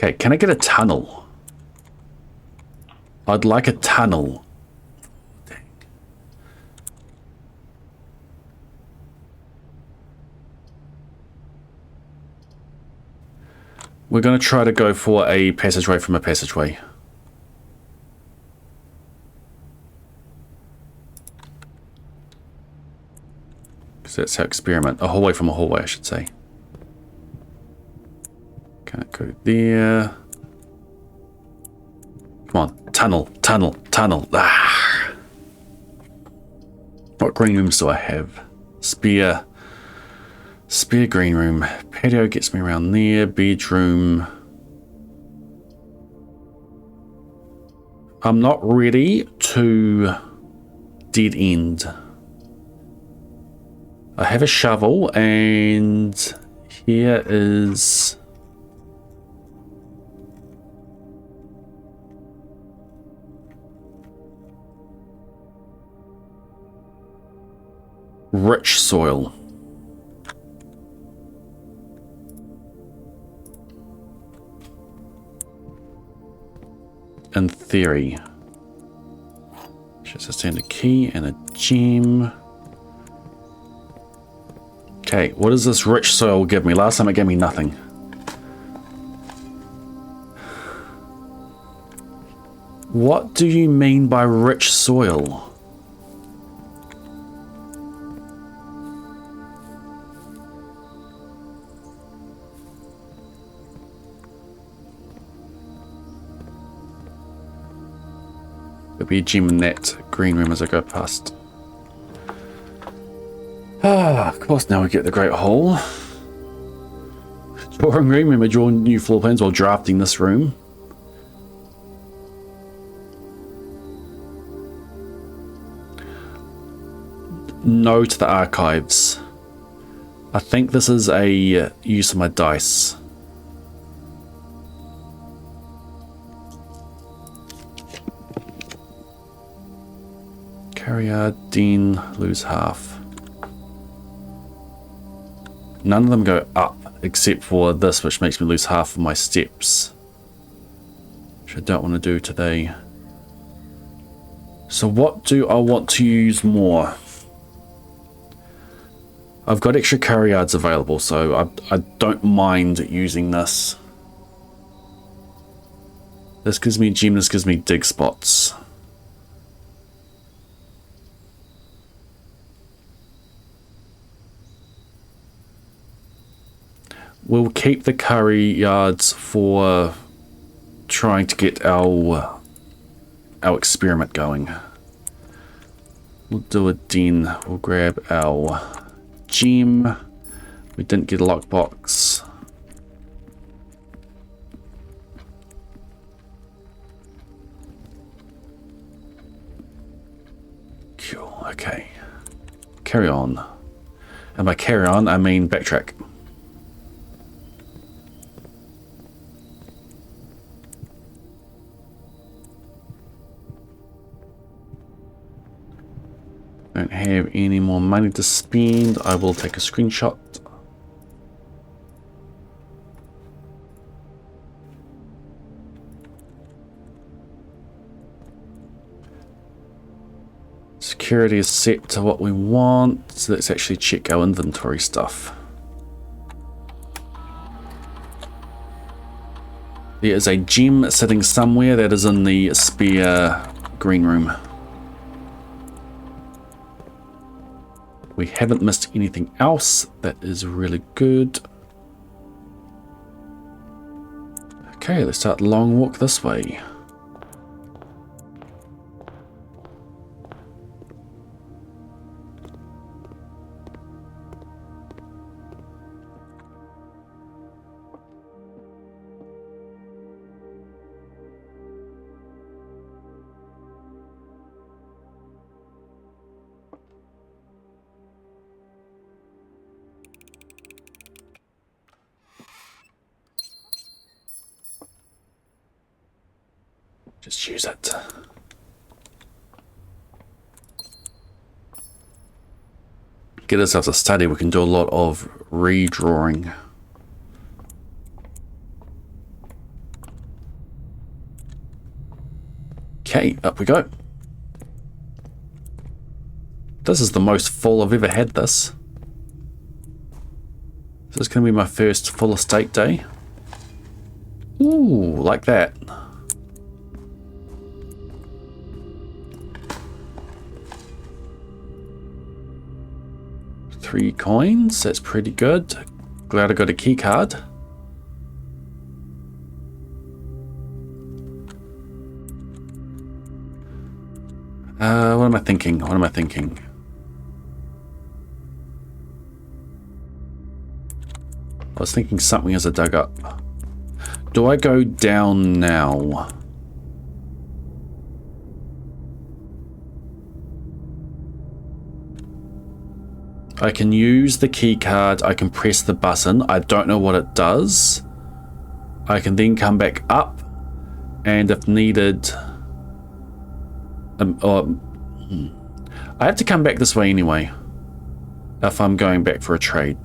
S1: Okay, can I get a tunnel? I'd like a tunnel. Dang. We're going to try to go for a passageway from a passageway. Because that's our experiment. A hallway from a hallway, I should say. Can't go there. Come on. Tunnel, tunnel, tunnel. Ah. What green rooms do I have? Spare green room. Patio gets me around there. Bedroom. I'm not ready to dead end. I have a shovel, and here is rich soil. In theory. Just a standard key and a gem. Okay, what does this rich soil give me? Last time it gave me nothing. What do you mean by rich soil? There'll be a gem in that green room as I go past. Ah, of course, now we get the Great Hall. Drawing room, remember drawing new floor plans while drafting this room. No to the archives. I think this is a use of my dice. Carrier, Dean, lose half. None of them go up, except for this, which makes me lose half of my steps. Which I don't want to do today. So what do I want to use more? I've got extra carry yards available, so I don't mind using this. This gives me a gem, this gives me dig spots. We'll keep the curry yards for trying to get our experiment going. We'll do a den. We'll grab our gem. We didn't get a lockbox. Cool. Okay. Carry on. And by carry on, I mean backtrack. Don't have any more money to spend. I will take a screenshot. Security is set to what we want. So let's actually check our inventory stuff. There is a gem sitting somewhere that is in the spare green room. We haven't missed anything else. That is really good. Okay, let's start the long walk this way. Just use it. Get ourselves a study. We can do a lot of redrawing. Okay, up we go. This is the most full I've ever had this. This is going to be my first full estate day. Ooh, like that. Three coins, that's pretty good. Glad I got a key card. What am I thinking? What am I thinking? I was thinking something as I dug up. Do I go down now? I can use the key card. I can press the button. I don't know what it does. I can then come back up, and if needed, I have to come back this way anyway if I'm going back for a trade.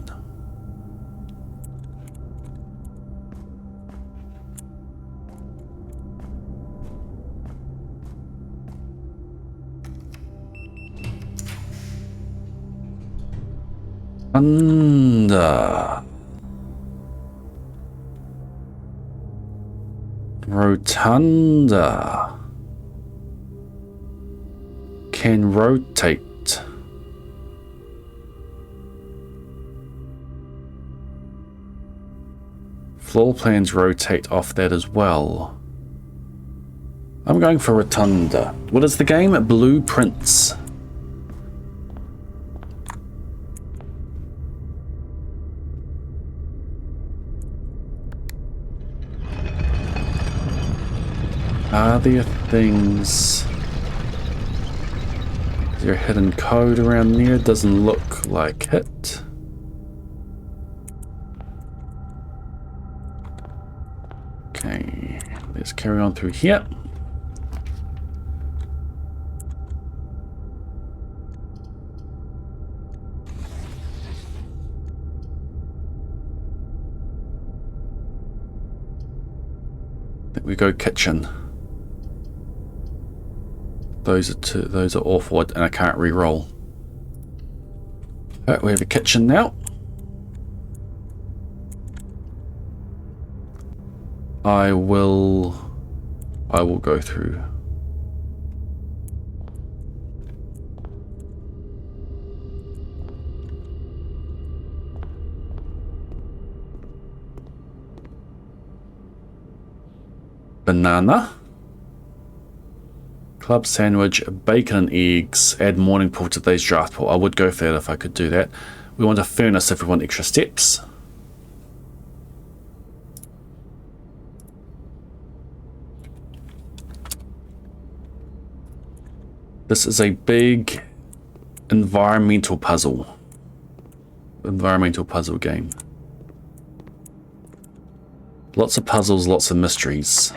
S1: Rotunda can rotate. Floor plans rotate off that as well. I'm going for Rotunda. What is the game? Blueprints. Are there things... Is there a hidden code around there? Doesn't look like it. Okay, let's carry on through here. I think we go kitchen. Those are awful, and I can't re-roll. Alright, we have a kitchen now. I will go through. Banana. Club sandwich, bacon and eggs, add morning pool to today's draft pool. I would go for that if I could do that. We want a furnace if we want extra steps. This is a big environmental puzzle. Environmental puzzle game. Lots of puzzles, lots of mysteries.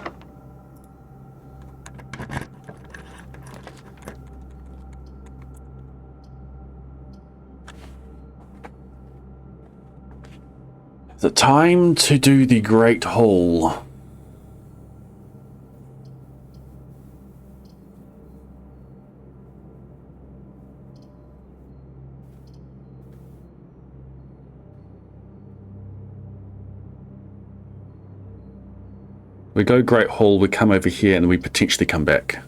S1: Is it time to do the Great Hall? We go Great Hall, we come over here, and we potentially come back.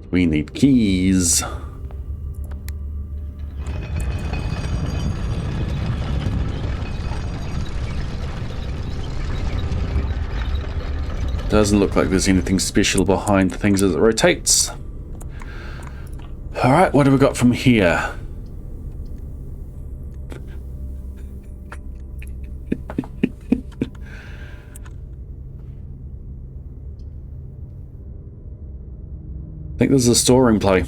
S1: We need keys. Doesn't look like there's anything special behind the things as it rotates. Alright, what have we got from here? I think this is a storing play.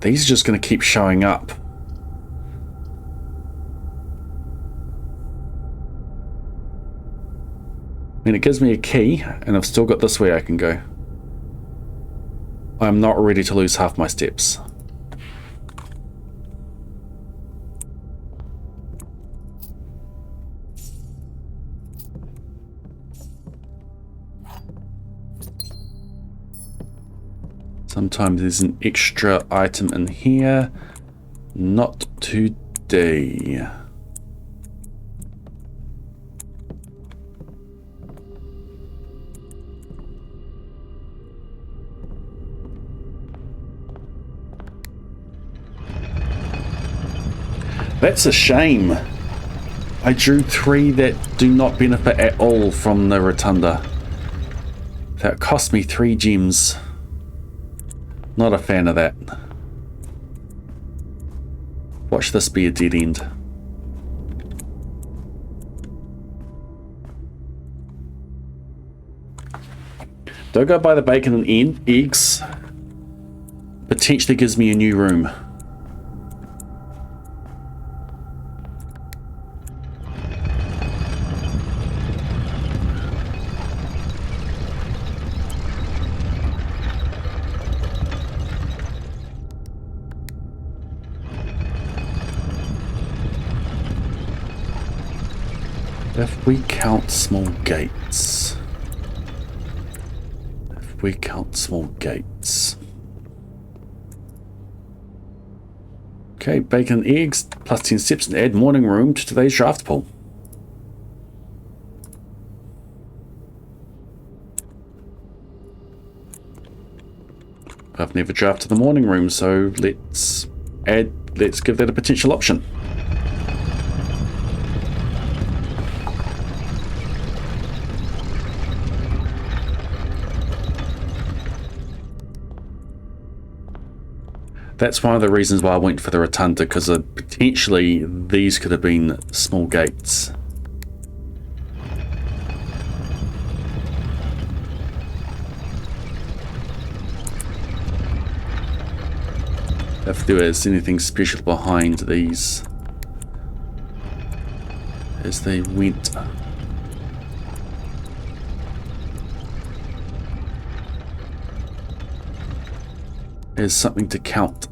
S1: These are just going to keep showing up. I mean, it gives me a key, and I've still got this way I can go. I'm not ready to lose half my steps. Sometimes there's an extra item in here. Not today. That's a shame. I drew 3 that do not benefit at all from the rotunda. That cost me 3 gems. Not a fan of that. Watch this be a dead end. Don't go by the bacon and eggs. Potentially gives me a new room. If we count small gates. If we count small gates. Okay, bacon and eggs, plus 10 steps, and add morning room to today's draft pool. I've never drafted the morning room, so let's give that a potential option. That's one of the reasons why I went for the rotunda, because potentially these could have been small gates. If there is anything special behind these as they went. There's something to count.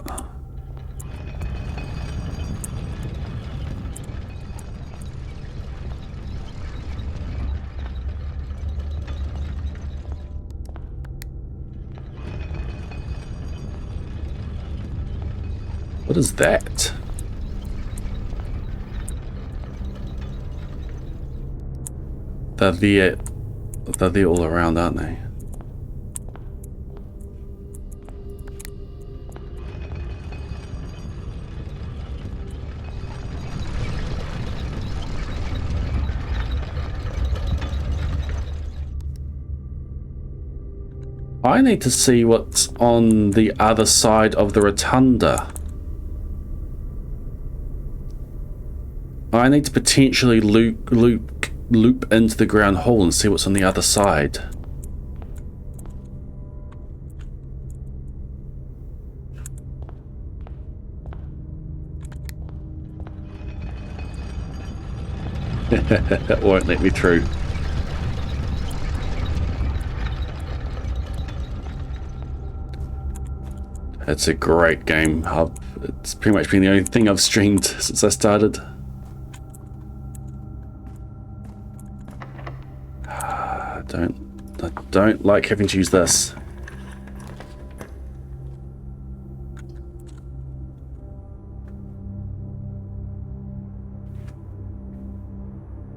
S1: What is that? They're there all around, aren't they? I need to see what's on the other side of the rotunda. I need to potentially loop into the ground hole and see what's on the other side. That won't let me through. It's a great game. It's pretty much been the only thing I've streamed since I started. I don't like having to use this.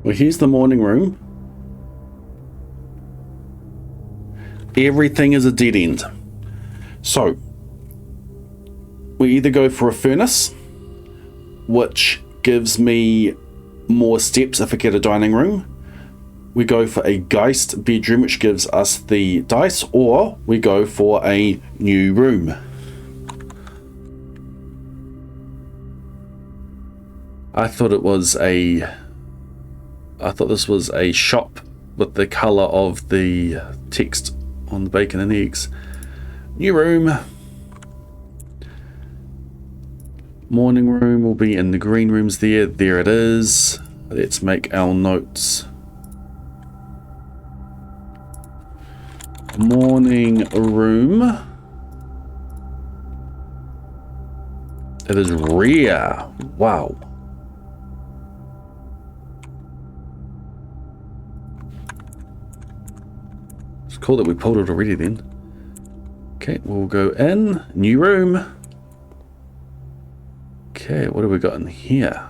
S1: Well, here's the morning room. Everything is a dead end. So we either go for a furnace, which gives me more steps if I get a dining room. We go for a Geist bedroom, which gives us the dice, or we go for a new room. I thought this was a shop with the color of the text on the bacon and eggs. New room. Morning room will be in the green rooms there. There it is. Let's make our notes. Morning room. It is rare. Wow. It's cool that we pulled it already then. Okay, we'll go in. New room. Okay, what have we got in here?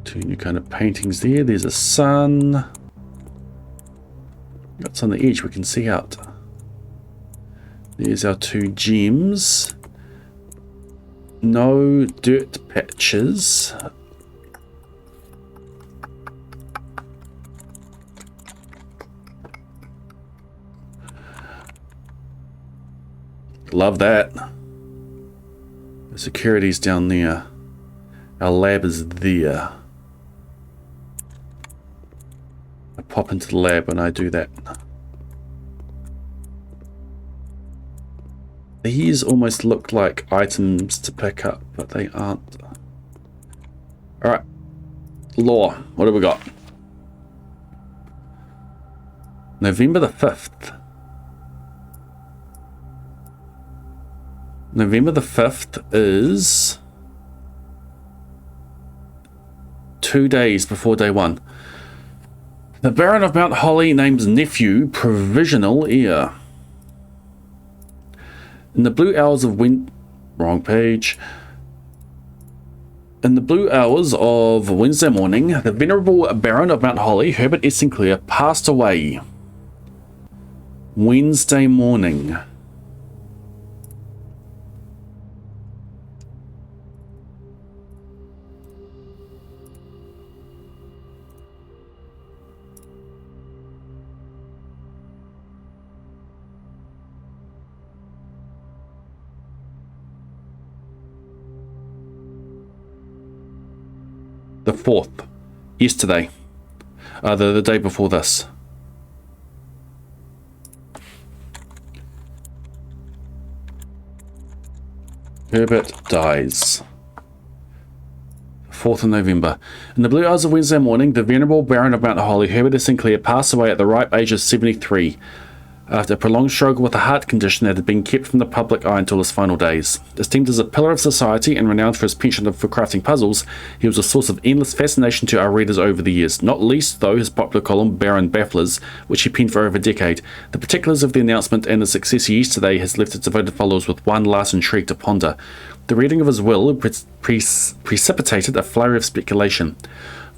S1: Two new kind of paintings there. There's a sun. Got some on the edge we can see out. There's our two gems. No dirt patches. Love that. The security's down there. Our lab is there. I pop into the lab when I do that. These almost look like items to pick up, but they aren't. Alright. Law. What have we got? November the 5th. November the 5th is 2 days before day 1. The Baron of Mount Holly names nephew provisional heir. In the blue hours of wrong page. In the blue hours of Wednesday morning, the venerable Baron of Mount Holly, Herbert S. Sinclair, passed away. Wednesday morning. The 4th, yesterday, the day before this. Herbert dies. 4th of November. In the blue hours of Wednesday morning, the venerable Baron of Mount Holly, Herbert S. Sinclair, passed away at the ripe age of 73. After a prolonged struggle with a heart condition that had been kept from the public eye until his final days. Esteemed as a pillar of society and renowned for his penchant for crafting puzzles, he was a source of endless fascination to our readers over the years, not least, though, his popular column, Baron Bafflers, which he penned for over a decade. The particulars of the announcement and the success yesterday has left its devoted followers with one last intrigue to ponder. The reading of his will precipitated a flurry of speculation.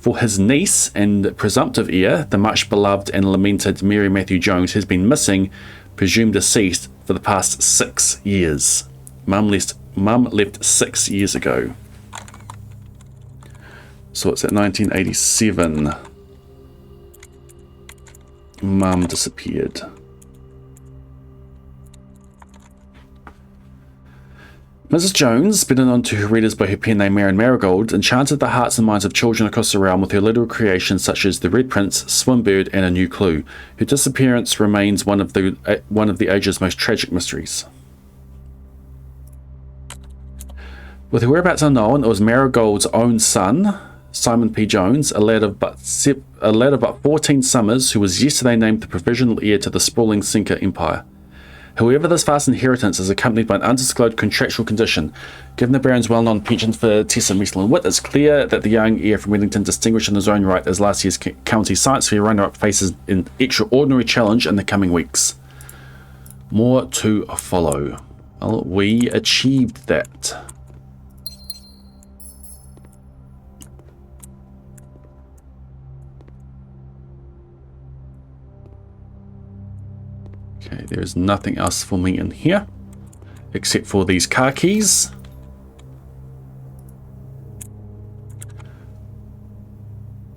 S1: For his niece and presumptive heir, the much beloved and lamented Mary Matthew Jones, has been missing, presumed deceased, for the past 6 years. Mum left 6 years ago. So it's at 1987. Mum disappeared. Mrs. Jones, better known to her readers by her pen name Marian Marigold, enchanted the hearts and minds of children across the realm with her literary creations such as The Red Prince, Swimbird, and A New Clue. Her disappearance remains one of the age's most tragic mysteries. With her whereabouts unknown, it was Marigold's own son, Simon P. Jones, a lad of but 14 summers, who was yesterday named the provisional heir to the sprawling Cinca Empire. However, this vast inheritance is accompanied by an undisclosed contractual condition. Given the Baron's well-known penchant for Tessa Meslin Wit, it's clear that the young heir from Wellington, distinguished in his own right as last year's county science fair runner-up, faces an extraordinary challenge in the coming weeks. More to follow. Well, we achieved that. Okay, there's nothing else for me in here except for these car keys.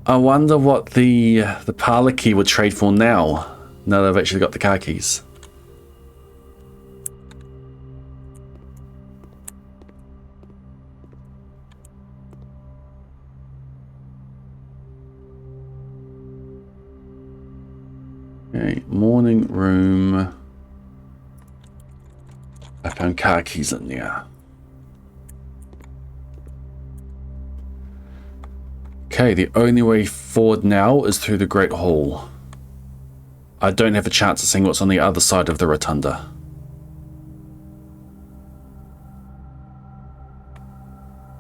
S1: I wonder what the parlor key would trade for now that I've actually got the car keys. Okay, morning room. I found car keys in there. Okay, the only way forward now is through the Great Hall. I don't have a chance of seeing what's on the other side of the rotunda.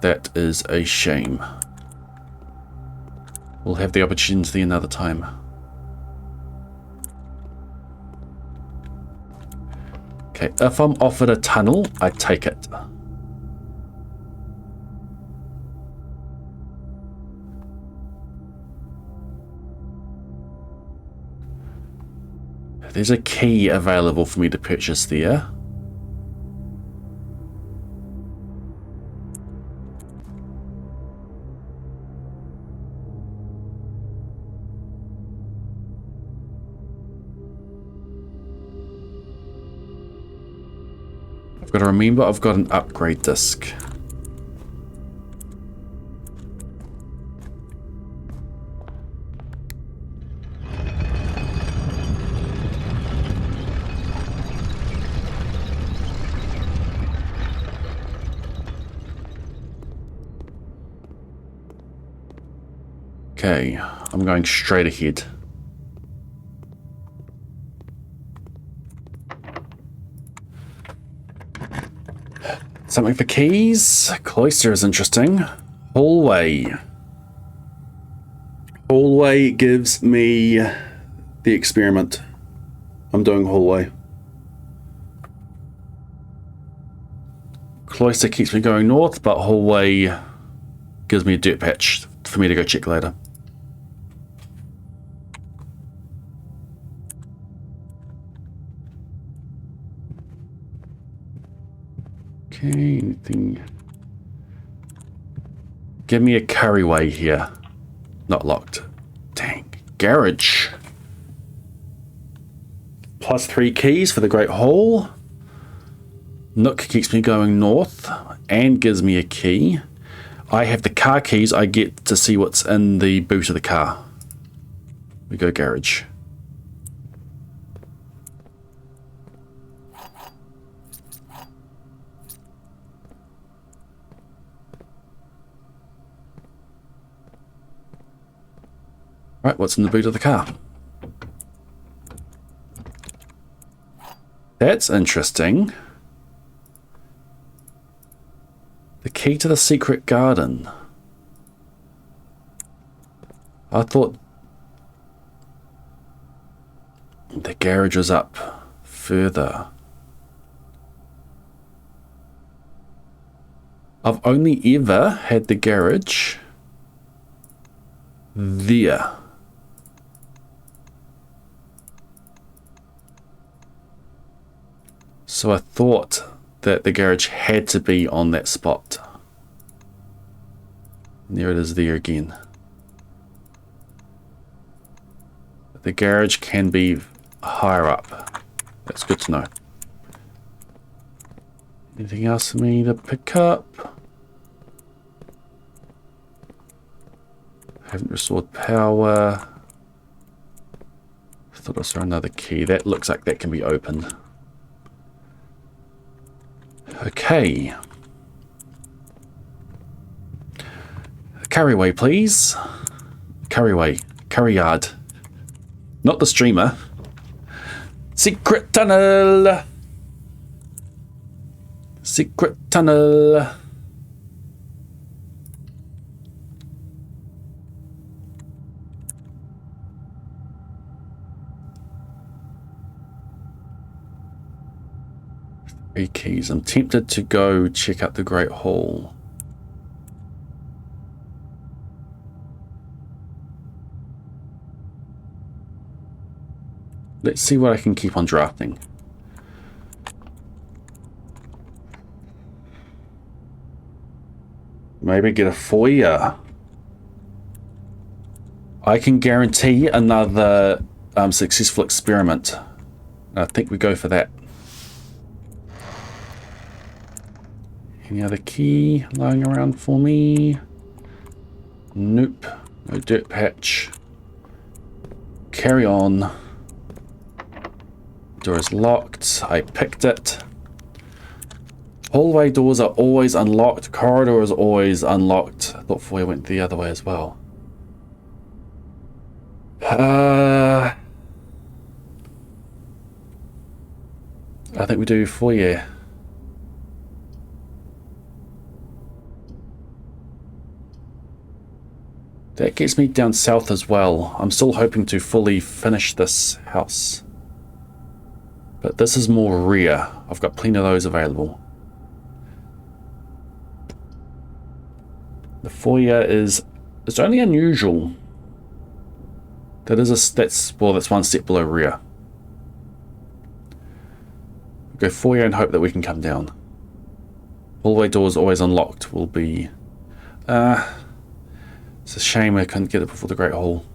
S1: That is a shame. We'll have the opportunity another time. Okay, if I'm offered a tunnel, I take it. There's a key available for me to purchase there. I've got to remember I've got an upgrade disc. Okay, I'm going straight ahead. Something for keys. Cloister is interesting. Hallway. Hallway gives me the experiment. I'm doing hallway. Cloister keeps me going north, but hallway gives me a dirt patch for me to go check later. Okay, anything? Give me a carriageway here. Not locked. Dang. Garage. Plus 3 keys for the Great Hall. Nook keeps me going north and gives me a key. I have the car keys. I get to see what's in the boot of the car. We go garage. Right, what's in the boot of the car? That's interesting. The key to the secret garden. I thought the garage was up further. I've only ever had the garage there. So I thought that the garage had to be on that spot. And there it is there again. The garage can be higher up. That's good to know. Anything else for me to pick up? Haven't restored power. I thought I saw another key. That looks like that can be opened. Okay. Carriageway, please. Carriageway. Carry yard. Not the streamer. Secret tunnel. Secret tunnel. Three keys. I'm tempted to go check out the Great Hall. Let's see what I can keep on drafting. Maybe get a foyer. I can guarantee another successful experiment. I think we go for that. Any other key lying around for me? Nope. No dirt patch. Carry on. Door is locked. I picked it. Hallway doors are always unlocked. Corridor is always unlocked. I thought foyer went the other way as well. I think we do foyer. That gets me down south as well. I'm still hoping to fully finish this house. But this is more rear. I've got plenty of those available. The foyer is, it's only unusual. That's one step below rear. Go foyer and hope that we can come down. Hallway doors always unlocked will be... it's a shame I couldn't get it before the Great Hall.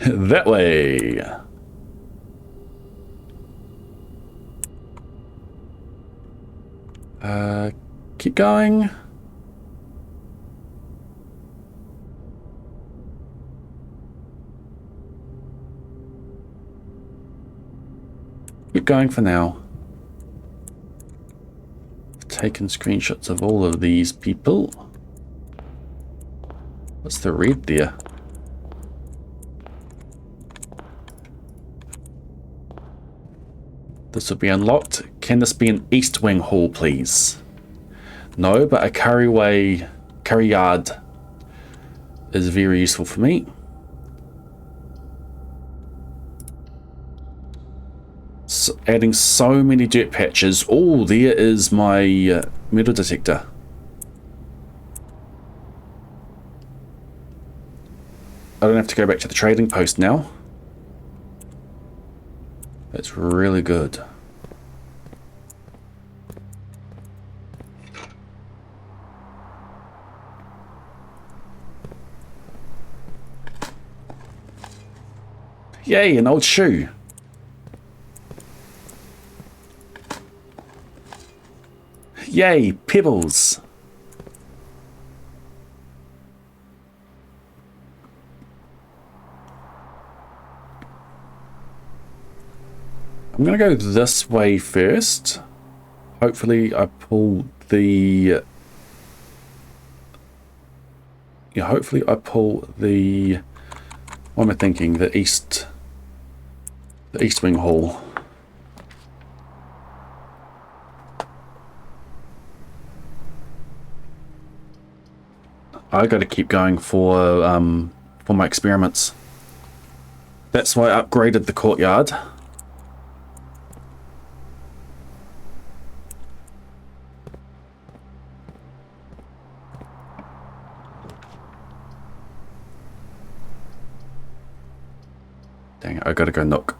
S1: That way. Keep going. Keep going for now. Taking screenshots of all of these people. What's the red there? This will be unlocked. Can this be an East Wing Hall, please? No, but a curry yard is very useful for me. So adding so many dirt patches. Oh, there is my metal detector. I don't have to go back to the trading post now. That's really good. Yay, an old shoe. Yay, pebbles. I'm going to go this way first. Hopefully I pull the... Yeah, hopefully I pull the... What am I thinking? The East Wing Hall. I got to keep going for my experiments. That's why I upgraded the courtyard. Dang it, I gotta go knock.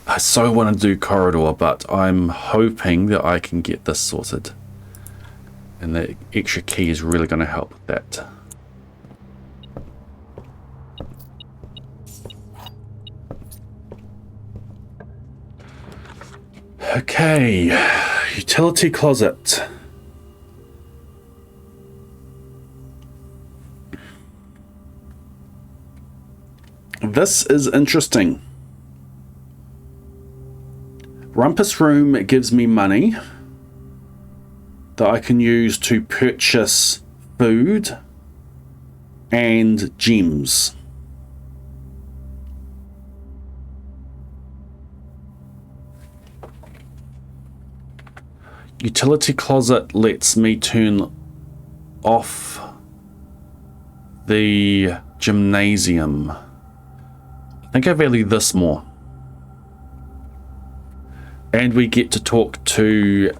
S1: I so want to do corridor, but I'm hoping that I can get this sorted. And the extra key is really going to help with that. Okay, utility closet. This is interesting. Rumpus room gives me money that I can use to purchase food and gems. Utility closet lets me turn off the gymnasium. I think I value this more. And we get to talk to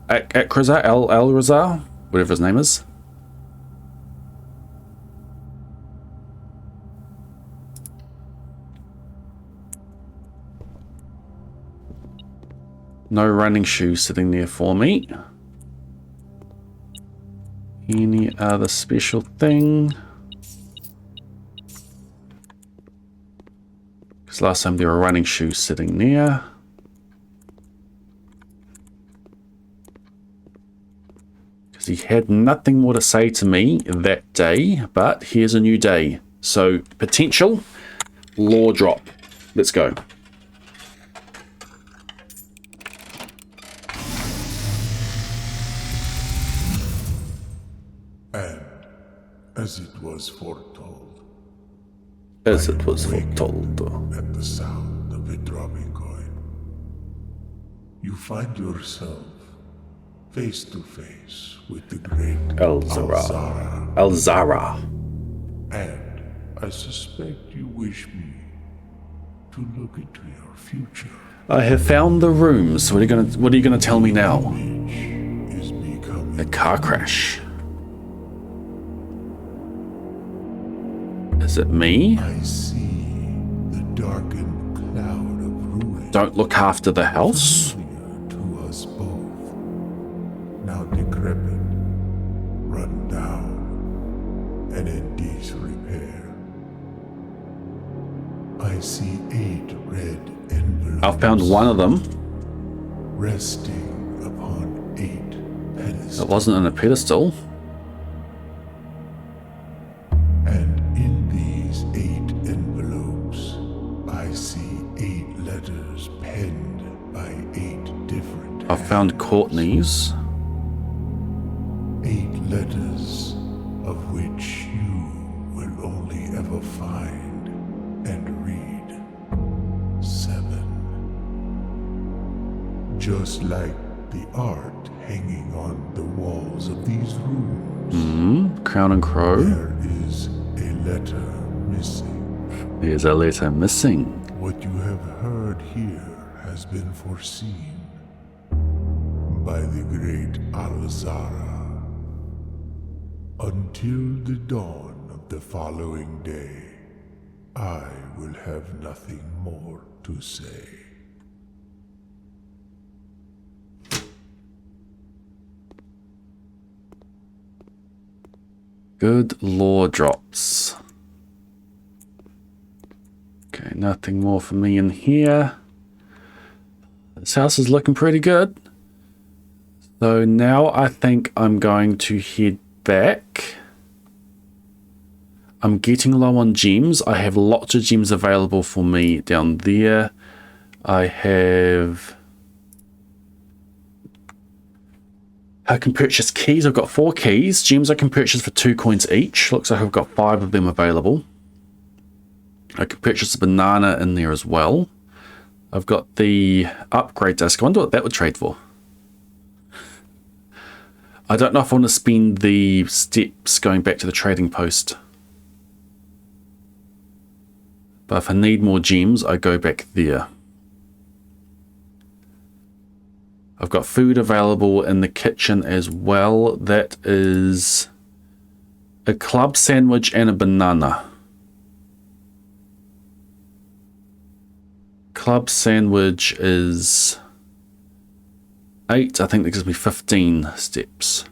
S1: Akrazar, Al-Razar, whatever his name is. No running shoes sitting there for me. Any other special thing? Because last time there were running shoes sitting there. He had nothing more to say to me that day, but here's a new day. So, potential lore drop. Let's go.
S3: And as it was foretold,
S1: As it was foretold.
S3: at the sound of a dropping coin, you find yourself face to face with the great
S1: Elzara. Elzara.
S3: And I suspect you wish me to look into your future.
S1: I have found the rooms. What are you gonna tell me now?
S3: Which is becoming
S1: A car crash. Is it me?
S3: I see the darkened cloud of ruin.
S1: Don't look after the house?
S3: Familiar to us both. Now decrepit, run down, and in disrepair. I see 8 red envelopes.
S1: I found one of them.
S3: Resting upon 8 pedestals.
S1: It wasn't on a pedestal.
S3: And in these 8 envelopes, I see 8 letters penned by 8 different
S1: I found Courtney's.
S3: 8 letters of which you will only ever find and read 7. Just like the art hanging on the walls of these rooms,
S1: Crown and Crow.
S3: there is a letter missing.
S1: There's a letter missing.
S3: What you have heard here has been foreseen by the great Alzara. Until the dawn of the following day, I will have nothing more to say.
S1: Good lore drops. Okay, nothing more for me in here. This house is looking pretty good. So now I think I'm going to head back. I'm getting low on gems. I have lots of gems available for me down there. I can purchase keys. I've got 4 keys. Gems I can purchase for 2 coins each. Looks like I've got 5 of them available. I can purchase a banana in there as well. I've got the upgrade disc. I wonder what that would trade for. I don't know if I want to spend the steps going back to the trading post. But if I need more gems, I go back there. I've got food available in the kitchen as well. That is a club sandwich and a banana. Club sandwich is 8. I think that gives me 15 steps.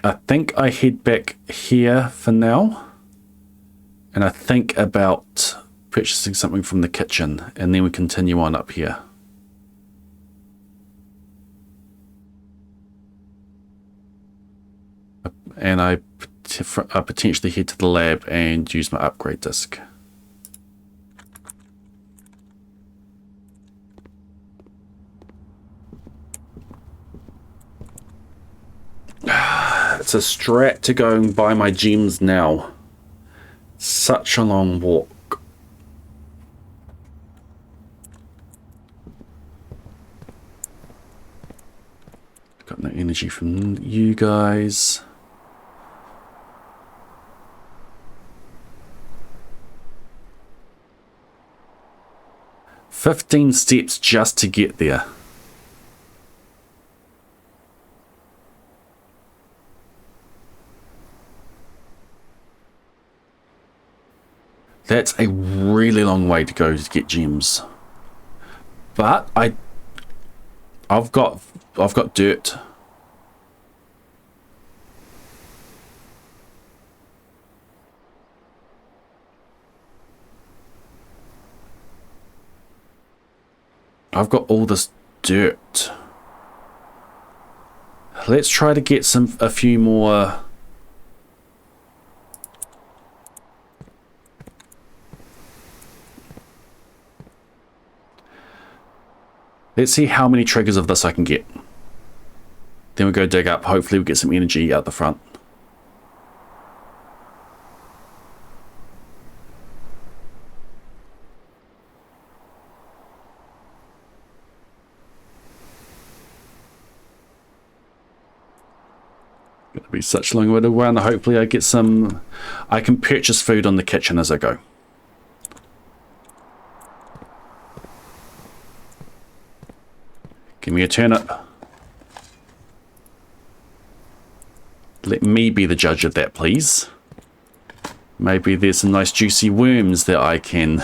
S1: I think I head back here for now. And I think about purchasing something from the kitchen, and then we continue on up here. And I potentially head to the lab and use my upgrade disc. It's a strat to go and buy my gems now. Such a long walk. Got no energy from you guys. "15 steps just to get there." That's a really long way to go to get gems. But I've got dirt. I've got all this dirt. Let's try to get a few more. Let's see how many triggers of this I can get. Then we'll go dig up. Hopefully we'll get some energy out the front. Gonna be such a long way to run. Hopefully I get some. I can purchase food on the kitchen as I go. Give me a turnip. Let me be the judge of that, please. Maybe there's some nice juicy worms that I can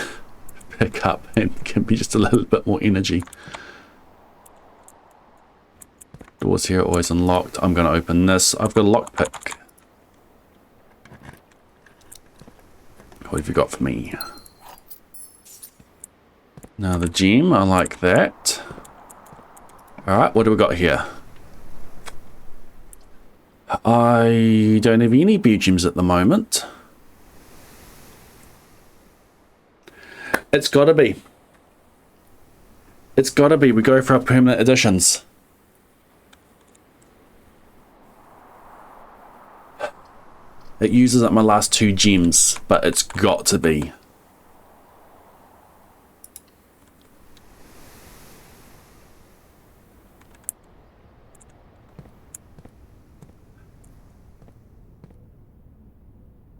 S1: pick up and can be just a little bit more energy. Doors here are always unlocked. I'm going to open this. I've got a lockpick. What have you got for me? Now the gem, I like that. Alright, what do we got here? I don't have any beer gems at the moment. It's gotta be. It's gotta be. We go for our permanent additions. It uses up my last 2 gems, but it's got to be.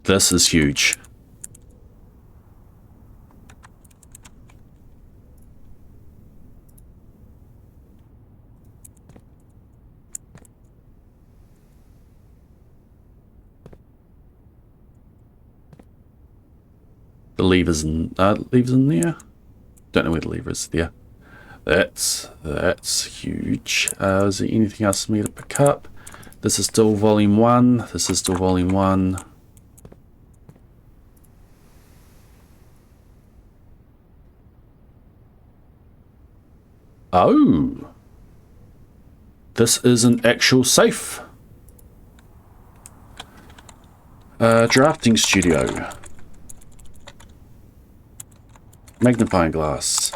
S1: This is huge. The lever's in there. Don't know where the lever is there. That's huge. Is there anything else for me to pick up? This is still volume 1. This is still volume 1. Oh, this is an actual safe. Drafting studio. Magnifying glass.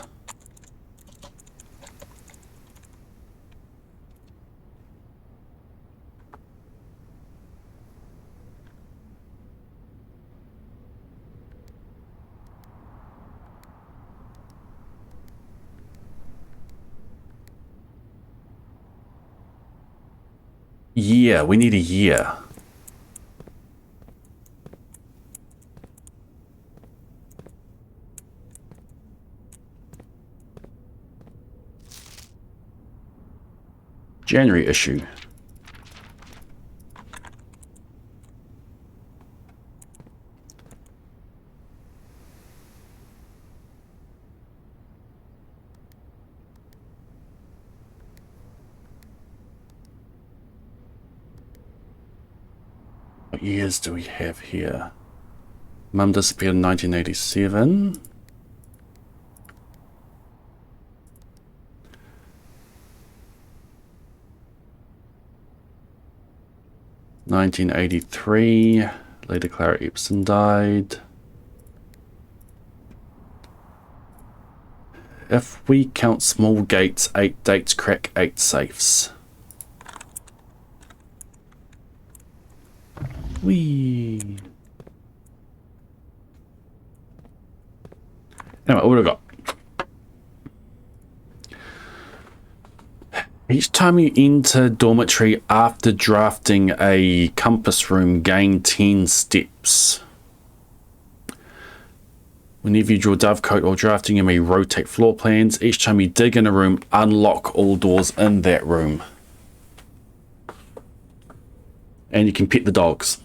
S1: Yeah, we need a year. January issue. What years do we have here? Mum disappeared in 1987. 1983, Lady Clara Epson died. If we count small gates, 8 dates crack 8 safes. Whee! Anyway, what do we got? Each time you enter dormitory after drafting a compass room, gain 10 steps. Whenever you draw dovecote while drafting, you may rotate floor plans. Each time you dig in a room, unlock all doors in that room. And you can pet the dogs.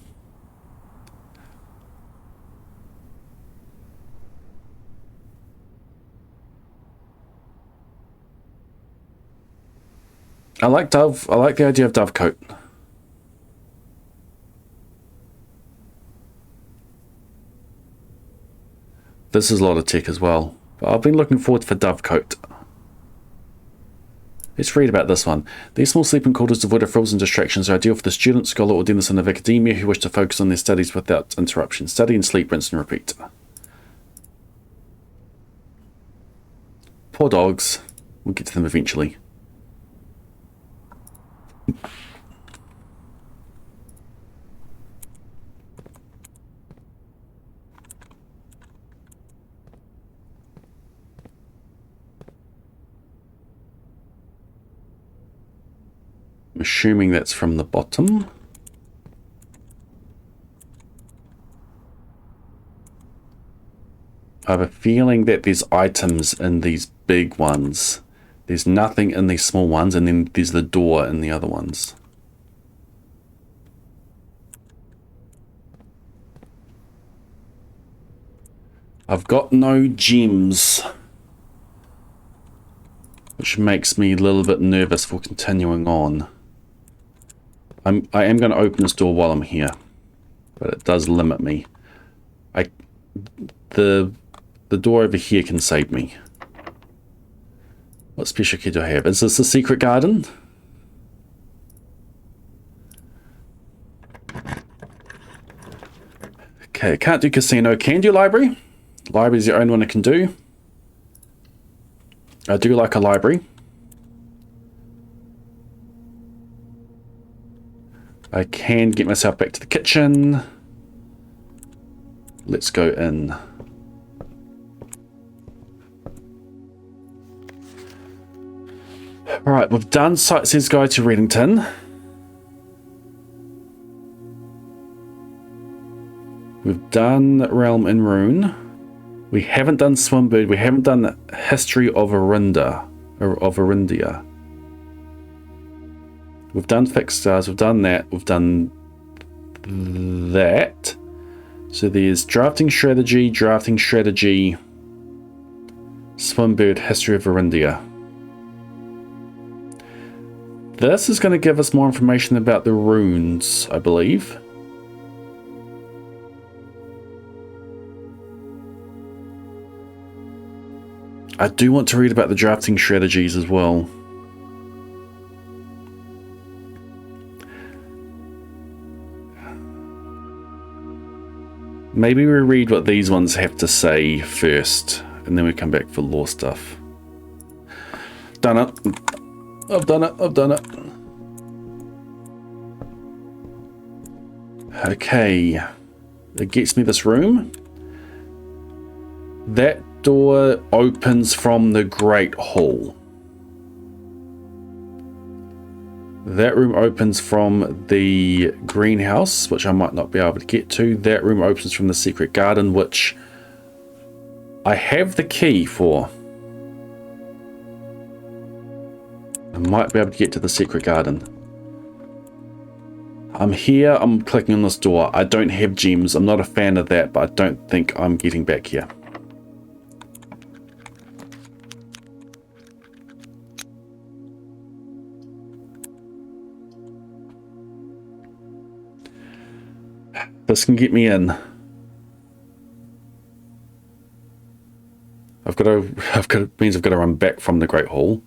S1: I like the idea of dovecote. This is a lot of tech as well. But I've been looking forward for dovecote. Let's read about this one. These small sleeping quarters devoid of frills and distractions are ideal for the student, scholar, or denizen of academia who wish to focus on their studies without interruption. Study and sleep, rinse and repeat. Poor dogs. We'll get to them eventually. I'm assuming that's from the bottom. I have a feeling that there's items in these big ones. There's nothing in these small ones, and then there's the door in the other ones. I've got no gems, which makes me a little bit nervous for continuing on. I am going to open this door while I'm here, but it does limit me. The door over here can save me. What special key do I have? Is this the secret garden? Okay, can't do casino. Can do library. Library is the only one I can do. I do like a library. I can get myself back to the kitchen. Let's go in. Alright, we've done Sightseer's Guide to Reddington. We've done Realm in Rune. We haven't done Swimbird. We haven't done History of Arinda. Or of Arindia. We've done Fixed Stars. We've done that. We've done that. So there's Drafting Strategy, Swimbird, History of Arindia. This is going to give us more information about the runes, I believe. I do want to read about the drafting strategies as well. Maybe we read what these ones have to say first, and then we come back for lore stuff. Done it. I've done it. I've done it. Okay. It gets me this room. That door opens from the Great Hall. That room opens from the greenhouse, which I might not be able to get to. That room opens from the secret garden, which I have the key for. I might be able to get to the secret garden. I'm here, I'm clicking on this door. I don't have gems. I'm not a fan of that, but I don't think I'm getting back here. This can get me in. Means I've got to run back from the Great Hall.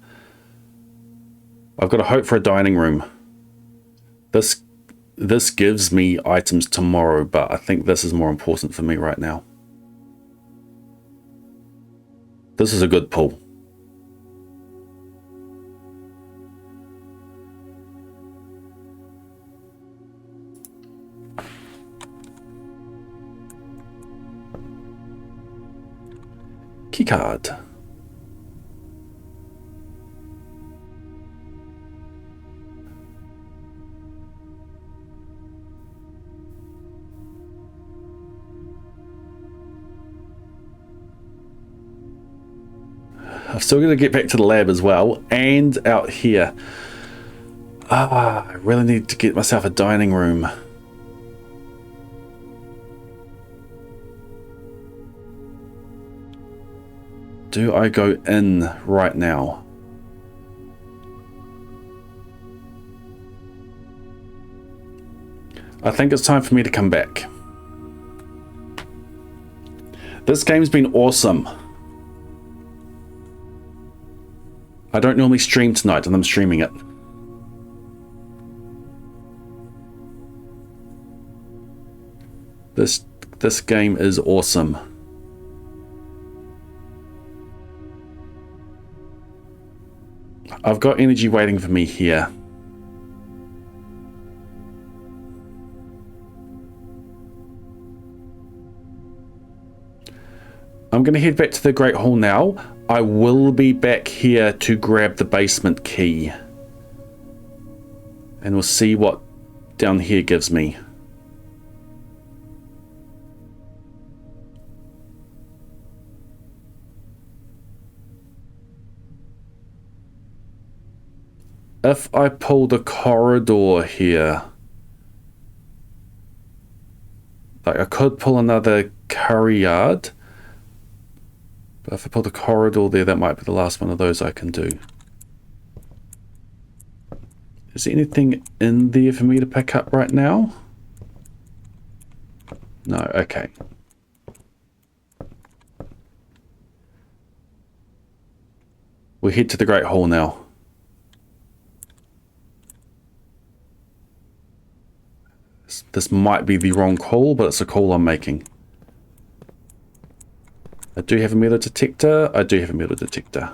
S1: I've got to hope for a dining room. This gives me items tomorrow, but I think this is more important for me right now. This is a good pull. Keycard. I've still got to get back to the lab as well, and out here. I really need to get myself a dining room. Do I go in right now? I think it's time for me to come back. This game's been awesome. I don't normally stream tonight, and I'm streaming it. This game is awesome. I've got energy waiting for me here. I'm going to head back to the Great Hall now. I will be back here to grab the basement key. And we'll see what down here gives me. If I pull the corridor here, like I could pull another curry yard, but if I pull the corridor there, that might be the last one of those I can do. Is there anything in there for me to pick up right now? No, okay. We'll head to the Great Hall now. This might be the wrong call, but it's a call I'm making. I do have a metal detector. I do have a metal detector.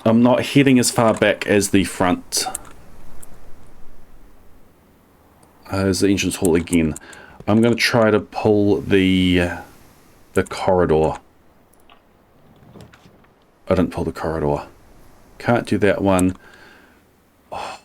S1: I'm not heading as far back as the front. As the entrance hall again. I'm going to try to pull the corridor. I didn't pull the corridor. Can't do that one. Oh.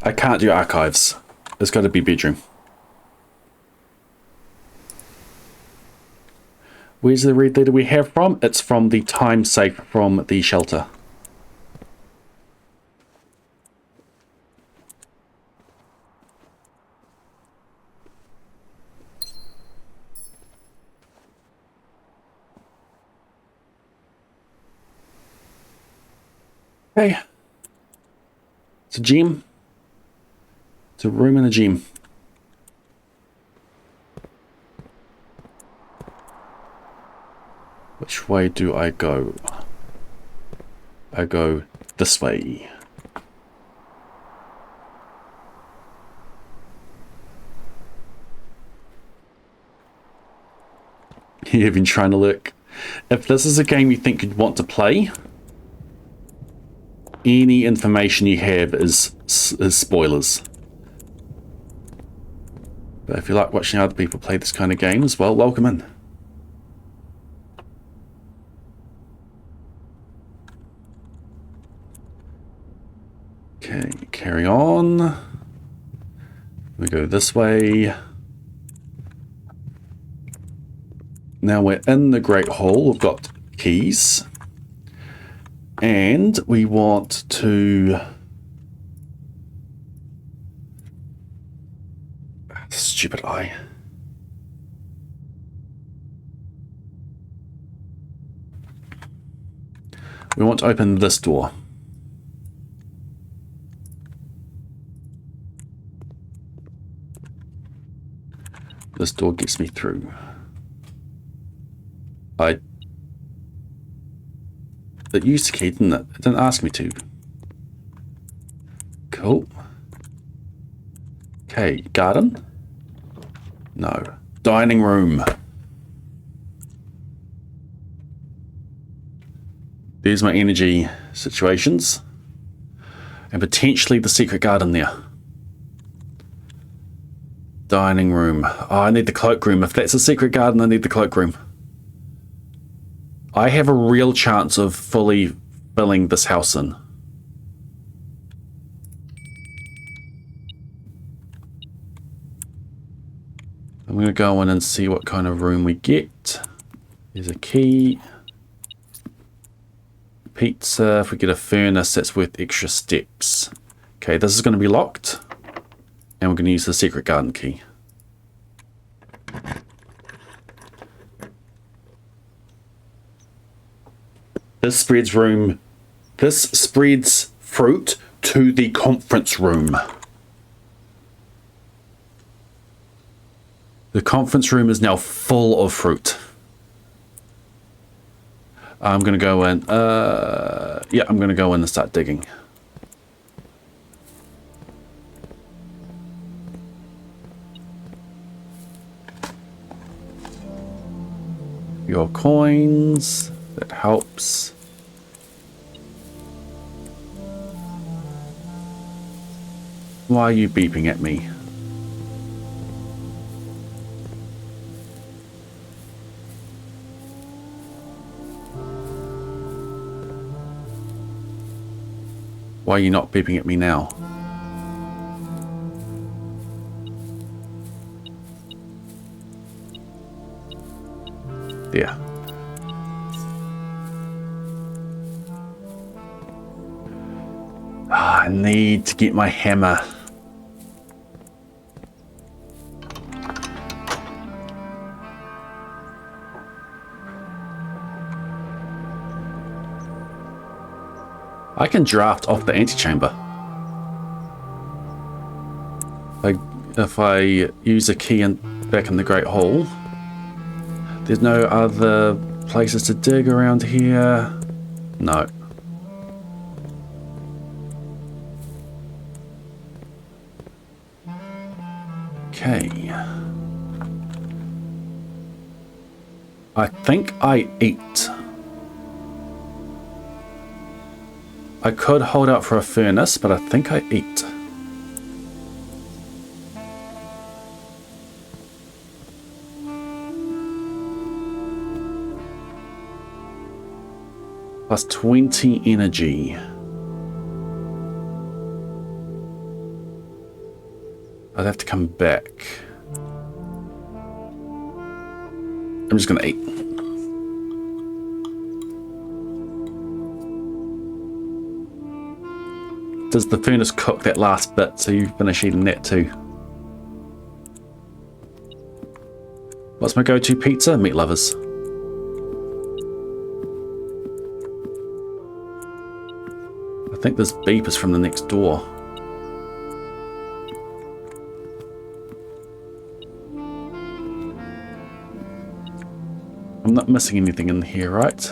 S1: I can't do archives. It's got to be bedroom. Where's the red letter we have from? It's from the time safe from the shelter. Okay. It's a gem. It's a room and a gym. Which way do I go? I go this way. You've been trying to look. If this is a game you think you'd want to play, any information you have is spoilers. But if you like watching other people play this kind of game as well, welcome in. Okay, carry on. We go this way. Now we're in the Great Hall. We've got keys. And we want to... Stupid eye. We want to open this door. This door gets me through. It used to key, didn't it? It didn't ask me to. Cool. Okay, garden? No. Dining room. There's my energy situations. And potentially the secret garden there. Dining room. Oh, I need the cloakroom. If that's a secret garden, I need the cloakroom. I have a real chance of fully filling this house in. I'm going to go in and see what kind of room we get. There's a key. Pizza. If we get a furnace, that's worth extra steps. Okay, this is going to be locked. And we're going to use the secret garden key. This spreads fruit to the conference room. The conference room is now full of fruit. I'm going to go in. Yeah, I'm going to go in and start digging. Your coins. That helps. Why are you beeping at me? Why are you not beeping at me now? There. I need to get my hammer. I can draft off the antechamber. If I use a key back in the Great Hall. There's no other places to dig around here. No. Okay. I think I eat. I could hold out for a furnace, but I think I eat. Plus 20 energy. I'd have to come back. I'm just gonna eat. Does the furnace cook that last bit so you finish eating that too? What's my go-to pizza? Meat lovers. I think this beep is from the next door. I'm not missing anything in here, right?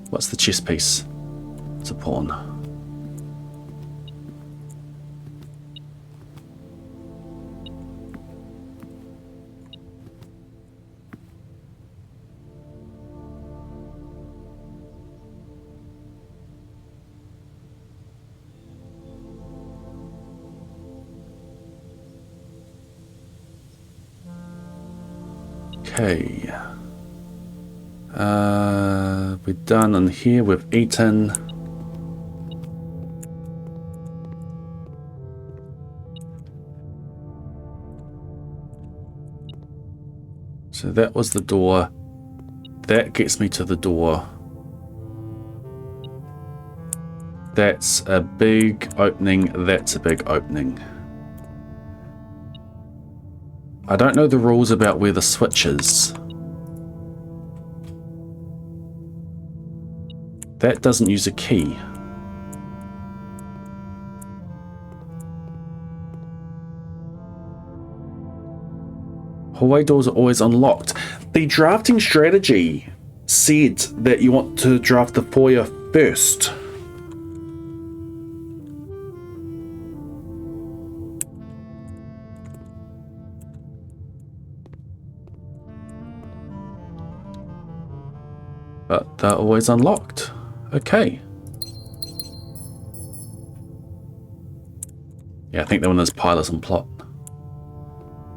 S1: What's the chess piece? It's a pawn. Okay. We're done in here. We've eaten. So that was the door. That gets me to the door. That's a big opening. That's a big opening. I don't know the rules about where the switch is. That doesn't use a key. Hallway doors are always unlocked. The drafting strategy said that you want to draft the foyer first. But they're always unlocked. Okay. Yeah, I think they're in this pilot and plot.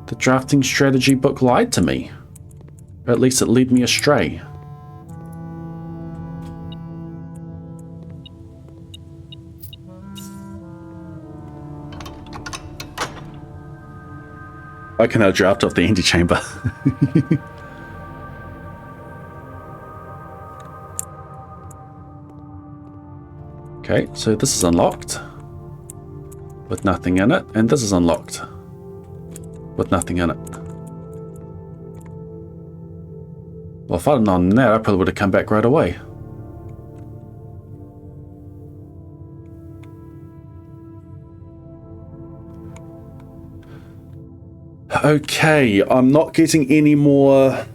S1: The drafting strategy book lied to me. Or at least it led me astray. I can now draft off the antechamber. Okay, so this is unlocked with nothing in it, and this is unlocked with nothing in it. Well, if I'd have known that, I probably would have come back right away. Okay, I'm not getting any more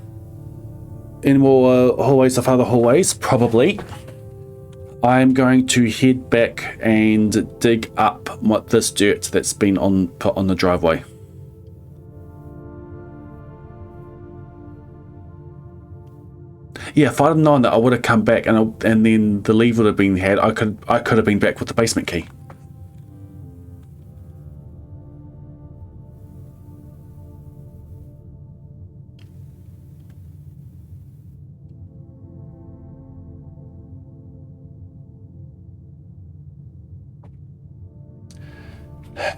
S1: hallways of other hallways, probably. I'm going to head back and dig up this dirt that's been put on the driveway. Yeah, if I'd have known that, I would have come back, and then the leave would have been had. I could have been back with the basement key.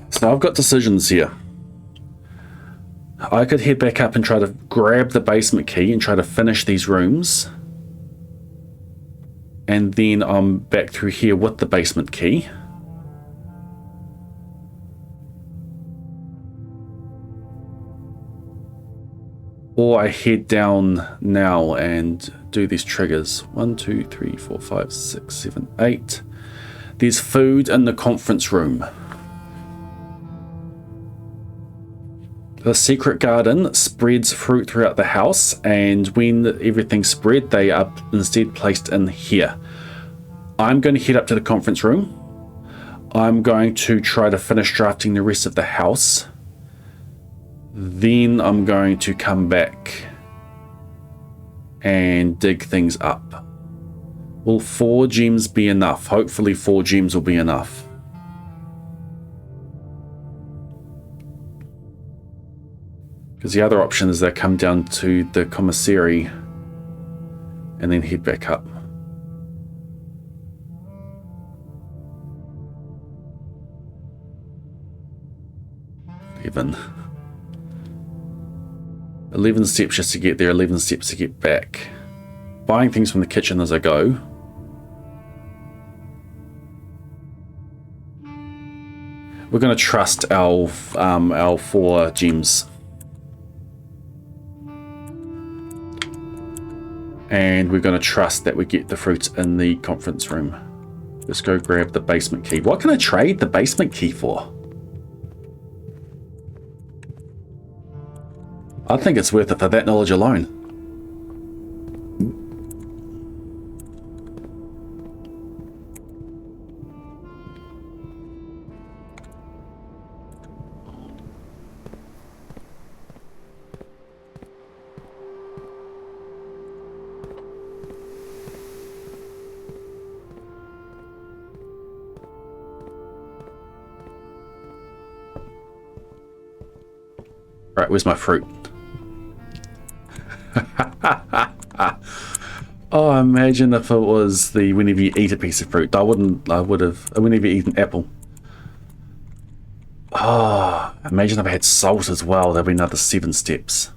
S1: So I've got decisions here. I could head back up and try to grab the basement key and try to finish these rooms. And then I'm back through here with the basement key. Or I head down now and do these triggers. 1, 2, 3, 4, 5, 6, 7, 8. There's food in the conference room. The secret garden spreads fruit throughout the house, and when everything's spread, they are instead placed in here. I'm going to head up to the conference room. I'm going to try to finish drafting the rest of the house. Then I'm going to come back and dig things up. Will 4 gems be enough? Hopefully 4 gems will be enough. Because the other option is they come down to the commissary and then head back up. Even 11 steps just to get there, 11 steps to get back. Buying things from the kitchen as I go. We're going to trust our 4 gems. And we're going to trust that we get the fruit in the conference room. Let's go grab the basement key. What can I trade the basement key for? I think it's worth it for that knowledge alone. Right, where's my fruit? Oh, imagine if it was the whenever you eat a piece of fruit. I would have, whenever you eat an apple. Oh, imagine if I had salt as well. There'd be another 7 steps.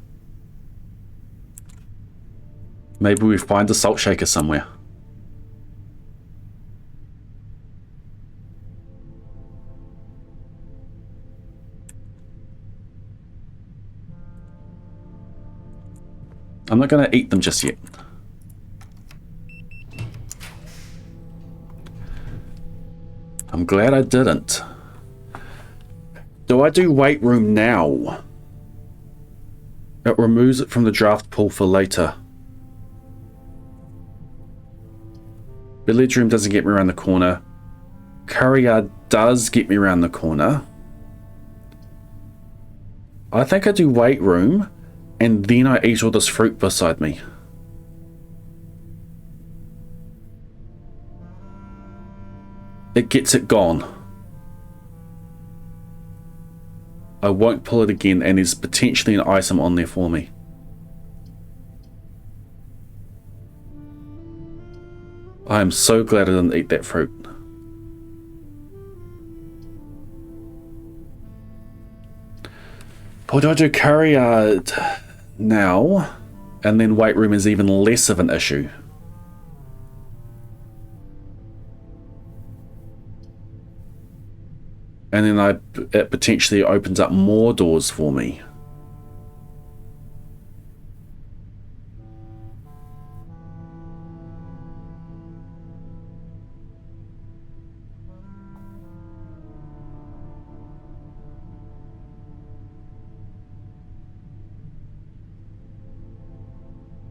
S1: Maybe we find a salt shaker somewhere. I'm not going to eat them just yet. I'm glad I didn't. Do I do weight room now? It removes it from the draft pool for later. Billiards room doesn't get me around the corner. Courier does get me around the corner. I think I do weight room. And then I eat all this fruit beside me. It gets it gone. I won't pull it again, and there's potentially an item on there for me. I am so glad I didn't eat that fruit. Or do I do carry yard now, and then weight room is even less of an issue? And then it potentially opens up more doors for me.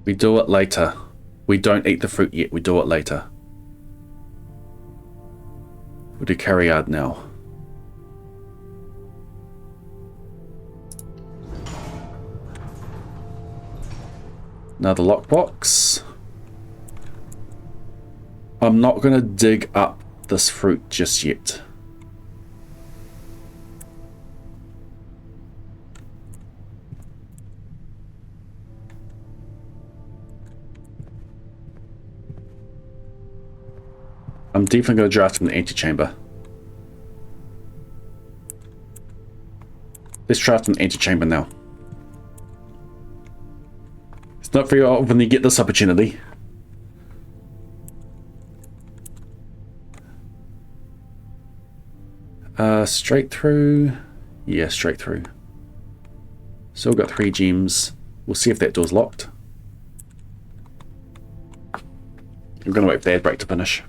S1: We do it later. We don't eat the fruit yet. We do it later. We'll do carry yard now. Another lockbox. I'm not going to dig up this fruit just yet. I'm definitely going to draft from the antechamber. Let's draft from the antechamber now. It's not very often you get this opportunity. Straight through. Yeah, straight through. Still got 3 gems. We'll see if that door's locked. I'm going to wait for the ad break to finish.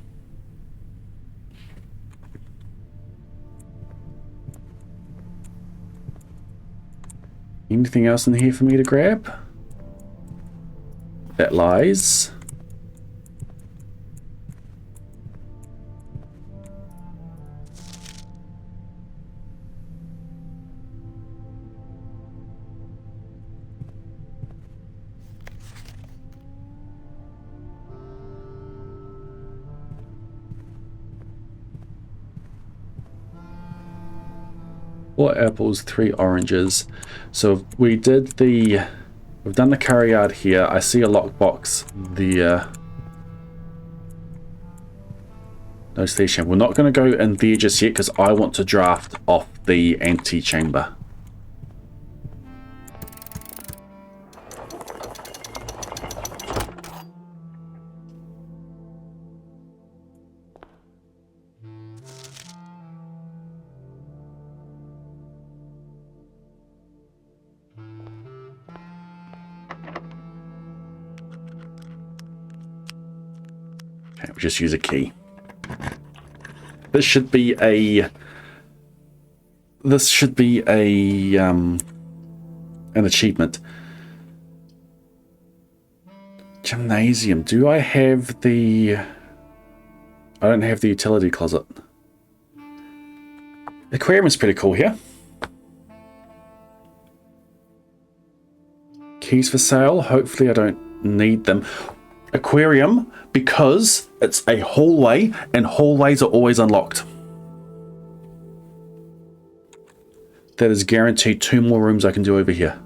S1: Anything else in here for me to grab? That lies. Four apples, 3 oranges. So we've done the carry yard here. I see a lockbox there. No station. We're not going to go in there just yet because I want to draft off the antechamber. Okay, we'll just use a key. This should be a an achievement. Gymnasium. Do I have the... I don't have the utility closet. The aquarium is pretty cool here. Keys for sale. Hopefully I don't need them. Aquarium, because it's a hallway and hallways are always unlocked. That is guaranteed 2 more rooms I can do over here.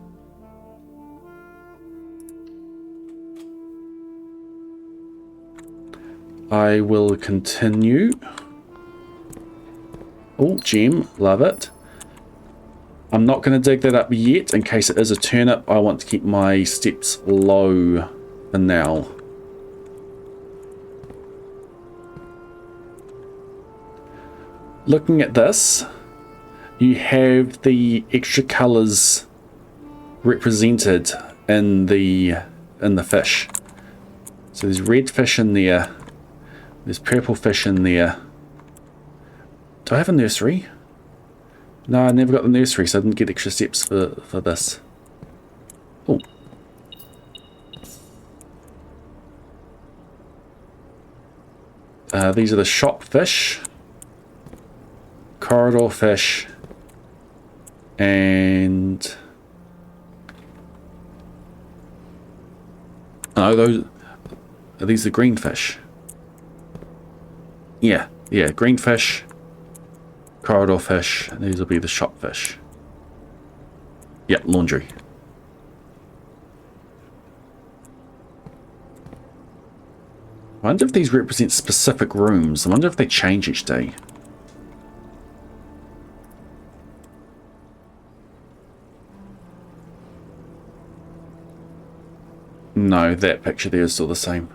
S1: I will continue. Oh, gem, love it. I'm not going to dig that up yet in case it is a turnip. I want to keep my steps low for now. Looking at this, you have the extra colors represented in the fish. So there's red fish in there, there's purple fish in there. Do I have a nursery? No, I never got the nursery, so I didn't get extra steps for this. Oh. These are the shop fish. Corridor fish, and oh, those are these the green fish? Yeah, green fish, corridor fish, and these will be the shop fish. Yeah, laundry. I wonder if these represent specific rooms. I wonder if they change each day. No, that picture there is still the same.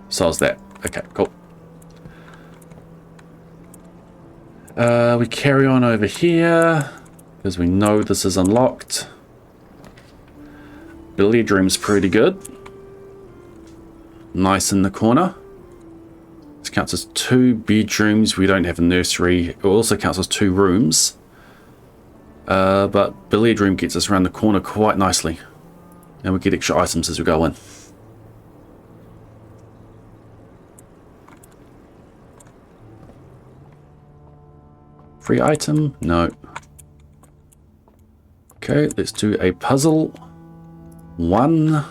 S1: So is that. Okay, cool. We carry on over here because we know this is unlocked. Billiard room's pretty good. Nice in the corner. This counts as 2 bedrooms. We don't have a nursery. It also counts as 2 rooms. But billiard room gets us around the corner quite nicely. And we get extra items as we go in. Free item? No. Okay, let's do a puzzle. 1.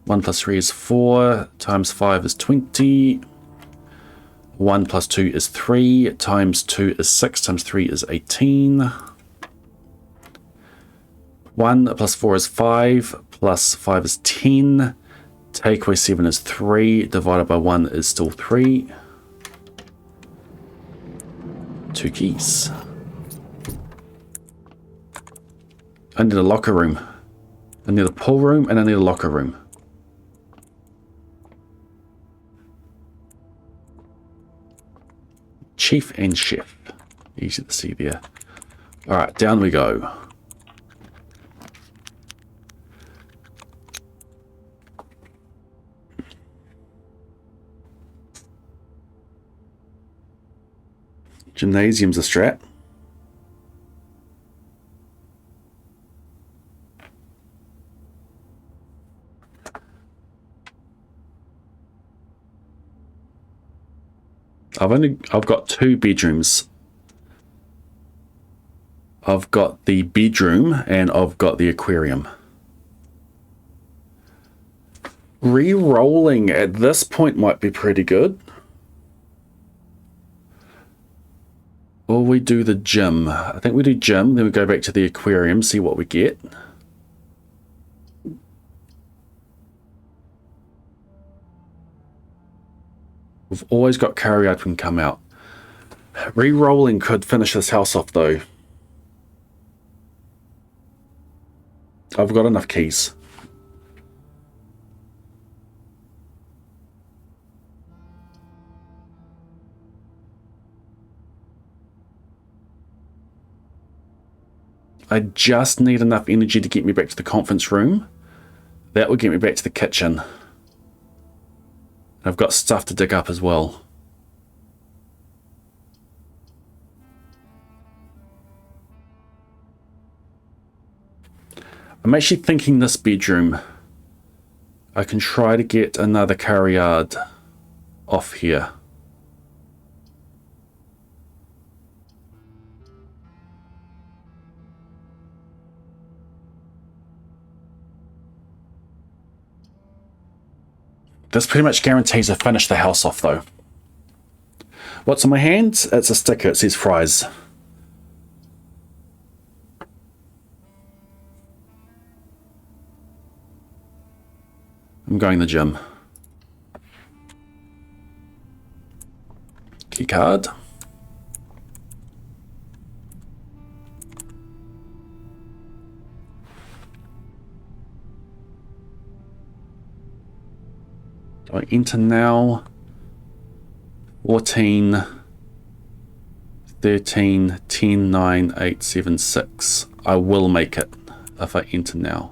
S1: 1 plus 3 is 4, times 5 is 20. 1 plus 2 is 3, times 2 is 6, times 3 is 18. 1 plus 4 is 5, plus 5 is 10. Take away 7 is 3, divided by 1 is still 3. 2 keys. I need a locker room. I need a pool room and I need a locker room. Chief and chef. Easy to see there. Alright, down we go. Gymnasium's a strat. I've got 2 bedrooms. I've got the bedroom and I've got the aquarium. Re-rolling at this point might be pretty good. Or we do the gym. I think we do gym, then we go back to the aquarium, see what we get. We've always got carry out and come out. Re-rolling could finish this house off though. I've got enough keys. I just need enough energy to get me back to the conference room. That will get me back to the kitchen. I've got stuff to dig up as well. I'm actually thinking this bedroom. I can try to get another carryard off here. This pretty much guarantees I finish the house off though. What's in my hand? It's a sticker. It says fries. I'm going to the gym. Key card. Do I enter now? 14, 13, 10, 9, 8, 7, 6. I will make it if I enter now.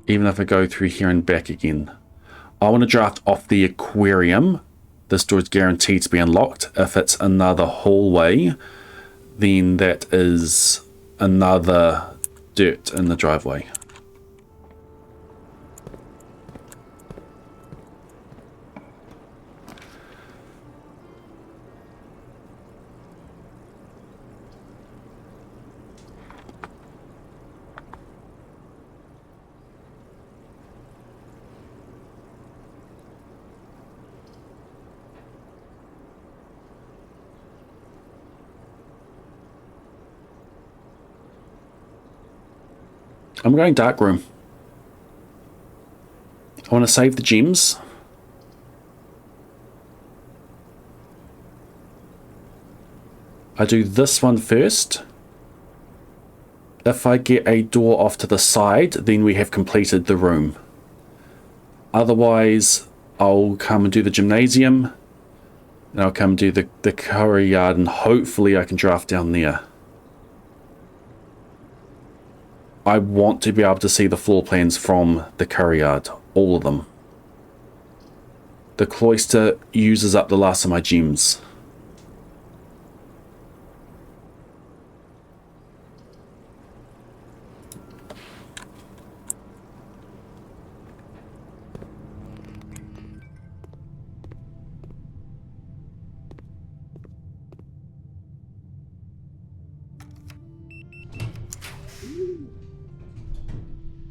S1: Even if I go through here and back again. I want to draft off the aquarium. This door is guaranteed to be unlocked. If it's another hallway, then that is another dirt in the driveway. I'm going dark room. I want to save the gems. I do this one first. If I get a door off to the side, then we have completed the room. Otherwise, I'll come and do the gymnasium, and I'll come do the curry yard, and hopefully I can draft down there. I want to be able to see the floor plans from the curry yard, all of them. The cloister uses up the last of my gems.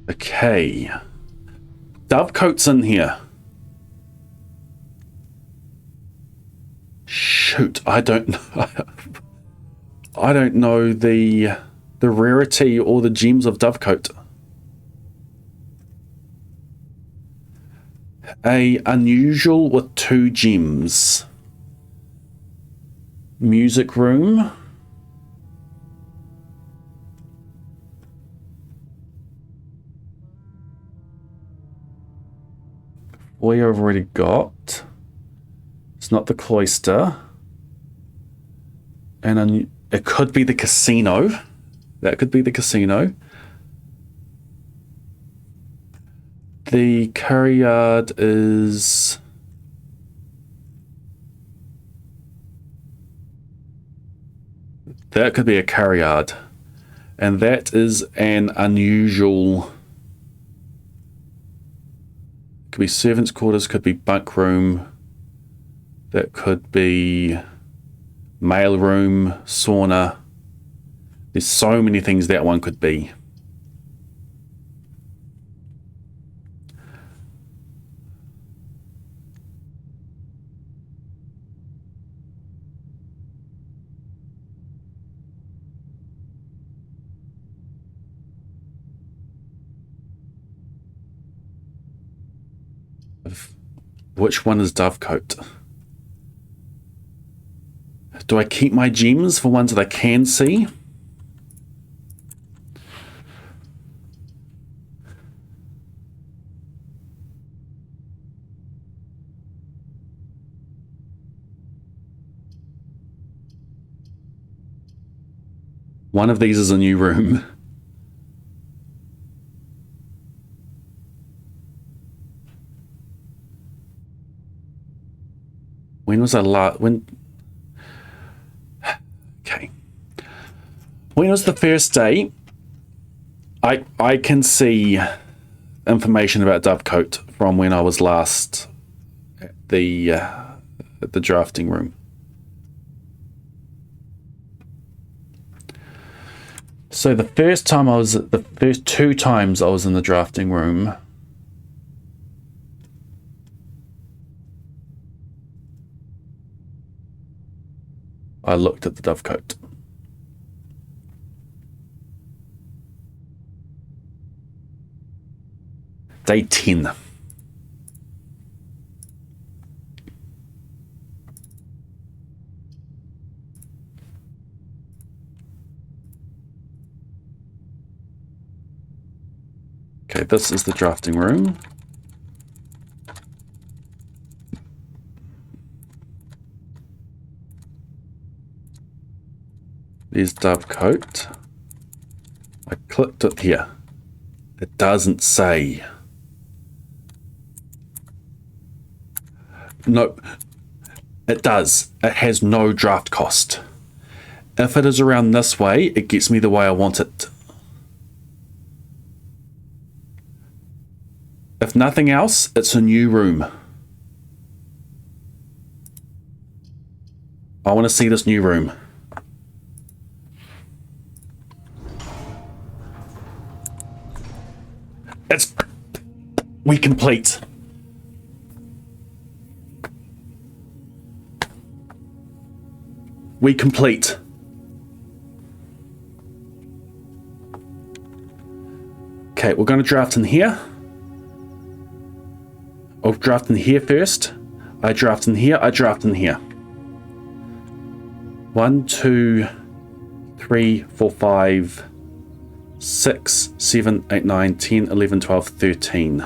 S1: Okay. Dovecoat's in here. Shoot, I don't know. I don't know the rarity or the gems of Dovecoat. A unusual with 2 gems. Music room. Foyer I've already got. It's not the cloister. And it could be the casino. That could be the casino. The curry yard is... That could be a curry yard. And that is an unusual... Could be servants' quarters, could be bunk room. That could be mail room, sauna. There's so many things that one could be. Which one is Dovecoat? Do I keep my gems for ones that I can see? One of these is a new room. When was I Okay. When was the first day? I can see information about Dovecoat from when I was last at the drafting room. So the first 2 times I was in the drafting room, I looked at the Dovecoat. Day 10. Okay, this is the drafting room. There's Dovecoat. I clicked it here. It doesn't say. No, it does. It has no draft cost. If it is around this way, it gets me the way I want it. If nothing else, it's a new room. I want to see this new room. We complete. We complete. Okay, we're going to draft in here. I'll draft in here first. I draft in here. I draft in here. 1, 2, 3, 4, 5, 6, 7, 8, 9, 10, 11, 12, 13.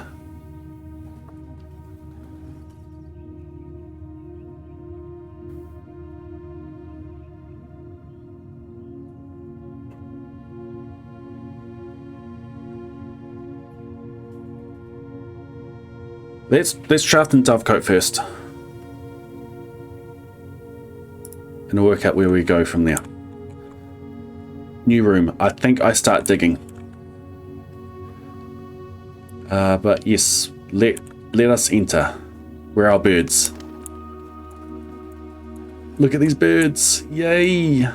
S1: Let's draft in Dovecote first. And work out where we go from there. New room. I think I start digging. But yes, let us enter. Where are our birds? Look at these birds. Yay!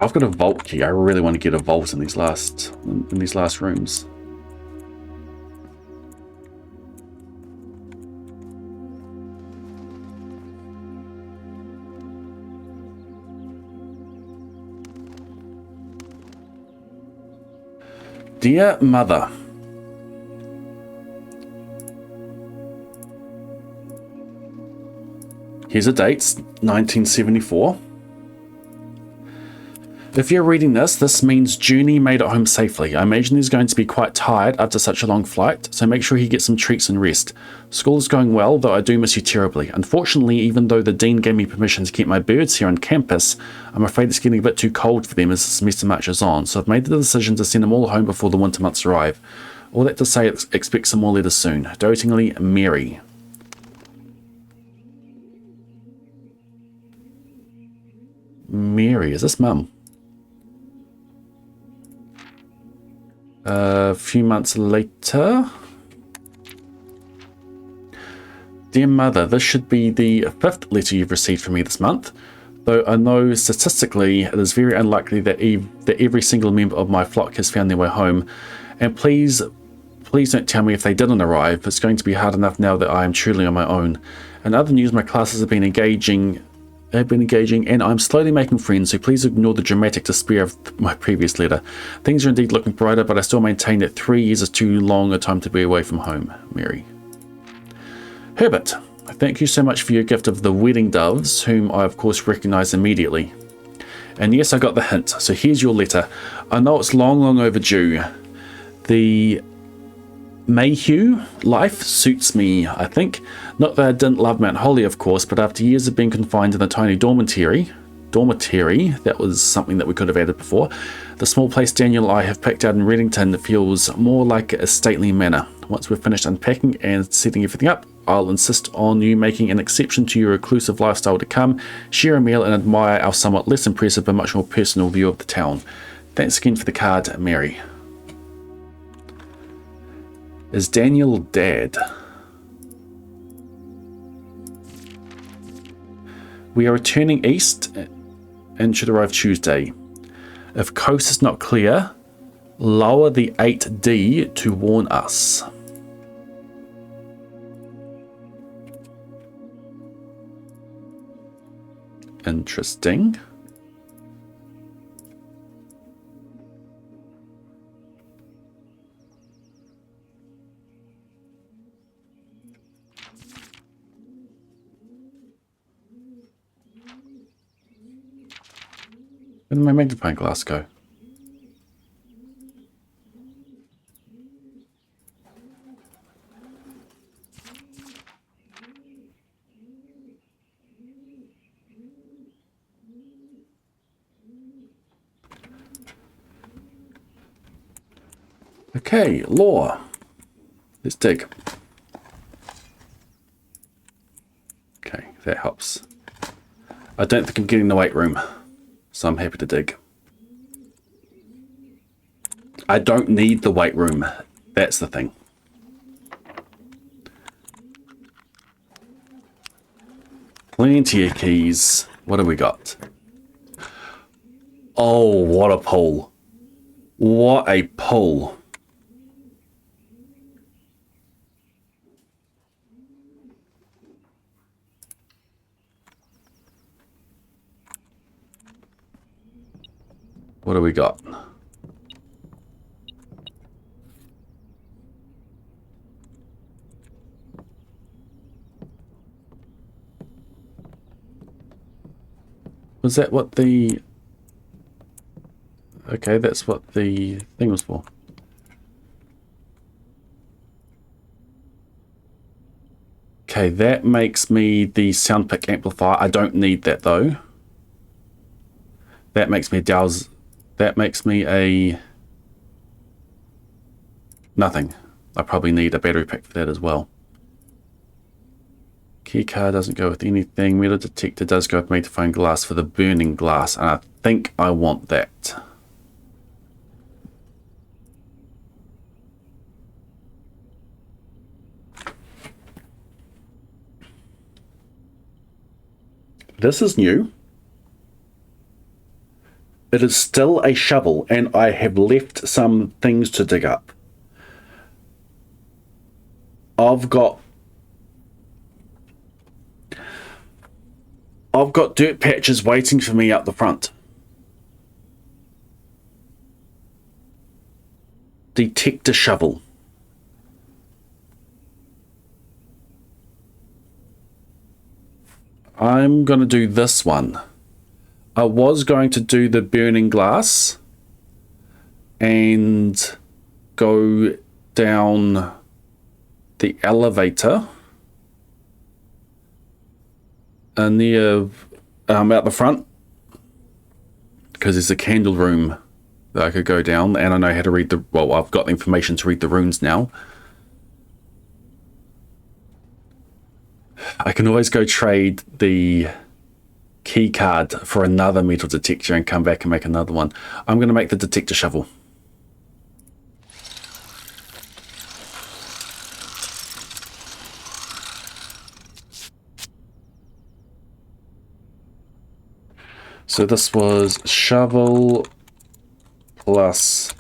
S1: I've got a vault key. I really want to get a vault in these last rooms. Dear Mother, here's a date, 1974. If you're reading this means Junie made it home safely. I imagine he's going to be quite tired after such a long flight, so make sure he gets some treats and rest. School is going well, though I do miss you terribly. Unfortunately, even though the Dean gave me permission to keep my birds here on campus, I'm afraid it's getting a bit too cold for them as the semester marches on, so I've made the decision to send them all home before the winter months arrive. All that to say, expect some more letters soon. Dotingly, Mary. Mary, is this Mum? A few months later. Dear Mother, this should be the 5th letter you've received from me this month, though I know statistically it is very unlikely that every single member of my flock has found their way home. And please don't tell me if they didn't arrive. It's going to be hard enough now that I am truly on my own. In other news, my classes have been engaging, and I'm slowly making friends, so please ignore the dramatic despair of my previous letter. Things are indeed looking brighter, but I still maintain that 3 years is too long a time to be away from home. Mary. Herbert, thank you so much for your gift of the wedding doves, whom I of course recognise immediately. And yes, I got the hint, so here's your letter. I know it's long overdue. The Mayhew life suits me, I think. Not that I didn't love Mount Holly, of course, but after years of being confined in a tiny dormitory, that was something that we could have added before, the small place Daniel and I have picked out in Reddington feels more like a stately manor. Once we're finished unpacking and setting everything up, I'll insist on you making an exception to your reclusive lifestyle to come, share a meal and admire our somewhat less impressive but much more personal view of the town. Thanks again for the card, Mary. Is Daniel dead? We are returning east and should arrive Tuesday. If coast is not clear, lower the 8D to warn us. Interesting. Where did my magnifying glass go? Okay, lore. Let's dig. Okay, that helps. I don't think I'm getting the weight room, so I'm happy to dig. I don't need the weight room. That's the thing. Plenty of keys. What do we got? Oh, what a pull. What a pull. What do we got? Was that what the... Okay, that's what the thing was for. Okay, that makes me the sound pick amplifier. I don't need that though. That makes me a dowse. That makes me a... nothing. I probably need a battery pack for that as well. Keycard doesn't go with anything. Metal detector does go with magnifying glass for the burning glass. And I think I want that. This is new. It is still a shovel, and I have left some things to dig up. I've got dirt patches waiting for me out the front. Detector shovel. I'm going to do this one. I was going to do the burning glass and go down the elevator near out the front, because there's a candle room that I could go down, and I know how to read the... well, I've got the information to read the runes now. I can always go trade the key card for another metal detector and come back and make another one. I'm going to make the detector shovel. So this was shovel plus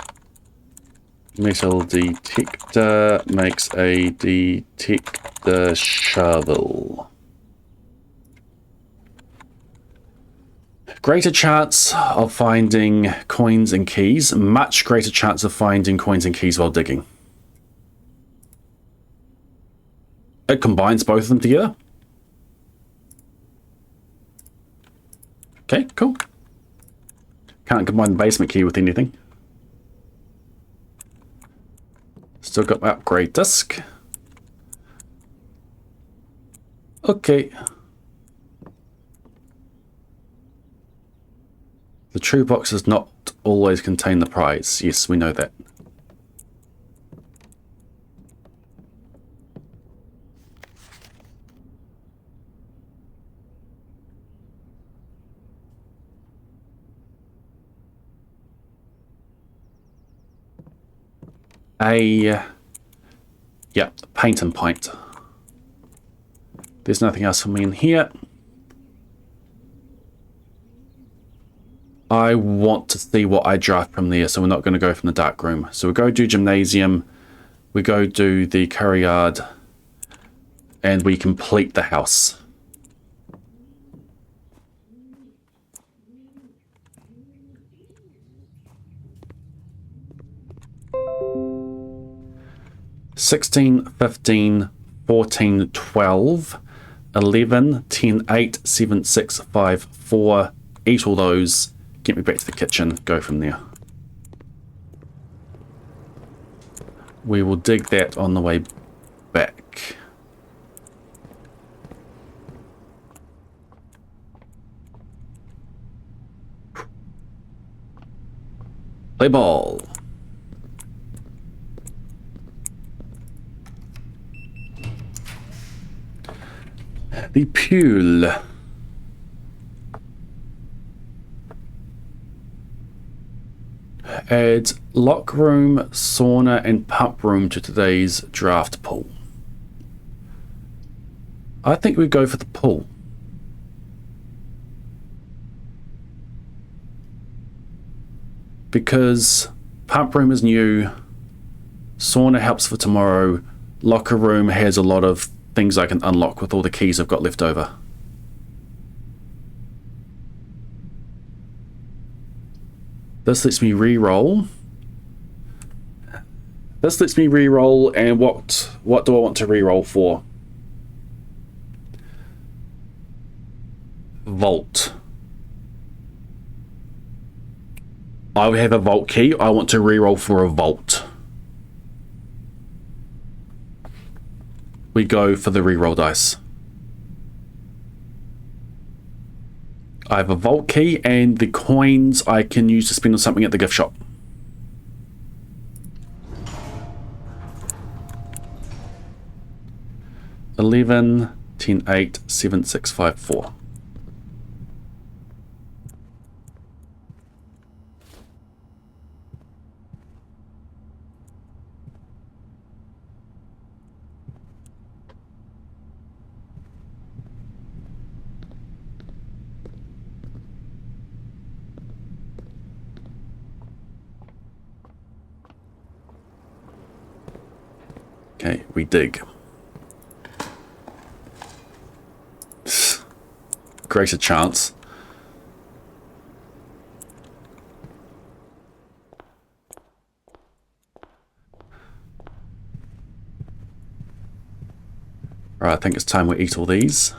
S1: metal detector makes a detector shovel. Greater chance of finding coins and keys. Much greater chance of finding coins and keys while digging. It combines both of them together. Okay, cool. Can't combine the basement key with anything. Still got my upgrade disc. Okay. The true box does not always contain the prize. Yes, we know that. Yeah, paint and pint. There's nothing else for me in here. I want to see what I draft from there, so we're not going to go from the dark room. So we go do gymnasium, we go do the curry yard, and we complete the house. $16, $15, $14, $12, $11, $10, $8, $7, $6, $5, $4. Eat all those. Get me back to the kitchen. Go from there. We will dig that on the way back. Play ball. The pool. Add lock room, sauna, and pump room to today's draft pool. I think we go for the pool. Because pump room is new, sauna helps for tomorrow, locker room has a lot of things I can unlock with all the keys I've got left over. This lets me re-roll. This lets me re-roll, and what do I want to re-roll for? Vault. I have a vault key. I want to reroll for a vault. We go for the reroll dice. I have a vault key and the coins I can use to spend on something at the gift shop. $11, 10, 8, 7, 6, 5, 4. Okay, we dig. Greater chance. Right, I think it's time we eat all these.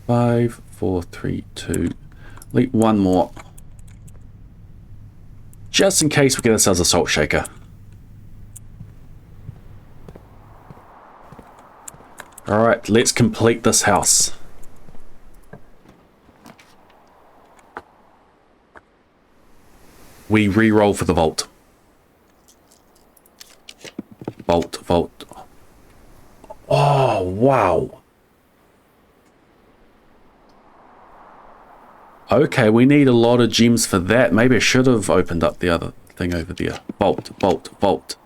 S1: Five, 4, 3, 2. Leave one more. Just in case we get ourselves a salt shaker. Alright, let's complete this house. We re-roll for the vault. Vault, vault. Oh, wow. Okay, we need a lot of gems for that. Maybe I should have opened up the other thing over there. Vault, vault, vault.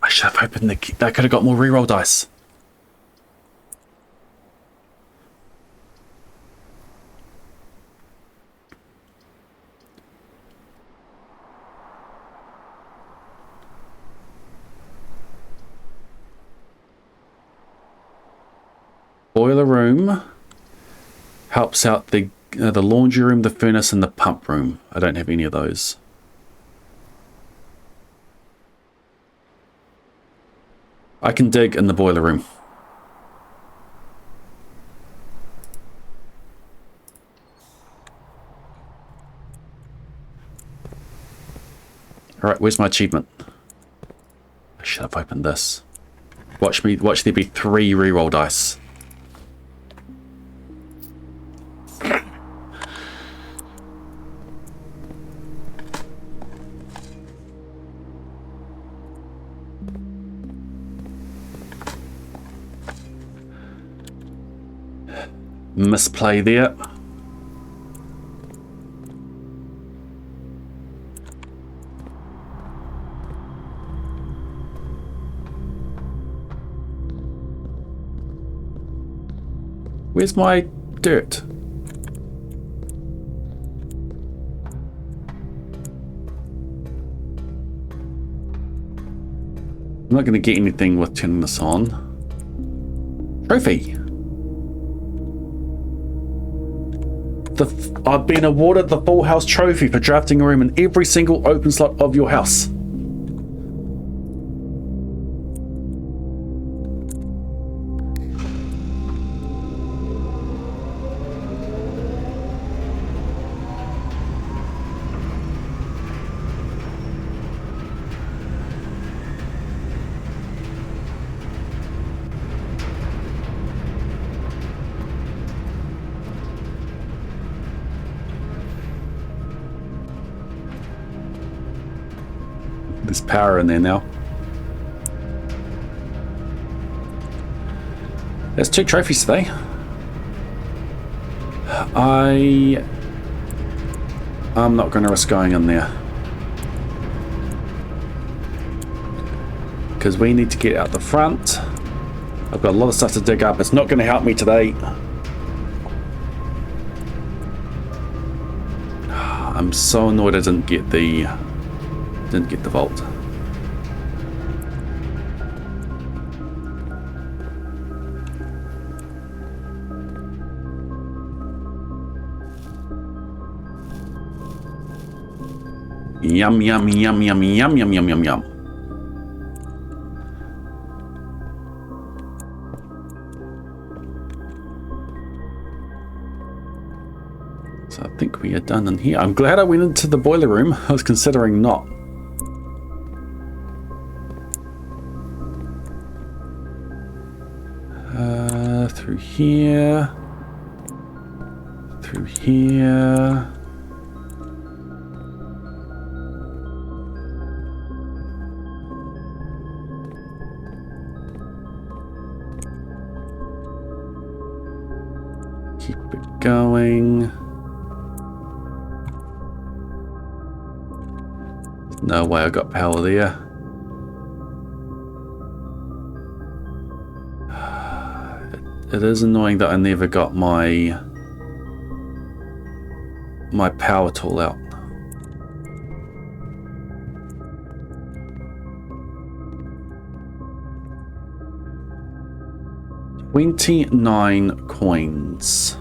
S1: I should have opened the key. That could have got more reroll dice. Boiler room helps out the laundry room, the furnace, and the pump room. I don't have any of those. I can dig in the boiler room. Alright, where's my achievement? I should have opened this. Watch there be 3 reroll dice. Misplay there. Where's my dirt? I'm not going to get anything with turning this on. Trophy. I've been awarded the full house trophy for drafting a room in every single open slot of your house. There's power in there now. There's 2 trophies today. I'm not going to risk going in there. Because we need to get out the front. I've got a lot of stuff to dig up. It's not going to help me today. I'm so annoyed I didn't get the vault. Yum, yum, yum, yum, yum, yum, yum, yum, yum. So I think we are done in here. I'm glad I went into the boiler room. I was considering not. Through here. Through here. Keep it going. There's no way I got power there. It is annoying that I never got my power tool out. $29 coins.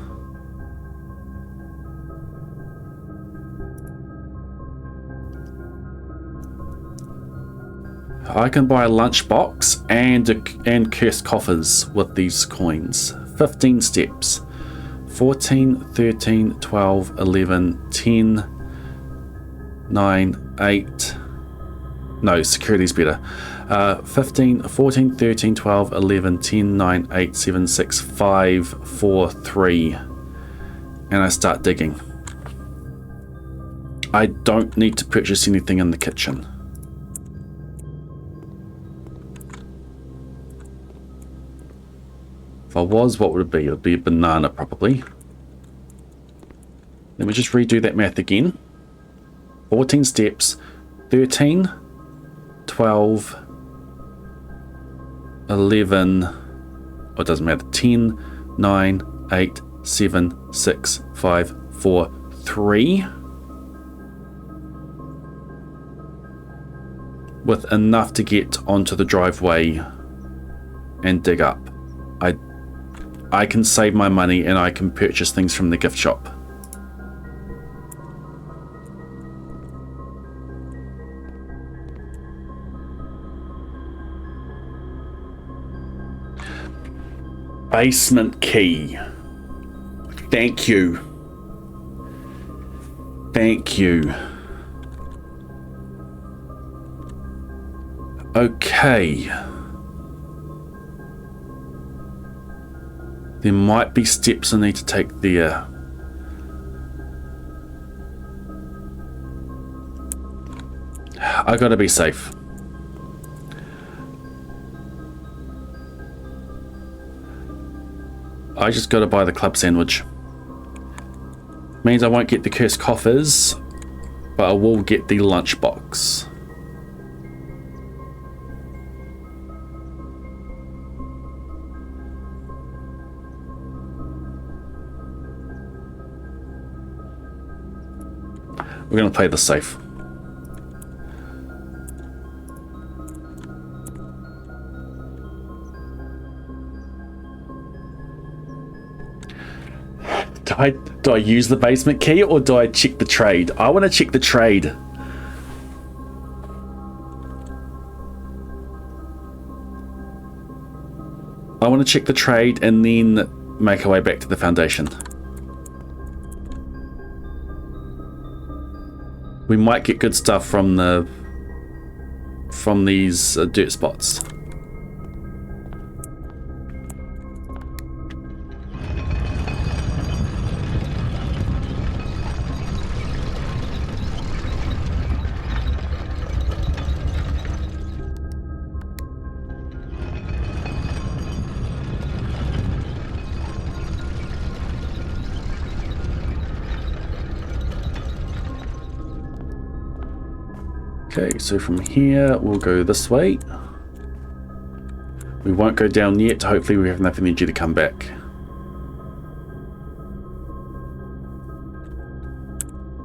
S1: I can buy a lunchbox and cursed coffers with these coins. 15 steps. 14, 13, 12, 11, 10, 9, 8. No, security's better. 15, 14, 13, 12, 11, 10, 9, 8, 7, 6, 5, 4, 3. And I start digging. I don't need to purchase anything in the kitchen. If I was, what would it be? It would be a banana, probably. Let me just redo that math again. 14 steps. 13, 12, 11, oh, it doesn't matter. 10, 9, 8, 7, 6, 5, 4, 3. With enough to get onto the driveway and dig up. I can save my money and I can purchase things from the gift shop. Basement key. Thank you. Thank you. Okay. There might be steps I need to take there. I gotta be safe. I just gotta buy the club sandwich. Means I won't get the cursed coffers, but I will get the lunchbox. We're going to play this safe. Do I use the basement key or do I check the trade? I want to check the trade. I want to check the trade and then make our way back to the foundation. We might get good stuff from these dirt spots. Okay, so from here we'll go this way. We won't go down yet. Hopefully we have enough energy to come back.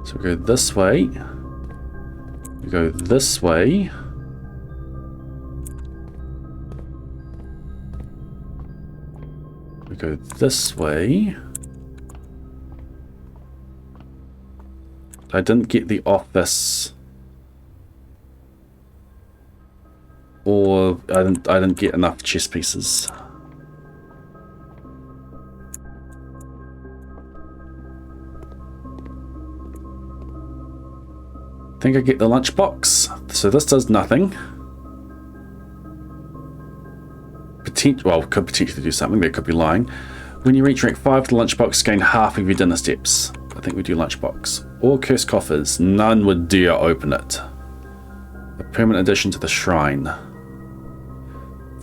S1: So we go this way. We go this way. We go this way. I didn't get the office. Or I didn't get enough chess pieces. think I get the lunchbox. So this does nothing. Well, could potentially do something. That could be lying. When you reach rank 5, the lunchbox gain half of your dinner steps. I think we do lunchbox. Or cursed coffers. None would dare open it. A permanent addition to the shrine.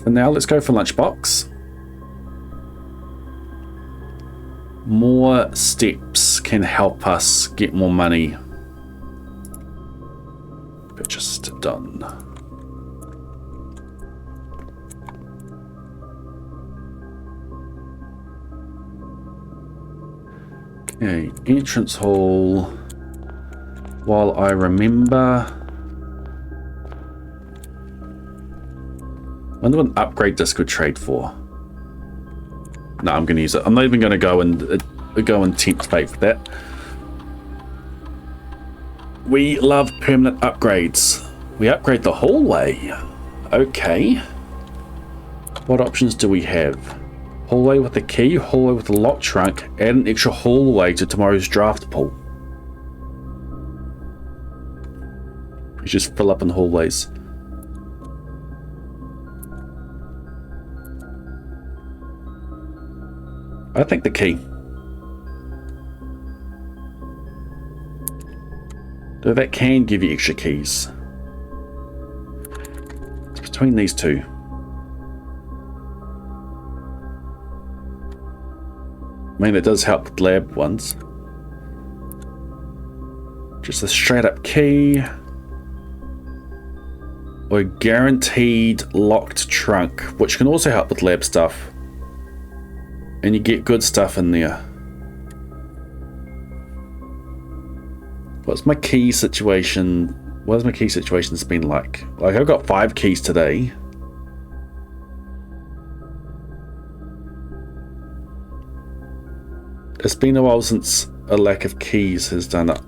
S1: For now, let's go for lunchbox. More steps can help us get more money. Purchased. Done. Okay, entrance hall. While I remember... I wonder what an upgrade disc would trade for. No, I'm going to use it. I'm not even going to go and tempt fate for that. We love permanent upgrades. We upgrade the hallway. Okay. What options do we have? Hallway with a key, hallway with a locked trunk, add an extra hallway to tomorrow's draft pool. We just fill up in hallways. I think the key. Though that can give you extra keys. It's between these two. I mean, it does help with lab ones. Just a straight up key. Or a guaranteed locked trunk, which can also help with lab stuff. And you get good stuff in there. What's my key situation? What has my key situation's been like? Like, I've got 5 keys today. It's been a while since a lack of keys has done it.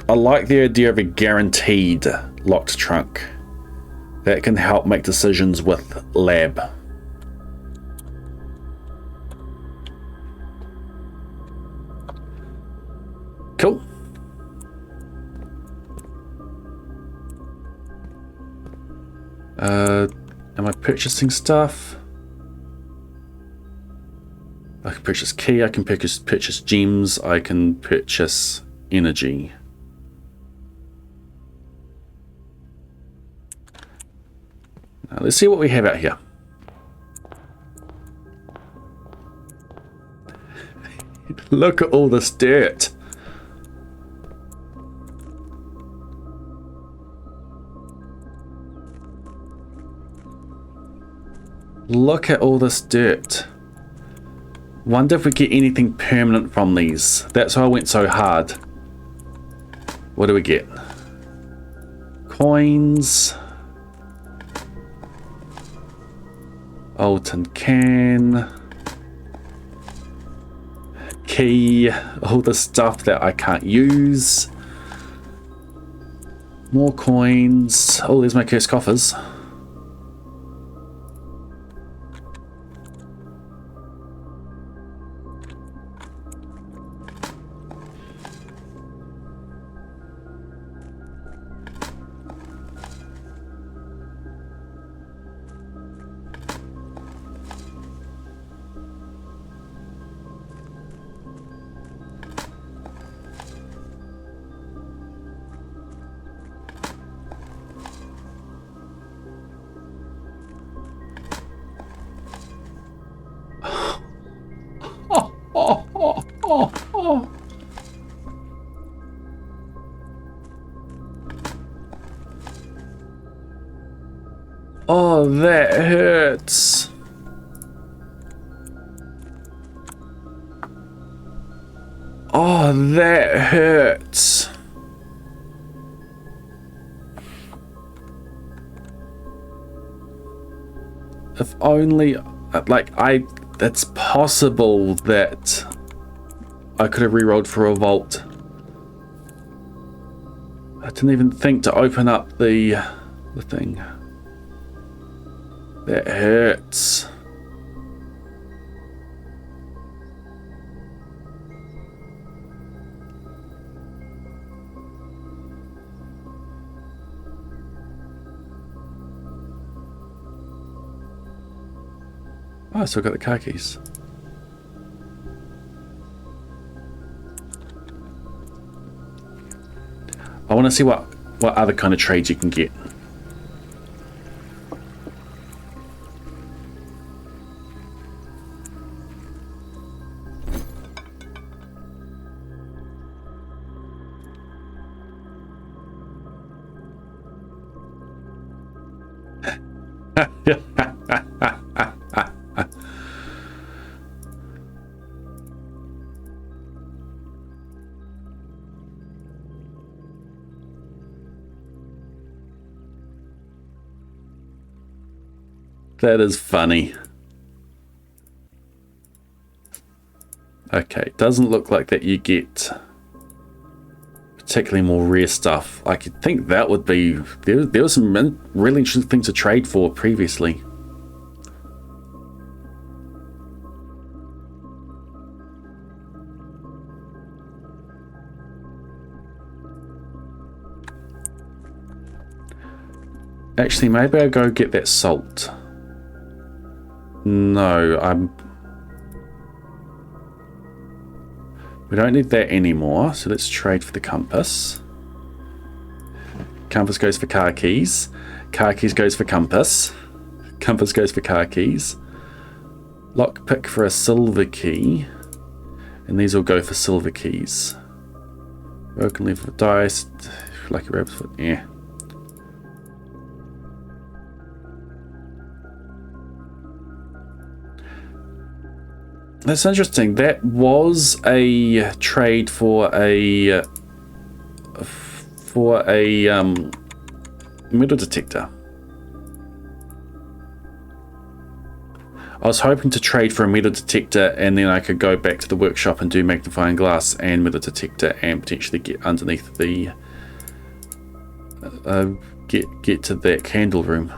S1: I like the idea of a guaranteed locked trunk. That can help make decisions with lab. Cool. Am I purchasing stuff? I can purchase key, I can purchase gems, I can purchase energy. Now, let's see what we have out here. Look at all this dirt. Look at all this dirt. Wonder if we get anything permanent from these. That's why I went so hard. What do we get? Coins. Old tin can. Key. All the stuff that I can't use. More coins. Oh, there's my cursed coffers. Oh, that hurts. Oh, that hurts. If only, like, it's possible that I could have rerolled for a vault. I didn't even think to open up the thing. That hurts. Oh, I still got the car keys. I want to see what other kind of trades you can get. That is funny. Okay, doesn't look like that you get particularly more rare stuff. I could think that would be... There was some really interesting things to trade for previously. Actually, maybe I'll go get that salt. No, we don't need that anymore, so let's trade for the compass. Compass goes for car keys. Car keys goes for compass. Compass goes for car keys. Lockpick for a silver key. And these all go for silver keys. Broken leaf of dice. Lucky rabbit's foot, yeah. That's interesting. That was a trade for a metal detector. I was hoping to trade for a metal detector and then I could go back to the workshop and do magnifying glass and metal detector and potentially get underneath the get to that candle room.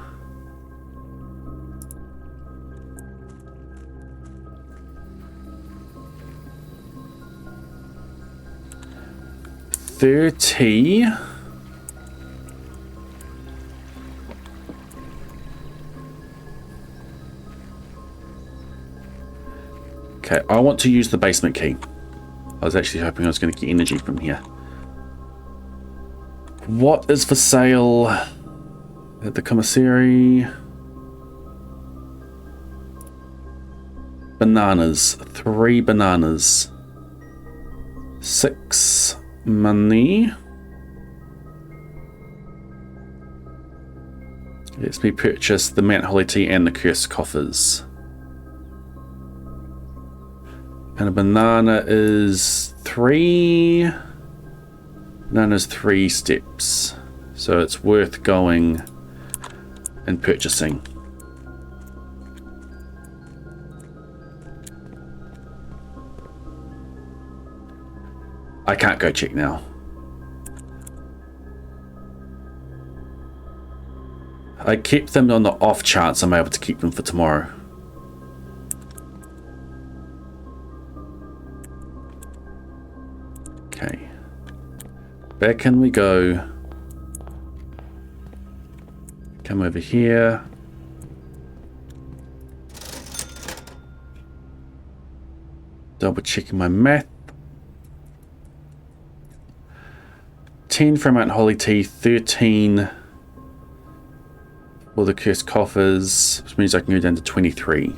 S1: $30. Okay, I want to use the basement key. I was actually hoping I was going to get energy from here. What is for sale at the commissary? Bananas. 3 bananas. 6 money. Lets me purchase the Mount Holly tea and the cursed coffers. And a banana is 3. Banana's 3 steps. So it's worth going and purchasing. I can't go check now. I kept them on the off chance I'm able to keep them for tomorrow. Okay. Back in we go. Come over here. Double checking my math. 10 for Mount Holly tea, 13 for the cursed coffers, which means I can go down to 23.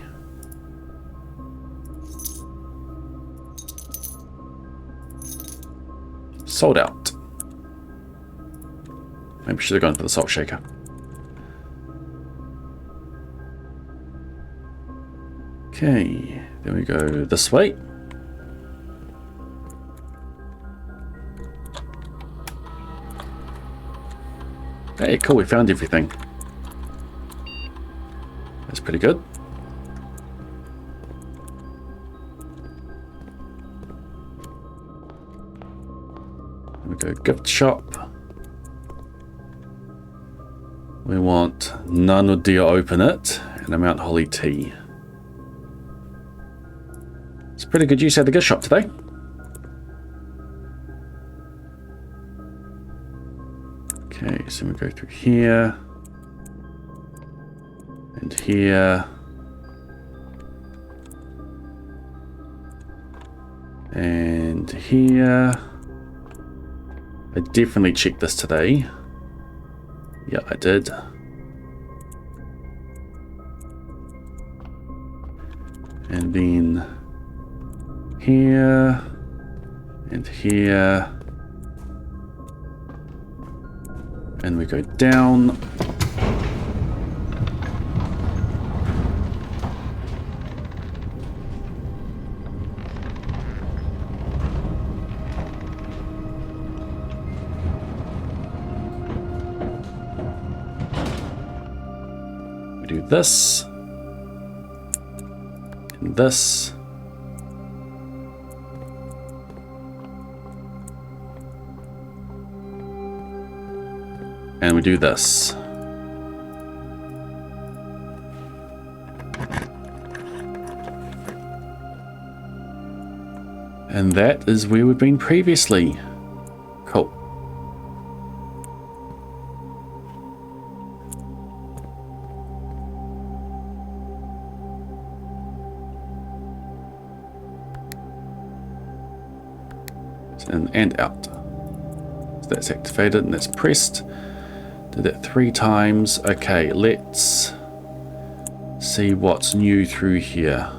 S1: Sold out. Maybe I should have gone for the salt shaker. Okay, then we go this way. Hey, cool, we found everything. That's pretty good. We go gift shop. We want none would dare open it, and a Mount Holly tea. It's pretty good use at the gift shop today. Okay, so we go through here and here And here. I definitely checked this today. Yeah, I did. And then here and here. And we go down. We do this. And this. And we do this. And that is where we've been previously. Cool. In and out. So that's activated and that's pressed. Did that 3 times. Okay, let's see what's new through here.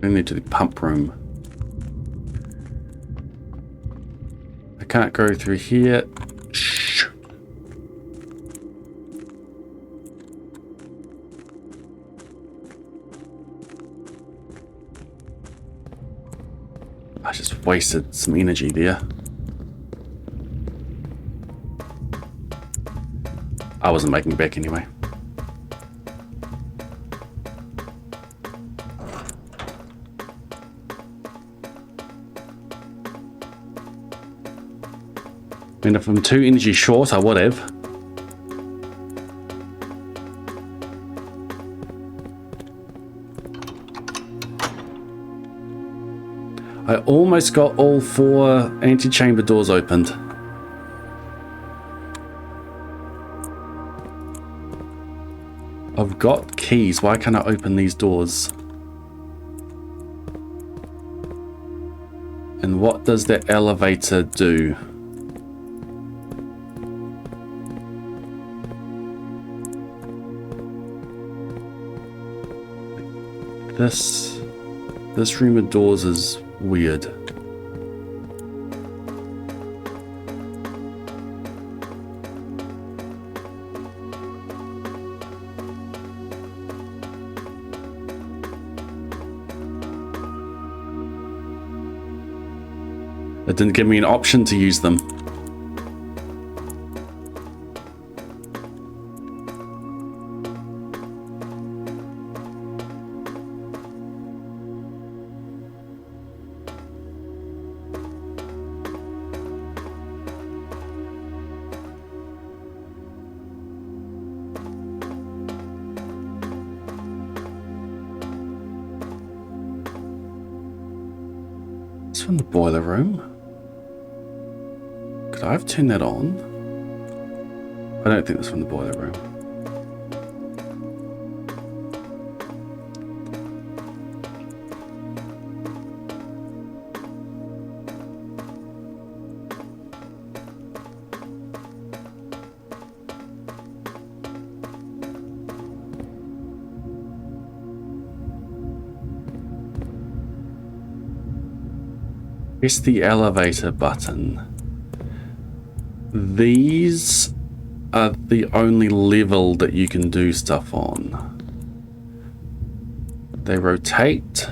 S1: Into the pump room. I can't go through here. Shh. I just wasted some energy there. I wasn't making it back anyway. And if I'm too energy short, I would have. I almost got all 4 antechamber doors opened. I've got keys. Why can't I open these doors? And what does that elevator do? This room of doors is weird. It didn't give me an option to use them. From the boiler room. Could I have turned that on? I don't think that's from the boiler room. Press the elevator button. These are the only level that you can do stuff on. They rotate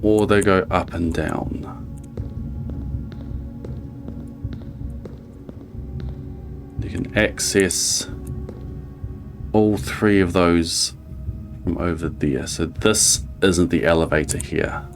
S1: or they go up and down. You can access all 3 of those from over there. So this isn't the elevator here.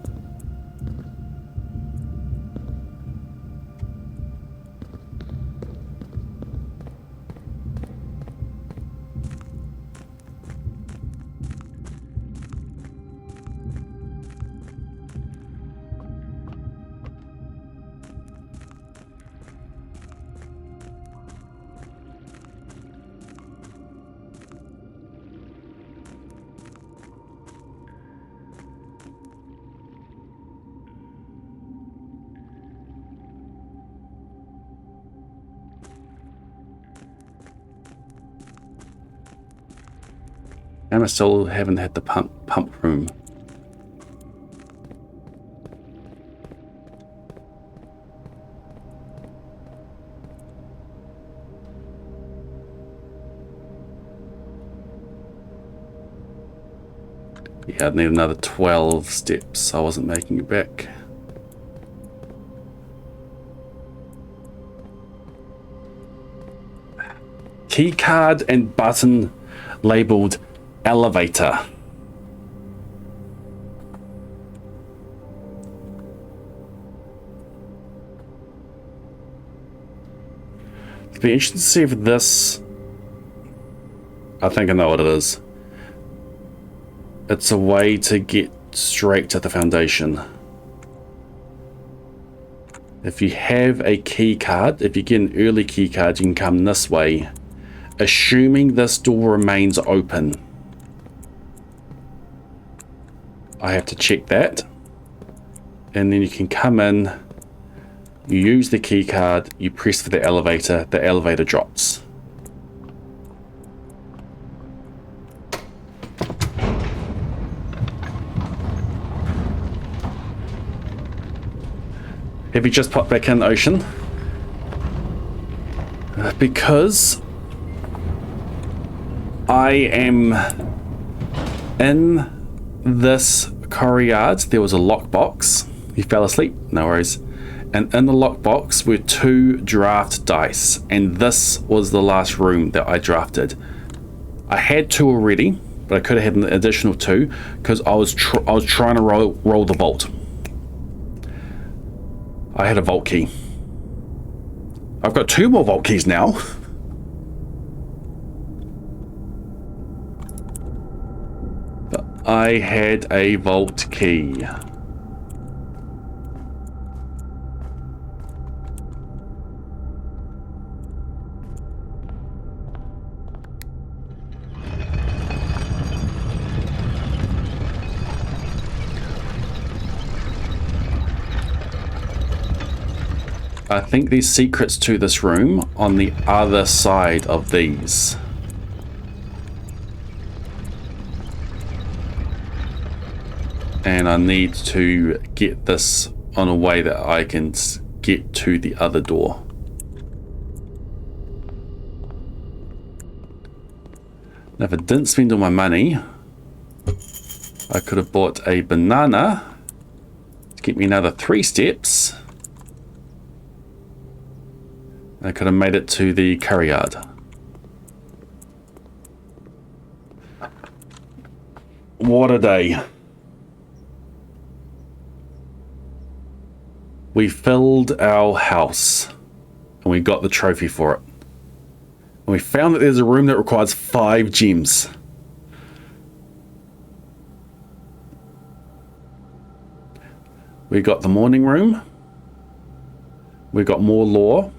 S1: And I still haven't had the pump room. Yeah, I'd need another 12 steps. I wasn't making it back. Key card and button labeled elevator. It'd be interesting to see if this... I think I know what it is. It's a way to get straight to the foundation. If you have a key card, if you get an early key card, you can come this way, assuming this door remains open. I have to check that. And then you can come in, you use the key card, you press for the elevator drops. Have you just popped back in the ocean? Because I am in this courtyard. There was a lockbox. You fell asleep, no worries. And in the lockbox were 2 draft dice, and this was the last room that I drafted. I had 2 already, but I could have had an additional 2 because I was trying to roll the vault. I had a vault key. I've got 2 more vault keys now. But I had a vault key. I think there's secrets to this room on the other side of these. And I need to get this on a way that I can get to the other door. Now, if I didn't spend all my money, I could have bought a banana to get me another 3 steps. I could have made it to the curry yard. What a day. We filled our house and we got the trophy for it. And we found that there's a room that requires 5 gems. We got the morning room. We got more lore.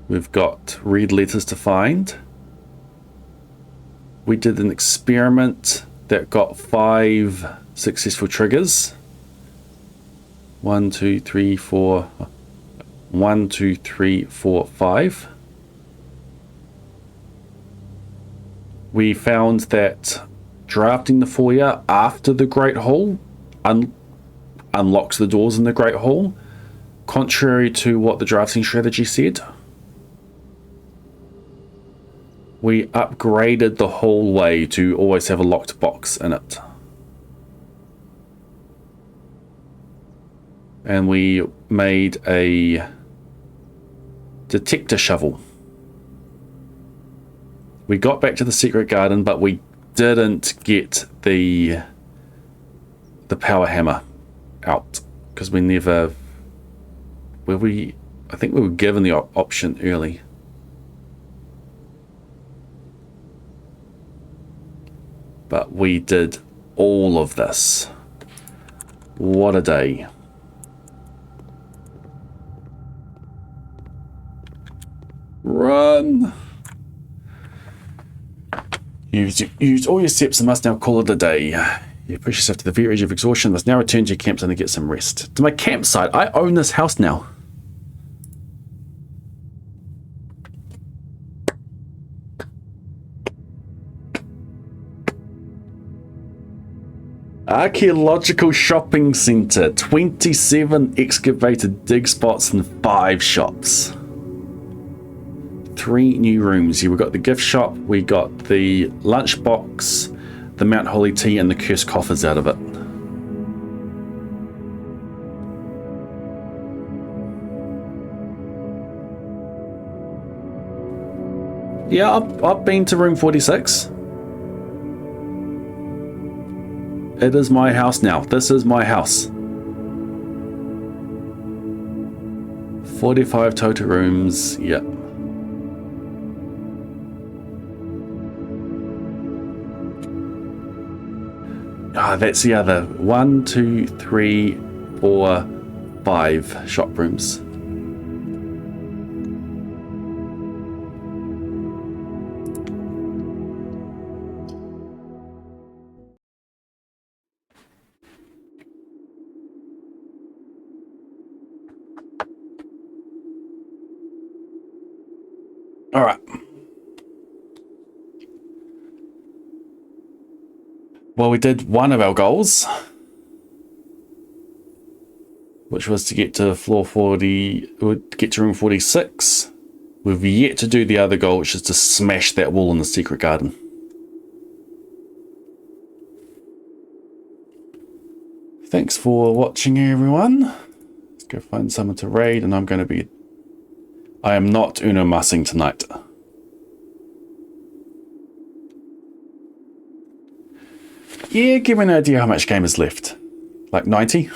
S1: We've got read letters to find. We did an experiment that got 5 successful triggers. 1, 2, 3, 4. 1, 2, 3, 4, 5. We found that drafting the foyer after the Great Hall unlocks the doors in the Great Hall, contrary to what the drafting strategy said. We upgraded the hallway to always have a locked box in it. And we made a detector shovel. We got back to the secret garden, but we didn't get the power hammer out because we never... I think we were given the option early. But we did all of this. What a day. Run! You've used all your steps and must now call it a day. You push yourself to the very edge of exhaustion, must now return to your campsite and get some rest. To my campsite? I own this house now. Archaeological shopping centre. 27 excavated dig spots and 5 shops. 3 new rooms. Yeah, we got the gift shop, we got the lunchbox, the Mount Holy tea, and the cursed coffers out of it. Yeah, I've been to room 46. It is my house now. This is my house. 45 total rooms. Yep. That's the other 1, 2, 3, 4, 5 shop rooms. All right. Well, we did one of our goals, which was to get to floor 40, get to room 46. We've yet to do the other goal, which is to smash that wall in the secret garden. Thanks for watching, everyone. Let's go find someone to raid, and I am not Uno Massing tonight. Yeah, give me an idea how much game is left. Like 90?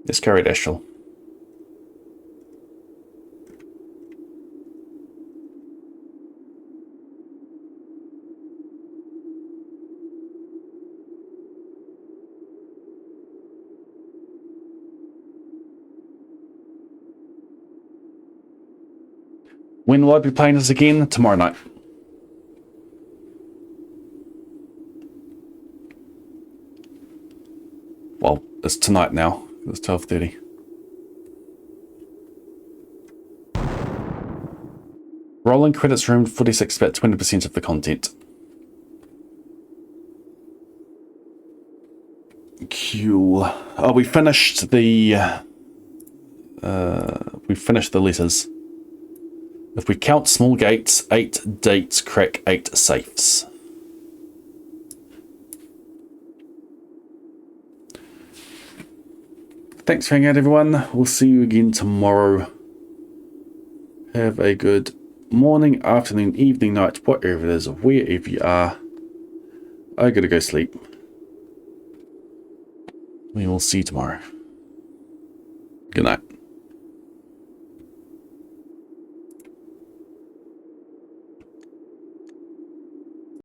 S1: Let's carry it, Astral. When will I be playing this again? Tomorrow night. Well, it's tonight now. It's 12:30. Rolling credits room 46, about 20% of the content. Cool. Oh, we finished the letters. If we count small gates, 8 dates crack 8 safes. Thanks for hanging out, everyone. We'll see you again tomorrow. Have a good morning, afternoon, evening, night, whatever it is, or wherever you are. I gotta go sleep. We will see you tomorrow. Good night.